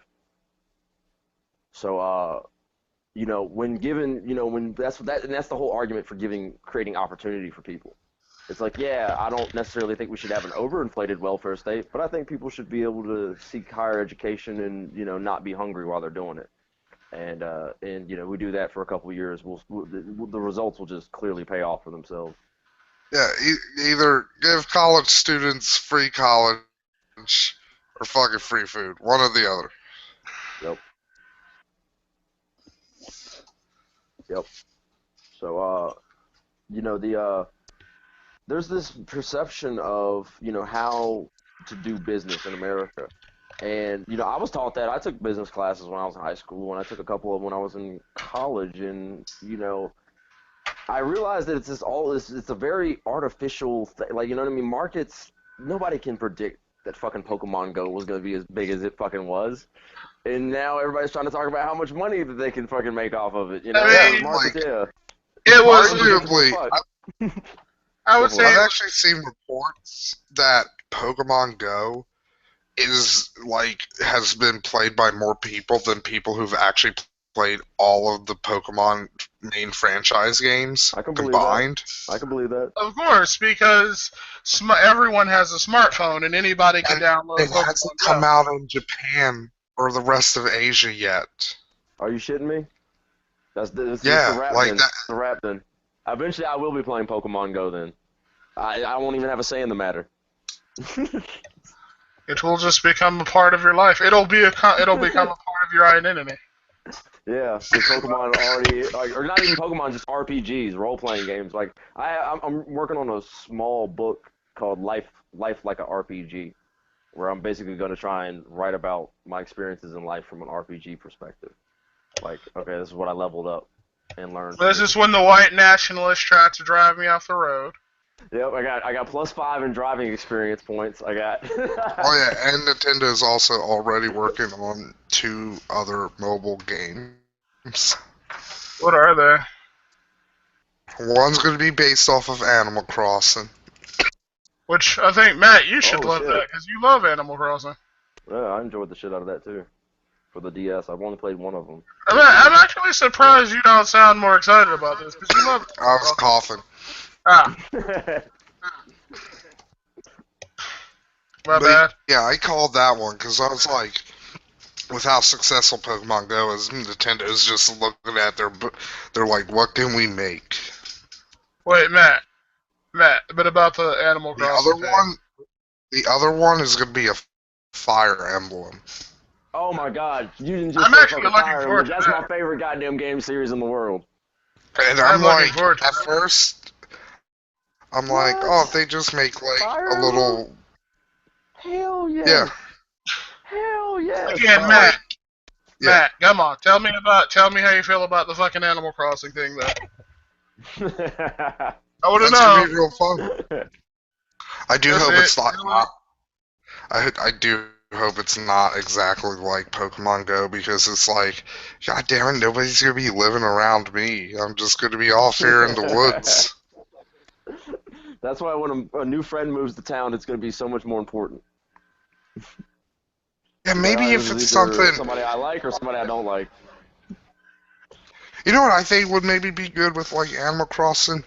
So, you know, when given, you know, when that's the whole argument for creating opportunity for people. It's like, yeah, I don't necessarily think we should have an overinflated welfare state, but I think people should be able to seek higher education and, you know, not be hungry while they're doing it. And you know, we do that for a couple of years, the results will just clearly pay off for themselves. Yeah, either give college students free college or fucking free food. One or the other. Yep. So, you know, there's this perception of, you know, how to do business in America. And, you know, I was taught that. I took business classes when I was in high school, and I took a couple of them when I was in college. And, you know, I realized that it's a very artificial thing. Like, you know what I mean? Markets, nobody can predict that fucking Pokemon Go was gonna be as big as it fucking was. And now everybody's trying to talk about how much money that they can fucking make off of it. You know, I mean, it was arguably. I would say I've actually seen reports that Pokemon Go has been played by more people than people who've actually played all of the Pokemon main franchise games combined. I can believe that. Of course, because everyone has a smartphone and anybody can download It Pokemon hasn't Go. come out in Japan or the rest of Asia yet. Are you shitting me? That's the wrap like then. that. The wrap then. Eventually, I will be playing Pokemon Go then. I won't even have a say in the matter. It will just become a part of your life. It'll become a part of your identity. Yeah, because Pokemon already, or not even Pokemon, just RPGs, role-playing games. Like I'm working on a small book called Life Like a RPG, where I'm basically going to try and write about my experiences in life from an RPG perspective. Like, okay, this is what I leveled up and learned. This is when the white nationalists tried to drive me off the road. Yep, I got +5 in driving experience points. I got. Oh yeah, and Nintendo is also already working on 2 other mobile games. What are they? One's going to be based off of Animal Crossing. Which I think, Matt, you should love that because you love Animal Crossing. Yeah, I enjoyed the shit out of that too. For the DS, I've only played one of them. I'm actually surprised you don't sound more excited about this because you love. I was coughing. Ah. My bad. Yeah, I called that one because I was like, with how successful Pokemon Go is, Nintendo's just looking at they're like, what can we make? Wait, Matt, but about the Animal Crossing The other one is going to be a Fire Emblem. Oh my god, you didn't just I'm actually looking forward to That's my favorite goddamn game series in the world. And I'm like, at first, I'm like, oh, if they just make like a little... Hell yeah. Yeah. Hell yeah. Again, Matt, come on, tell me how you feel about the fucking Animal Crossing thing, though. I want to know. That's gonna be real fun. I do hope it's not. I do hope it's not exactly like Pokemon Go because it's like, god damn it, nobody's gonna be living around me. I'm just gonna be off here in the woods. That's why when a new friend moves to town, it's gonna be so much more important. Yeah, maybe if it's something... somebody I like or somebody I don't like. You know what I think would maybe be good with like Animal Crossing?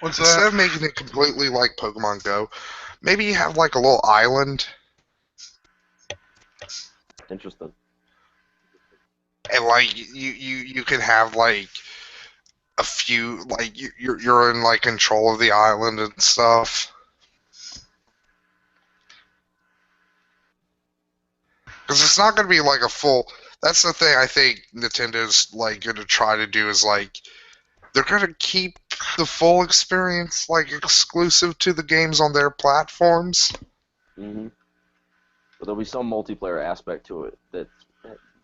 What's Instead that? of making it completely like Pokemon Go, maybe you have like a little island. Interesting. And like you can have like a few like you're in like control of the island and stuff. Because it's not going to be like a full... That's the thing I think Nintendo's like going to try to do is like... They're going to keep the full experience like exclusive to the games on their platforms. Mm-hmm. But there'll be some multiplayer aspect to it that...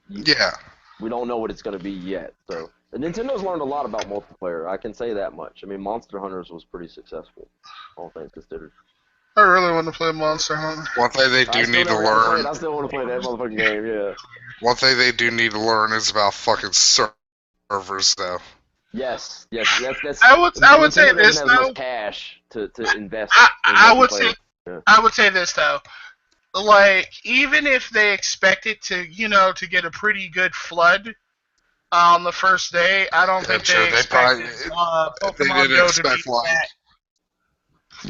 we don't know what it's going to be yet. So Nintendo's learned a lot about multiplayer. I can say that much. I mean, Monster Hunters was pretty successful, all things considered. I really want to play Monster Hunter. One thing they do need to learn... I still want to play that motherfucking game, yeah. One thing they do need to learn is about fucking servers, though. Yes. That's I would say this though. though. Cash to invest. I would say this though. Like, even if they expect it to, to get a pretty good flood on the first day, I don't think they expect Pokemon Go to be that.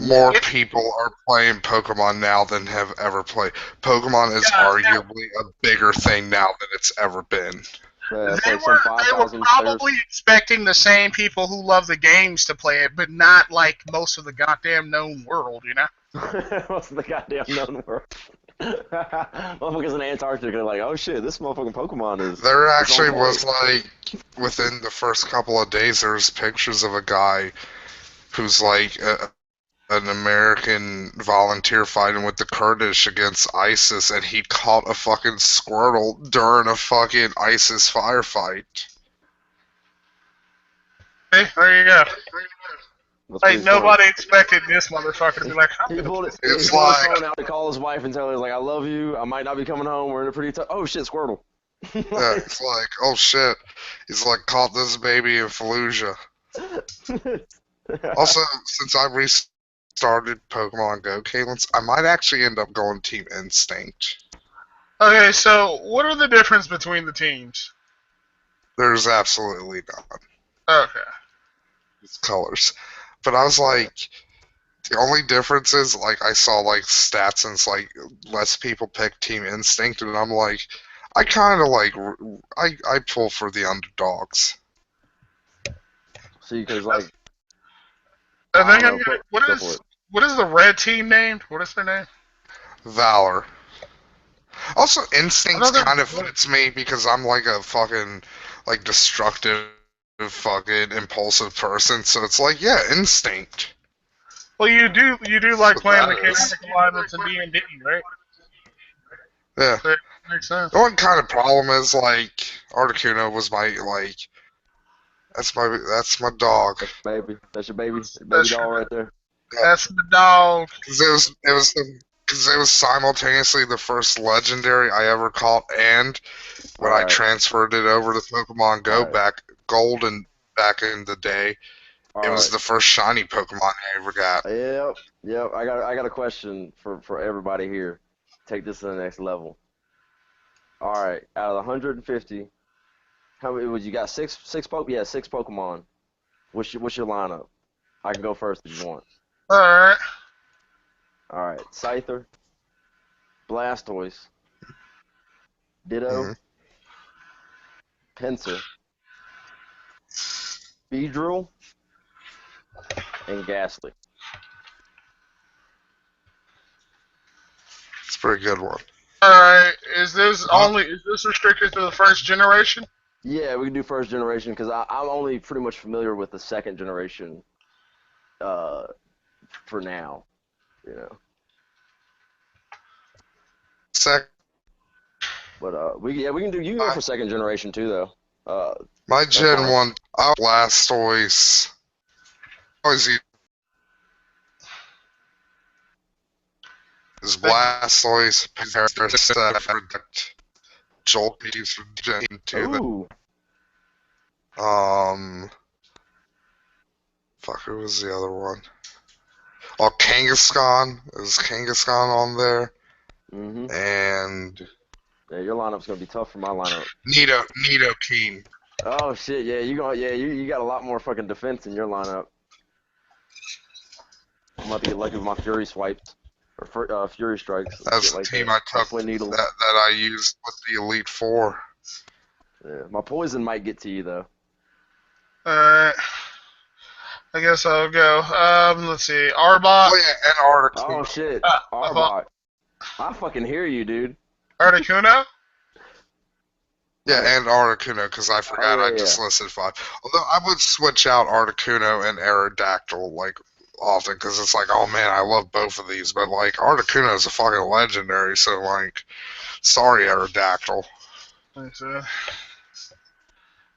More people are playing Pokemon now than have ever played. Pokemon is arguably a bigger thing now than it's ever been. They were probably expecting the same people who love the games to play it, but not like most of the goddamn known world, Most of the goddamn known world. Motherfuckers in Antarctica are like, oh shit, this motherfucking Pokemon is... There actually was like, within the first couple of days, there's pictures of a guy who's like... an American volunteer fighting with the Kurdish against ISIS, and he caught a fucking Squirtle during a fucking ISIS firefight. Hey, there you go. That's Like pretty funny. nobody expected this motherfucker to be like, He pulled, It's he pulled his like- phone out to call his wife and tell her, like, I love you. I might not be coming home. We're in a pretty tough. Oh shit, Squirtle. Yeah, it's like, oh shit. He's like, caught this baby in Fallujah. Also, since I restarted Pokemon Go, Kaylin, I might actually end up going Team Instinct. okay, so what are the difference between the teams? There's absolutely none. Okay. It's colors. But I was like, the only difference is, like, I saw, like, stats and it's like, less people pick Team Instinct, and I'm like, I kind of like, I pull for the underdogs. See, because like, Are they I don't gonna know, get, go for it. what is the red team named? What is their name? Valor. Also, Instincts Another- kind of fits me because I'm like a fucking, like, destructive, fucking, impulsive person, so it's like, yeah, Instinct. Well, you do like But playing that is- mechanical alignments in D&D, right? Yeah. That makes sense. The one kind of problem is, like, Articuno was my, like, that's my dog. Baby, that's your baby That's doll your- right there. That's the dog. Because it was simultaneously the first legendary I ever caught, and when I Alright. transferred it over to Pokemon Go Alright. back in the day, it was the first shiny Pokemon I ever got. Yep. I got a question for everybody here. Take this to the next level. All right, out of the 150, how many was you got? Six Pokemon. What's your lineup? I can go first if you want. Alright. All right, Scyther, Blastoise, Ditto, Mhm. Pinsir, Beedrill, and Ghastly. It's a pretty good one. Alright. Is this restricted to the first generation? Yeah, we can do first generation because I'm only pretty much familiar with the second generation. For now, you know. Sec, But you can go for second generation too though. my Gen fine. 1, Blastoise. Always is Blastoise, Parasect, Jolte's from Gen 2. Ooh, Fuck, who was the other one? Oh, Kangaskhan. Is Kangaskhan on there? mhm. And Yeah, your lineup's gonna be tough for my lineup. Nidoking. Oh shit, yeah, you got a lot more fucking defense in your lineup. I'm about to get lucky with my Fury swipes or Fury strikes. That's shit the like team that. I took Twin needles. that I used with the Elite Four. Yeah, my poison might get to you though. Alright. I guess I'll go. Let's see. Arbok, Oh yeah, and Articuno. Oh shit, I thought- Arbok. I fucking hear you, dude. Articuno. Yeah, and Articuno, because I forgot Oh, I yeah, just listed 5. Although I would switch out Articuno and Aerodactyl, like, often, because it's like, oh man, I love both of these, but, like, Articuno is a fucking legendary, so, like, sorry, Aerodactyl. Let's see. I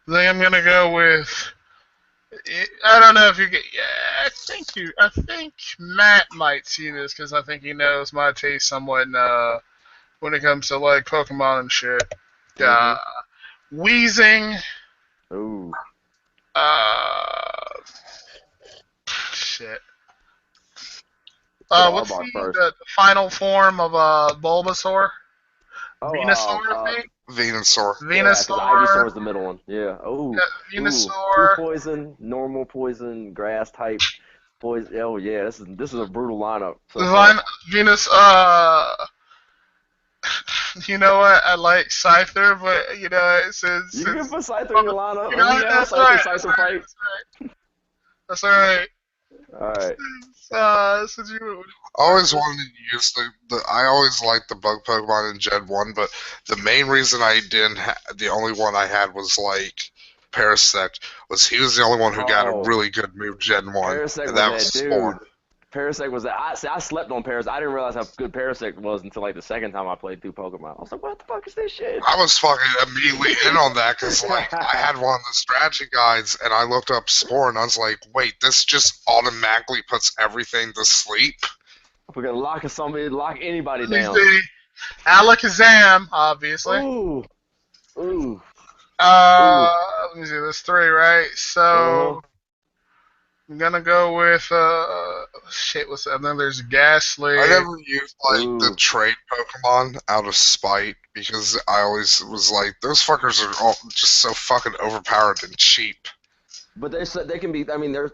think I'm gonna go with. I don't know if you get. Yeah, I think Matt might see this because I think he knows my taste somewhat when it comes to like Pokemon and shit. Wheezing. Ooh. Shit. Put What's Arbok first. the final form of Bulbasaur? Oh, Venusaur, I think. Venusaur. Yeah, 'cause Venusaur. Ivysaur is the middle one. Yeah. Ooh. Yeah, Venusaur. True poison, normal poison, grass type poison. Oh yeah, this is a brutal lineup. So far. Venus. You know what? I like Scyther, but you know it says. You can put Scyther in your lineup. You know, Oh, yeah, that's Scyther, right. Scyther fight. That's alright. Alright. Since you. I always wanted to use I always liked the bug Pokemon in Gen 1, but the main reason I didn't the only one I had was, like, Parasect, was he was the only one who got a really good move Gen 1, Parasect and that was was that Spawn. dude. Parasect was that. I slept on Parasect. I didn't realize how good Parasect was until like the second time I played through Pokemon. I was like, what the fuck is this shit? I was fucking immediately in on that because like I had one of the strategy guides and I looked up Spore and I was like, wait, this just automatically puts everything to sleep. We're gonna lock anybody Let me down. see. Alakazam, obviously. Ooh. Ooh. Let me see. There's 3, right? So I'm gonna go with shit. What's that? And then there's Ghastly. I never used like the trade Pokemon out of spite because I always was like, those fuckers are all just so fucking overpowered and cheap. But they can be. I mean, they're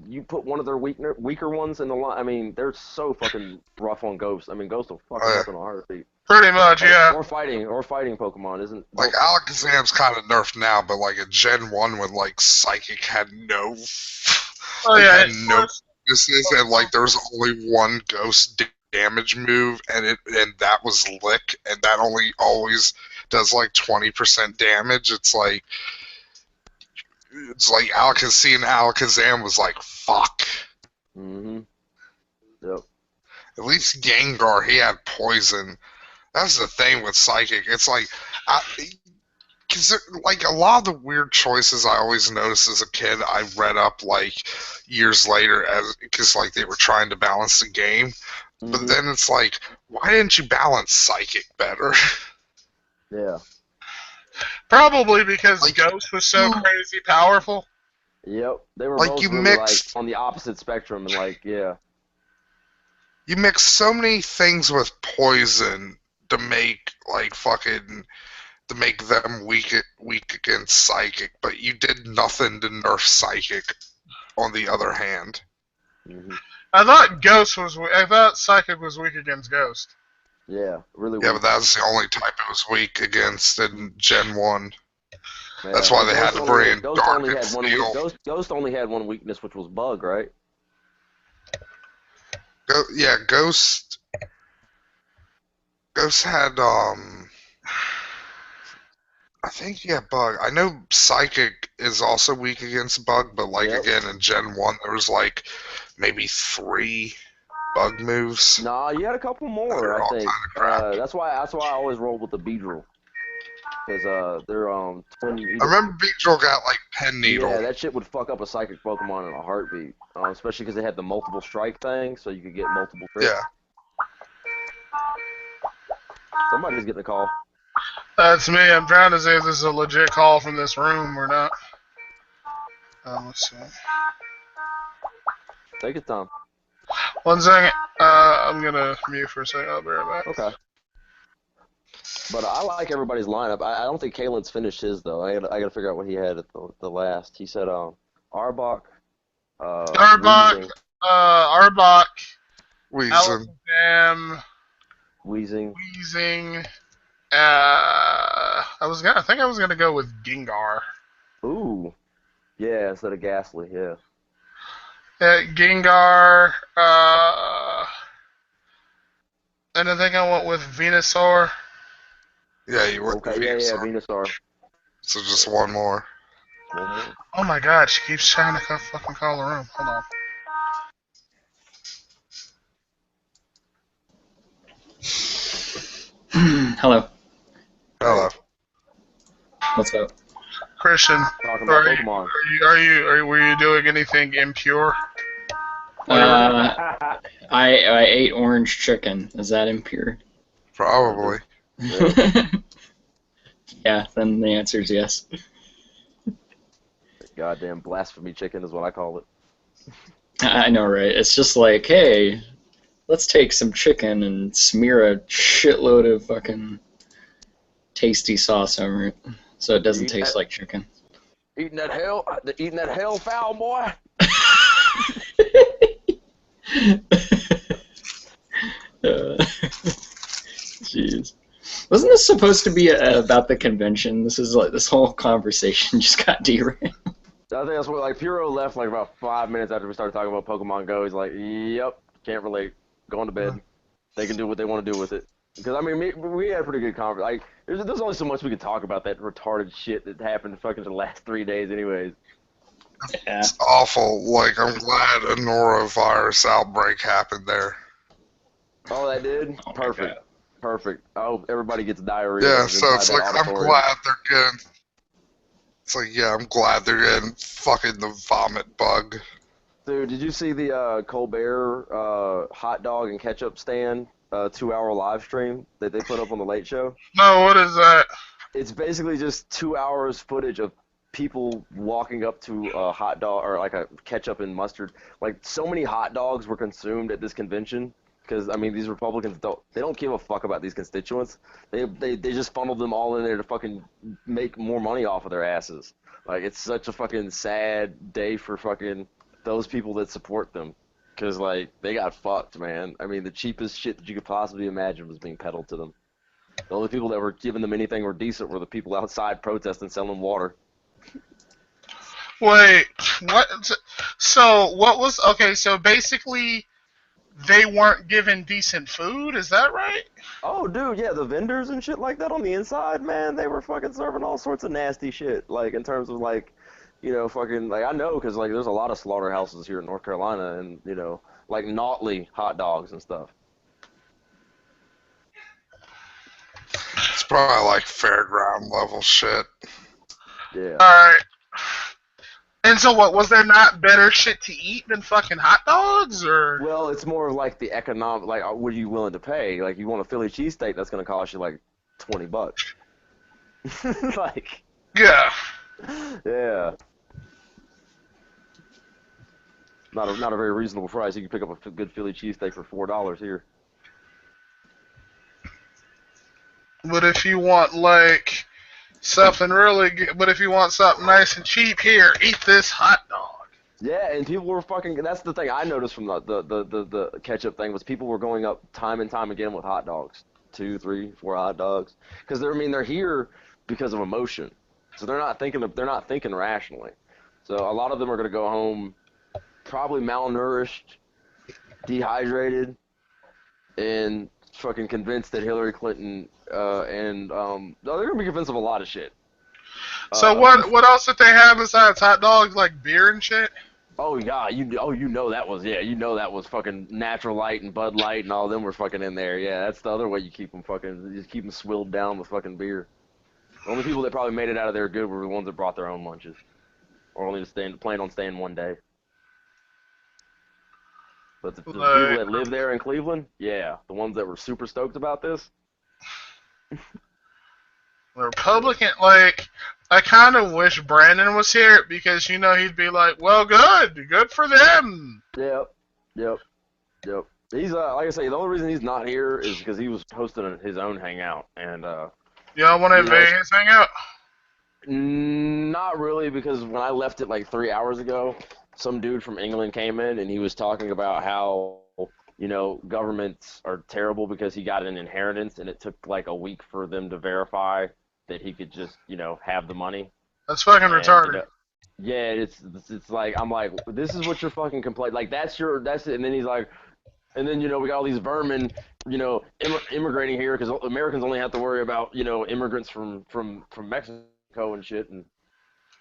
you put one of their weaker ones in the line. I mean, they're so fucking rough on Ghost. I mean, Ghost will fuck them up in a heartbeat. Pretty much, yeah. Or fighting Pokemon isn't like Alakazam's kind of nerfed now, but like a Gen 1 when like Psychic had no, had no weaknesses, and like there was only one Ghost damage move, and that was Lick, and that only always does like 20% damage. It's like Alakazam was like fuck. Yep. At least Gengar, he had poison. That's the thing with Psychic. It's like, because like a lot of the weird choices I always noticed as a kid, I read up like years later because like they were trying to balance the game. But then it's like, why didn't you balance Psychic better? Yeah. Probably because like, Ghost was so crazy powerful. Yep. They were like both you really, mixed like, on the opposite spectrum, and like, yeah. You mix so many things with poison to make like fucking to make them weak against Psychic, but you did nothing to nerf Psychic. On the other hand, I thought Psychic was weak against Ghost. Yeah, really. Yeah, but that was the only type it was weak against in Gen 1. Yeah. That's why they had to bring in Dark and Steel. Ghost only had one weakness, which was Bug, right? Ghost had I think Bug. I know Psychic is also weak against Bug, but like again in Gen 1 there was like maybe 3 Bug moves. Nah, you had a couple more, I think. That's why I always roll with the Beedrill. Because they're twin. I remember Beedrill got like Pen Needle. Yeah, that shit would fuck up a Psychic Pokemon in a heartbeat. Especially because they had the multiple strike thing, so you could get multiple tricks. Yeah. Somebody's getting a call. That's me. I'm trying to see if this is a legit call from this room or not. Let's see. Take your time. 1 second. I'm gonna mute for a second. I'll be right back. Okay. But I like everybody's lineup. I don't think Kalen's finished his though. I gotta figure out what he had at the last. He said Arbok. Arbok. Weezing. Weezing. I think I was gonna go with Gengar. Ooh. Yeah, instead of Ghastly, yeah. Gengar. And I think I went with Venusaur. Yeah, you went with Venusaur. Yeah, Venusaur. So just one more. Oh my god, she keeps trying to fucking call the room. Hold on. Hello. Hello. What's up? Christian, talking about Pokemon. Were you doing anything impure? I ate orange chicken. Is that impure? Probably. Yeah, then the answer is yes. Goddamn blasphemy chicken is what I call it. I know, right? It's just like, hey, let's take some chicken and smear a shitload of fucking tasty sauce over it, so it doesn't taste like chicken. Eating that hell foul, boy. Jeez. Wasn't this supposed to be about the convention? This is like this whole conversation just got derailed. I think that's what like Puro left like about 5 minutes after we started talking about Pokemon Go. He's like, "Yep, can't relate. Going to bed. They can do what they want to do with it." Because I mean, we had a pretty good conversation. Like, there's only so much we can talk about that retarded shit that happened fucking the last 3 days, anyways. Yeah. It's awful. Like, I'm glad a norovirus outbreak happened there. Oh, that did? Oh my Perfect. god. Perfect. I hope everybody gets diarrhea Yeah, that was so inside it's that like, I'm auditorium. glad they're getting. It's like, yeah, I'm glad they're getting fucking the vomit bug. Dude, did you see the Colbert hot dog and ketchup stand 2-hour live stream that they put up on the Late Show? No, what is that? It's basically just 2 hours footage of people walking up to a hot dog or like a ketchup and mustard. Like so many hot dogs were consumed at this convention because I mean these Republicans don't give a fuck about these constituents. They just funneled them all in there to fucking make more money off of their asses. Like it's such a fucking sad day for fucking those people that support them. Cause like they got fucked, man. I mean the cheapest shit that you could possibly imagine was being peddled to them. The only people that were giving them anything were decent were the people outside protesting, selling water. Wait, what? So what was okay? So basically, they weren't given decent food. Is that right? Oh, dude, yeah, the vendors and shit like that on the inside, man, they were fucking serving all sorts of nasty shit. Like in terms of like, fucking like I know because like there's a lot of slaughterhouses here in North Carolina, and like Naughtley hot dogs and stuff. It's probably like fairground level shit. Yeah. All right. And so, what was there not better shit to eat than fucking hot dogs, or? Well, it's more of like the economic, like what are you willing to pay? Like you want a Philly cheesesteak, that's gonna cost you like $20. Like. Yeah. Yeah. Not a very reasonable price. You can pick up a good Philly cheesesteak for $4 here. But if you want like something really good, but if you want something nice and cheap, here, eat this hot dog. Yeah, and people were fucking. That's the thing I noticed from the ketchup thing was people were going up time and time again with hot dogs, 2, 3, 4 hot dogs, because they're here because of emotion, so they're not thinking rationally. So a lot of them are gonna go home probably malnourished, dehydrated, and fucking convinced that Hillary Clinton they're gonna be convinced of a lot of shit. So what else did they have besides hot dogs, like beer and shit? Oh yeah, that was fucking Natural Light and Bud Light and all them were fucking in there. Yeah, that's the other way you keep them fucking, you just keep them swilled down with fucking beer. The only people that probably made it out of there good were the ones that brought their own lunches, or only plan on staying one day. But the people that live there in Cleveland, yeah, the ones that were super stoked about this. The Republican, like, I kind of wish Brandon was here because he'd be like, "Well, good for them." Yep. He's like I say, the only reason he's not here is because he was hosting his own hangout, and Y'all want to invade his hangout? Not really, because when I left it like 3 hours ago, some dude from England came in and he was talking about how governments are terrible because he got an inheritance and it took like a week for them to verify that he could just have the money. That's fucking retarded. Yeah, it's like I'm like, this is what you're fucking complaining. Like that's it. And then he's like, and then we got all these vermin, immigrating here because Americans only have to worry about immigrants from Mexico and shit. And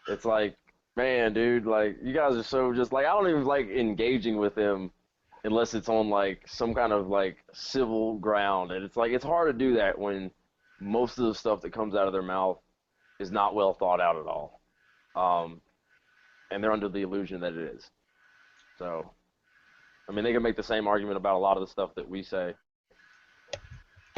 it's like, man, dude, like you guys are so just like I don't even like engaging with them unless it's on like some kind of like civil ground. And it's like it's hard to do that when most of the stuff that comes out of their mouth is not well thought out at all. And they're under the illusion that it is. So, I mean, they can make the same argument about a lot of the stuff that we say.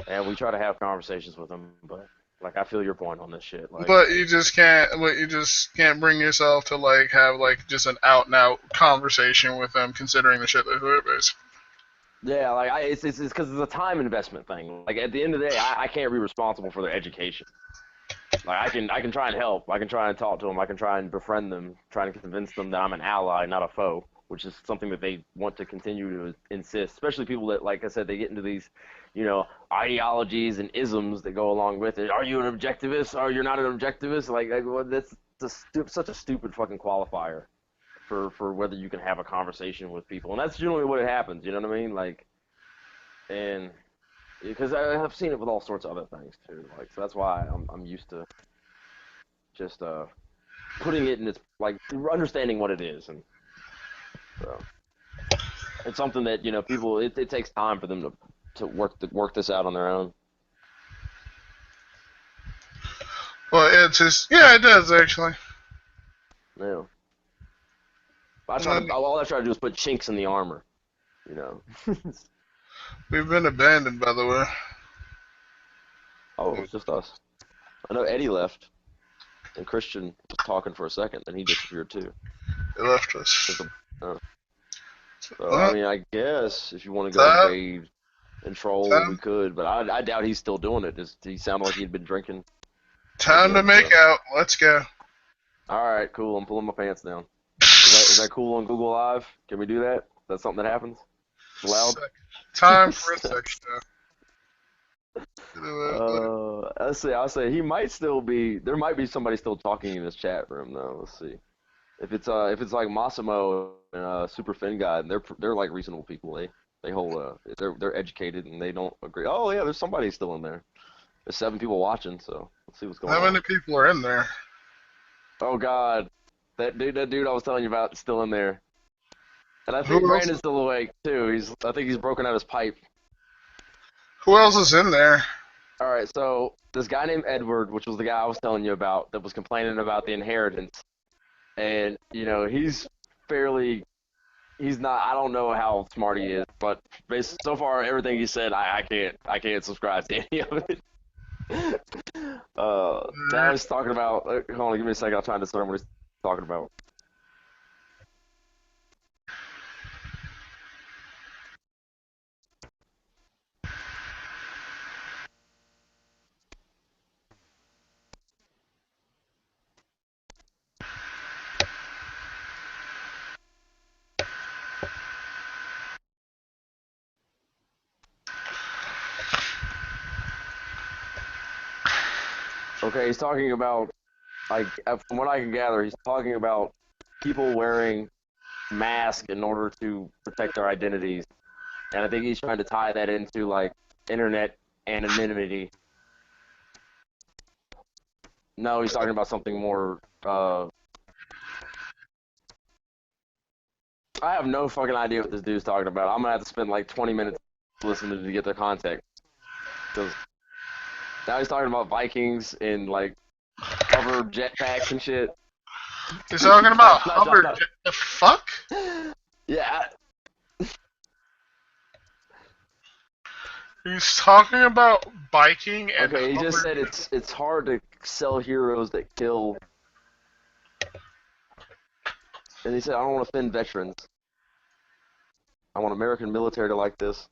And we try to have conversations with them, but like I feel your point on this shit. Like, but you just can't bring yourself to like have like just an out and out conversation with them, considering the shit they do, basically. Yeah, like it's because it's a time investment thing. Like at the end of the day, I can't be responsible for their education. Like I can try and help. I can try and talk to them. I can try and befriend them, trying to convince them that I'm an ally, not a foe, which is something that they want to continue to insist. Especially people that, like I said, they get into these, ideologies and isms that go along with it. Are you an objectivist? Or you're not an objectivist? Well, that's such a stupid fucking qualifier for whether you can have a conversation with people, and that's generally what it happens. You know what I mean? Like, and because I have seen it with all sorts of other things too. Like, so that's why I'm used to just putting it in its like understanding what it is, and so it's something that people it takes time for them to work this out on their own. Well, it's just it does actually. Yeah. And All I try to do is put chinks in the armor, we've been abandoned, by the way. Oh, it's just us. I know Eddie left, and Christian was talking for a second, then he disappeared too. They left us. So, I mean, I guess if you want to go invade and troll, we could, but I doubt he's still doing it. He sounded like he'd been drinking. Time to make out. Let's go. All right, cool. I'm pulling my pants down. Is that cool on Google Live? Can we do that? That's something that happens? It's loud? Time for a sex I'll say he might still be. There might be somebody still talking in this chat room though. Let's see. If it's like Massimo and Super Fin Guy, they're like reasonable people. They hold they're educated and they don't agree. Oh yeah, there's somebody still in there. There's 7 people watching, so let's see what's going on. How many people are in there? Oh God, that dude I was telling you about is still in there. And I think Brandon's still awake too. I think he's broken out his pipe. Who else is in there? All right, so this guy named Edward, which was the guy I was telling you about, that was complaining about the inheritance, and he's not. I don't know how smart he is, but so far everything he said, I can't subscribe to any of it. Now he's talking about. Hold on, give me a second. I'll try to discern what he's talking about. Okay, he's talking about, like, from what I can gather, he's talking about people wearing masks in order to protect their identities. And I think he's trying to tie that into, like, internet anonymity. No, he's talking about something more, I have no fucking idea what this dude's talking about. I'm gonna have to spend, like, 20 minutes listening to get the context. Because now he's talking about Vikings and, like, hover jetpacks and shit. He's talking about hover the fuck? Yeah. He's talking about biking and okay, he just said it's hard to sell heroes that kill. And he said, I don't want to offend veterans. I want American military to like this.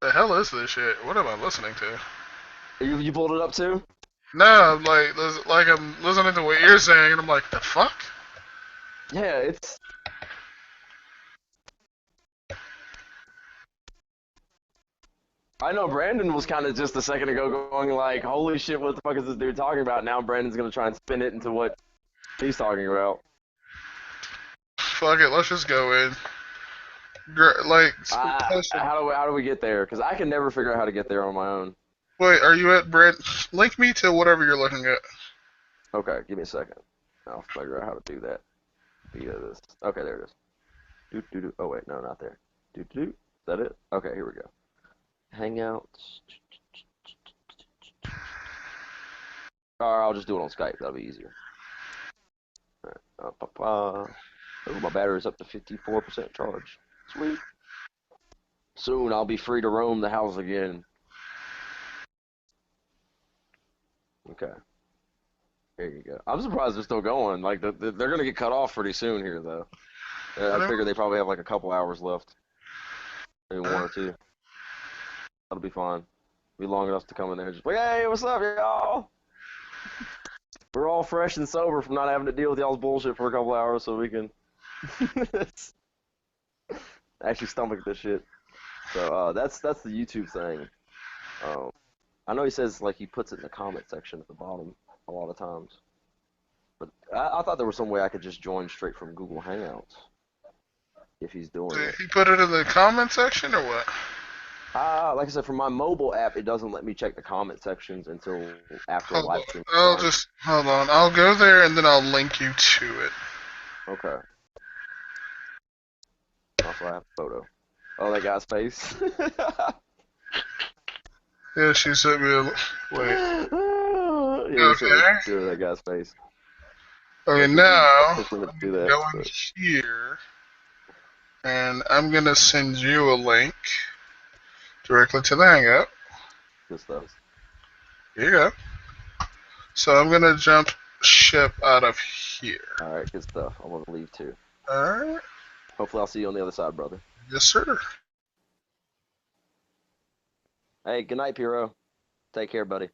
The hell is this shit? What am I listening to? You pulled it up too? No, like I'm listening to what you're saying, and I'm like, the fuck? Yeah, it's. I know Brandon was kind of just a second ago going like, holy shit, what the fuck is this dude talking about? Now Brandon's going to try and spin it into what he's talking about. Fuck it, let's just go in. How do we get there? Because I can never figure out how to get there on my own. Wait, are you at Brent? Link me to whatever you're looking at. Okay, give me a second. I'll figure out how to do that via this. Okay, there it is. Oh wait, no, not there. Is that it? Okay, here we go. Hangouts. Or I'll just do it on Skype. That'll be easier. All right. Oh, my battery's up to 54% charge. Sweet. Soon I'll be free to roam the house again. Okay. There you go. I'm surprised they're still going. Like they're gonna get cut off pretty soon here, though. I figure they probably have like a couple hours left, maybe 1 or 2. That'll be fine. Be long enough to come in there and just like, hey, what's up, y'all? We're all fresh and sober from not having to deal with y'all's bullshit for a couple hours, so we can actually stomach this shit. So that's the YouTube thing. I know he says like he puts it in the comment section at the bottom a lot of times, but I thought there was some way I could just join straight from Google Hangouts if he's doing it. He put it in the comment section or what? Like I said, for my mobile app, it doesn't let me check the comment sections until after a Hold live on. stream I'll starts. just hold on. I'll go there and then I'll link you to it. Okay. Also, I have a photo. Oh, that guy's face. Yeah, she sent me a. Wait. Yeah, sent me Okay. a picture of that guy's face. Okay, Like, now push me to I'm do gonna that. go in here, and I'm gonna send you a link directly to the Hangout. Good stuff. Here you go. So I'm gonna jump ship out of here. All right, good stuff. I'm gonna leave too. Alright. Hopefully, I'll see you on the other side, brother. Yes, sir. Hey, good night, Piro. Take care, buddy.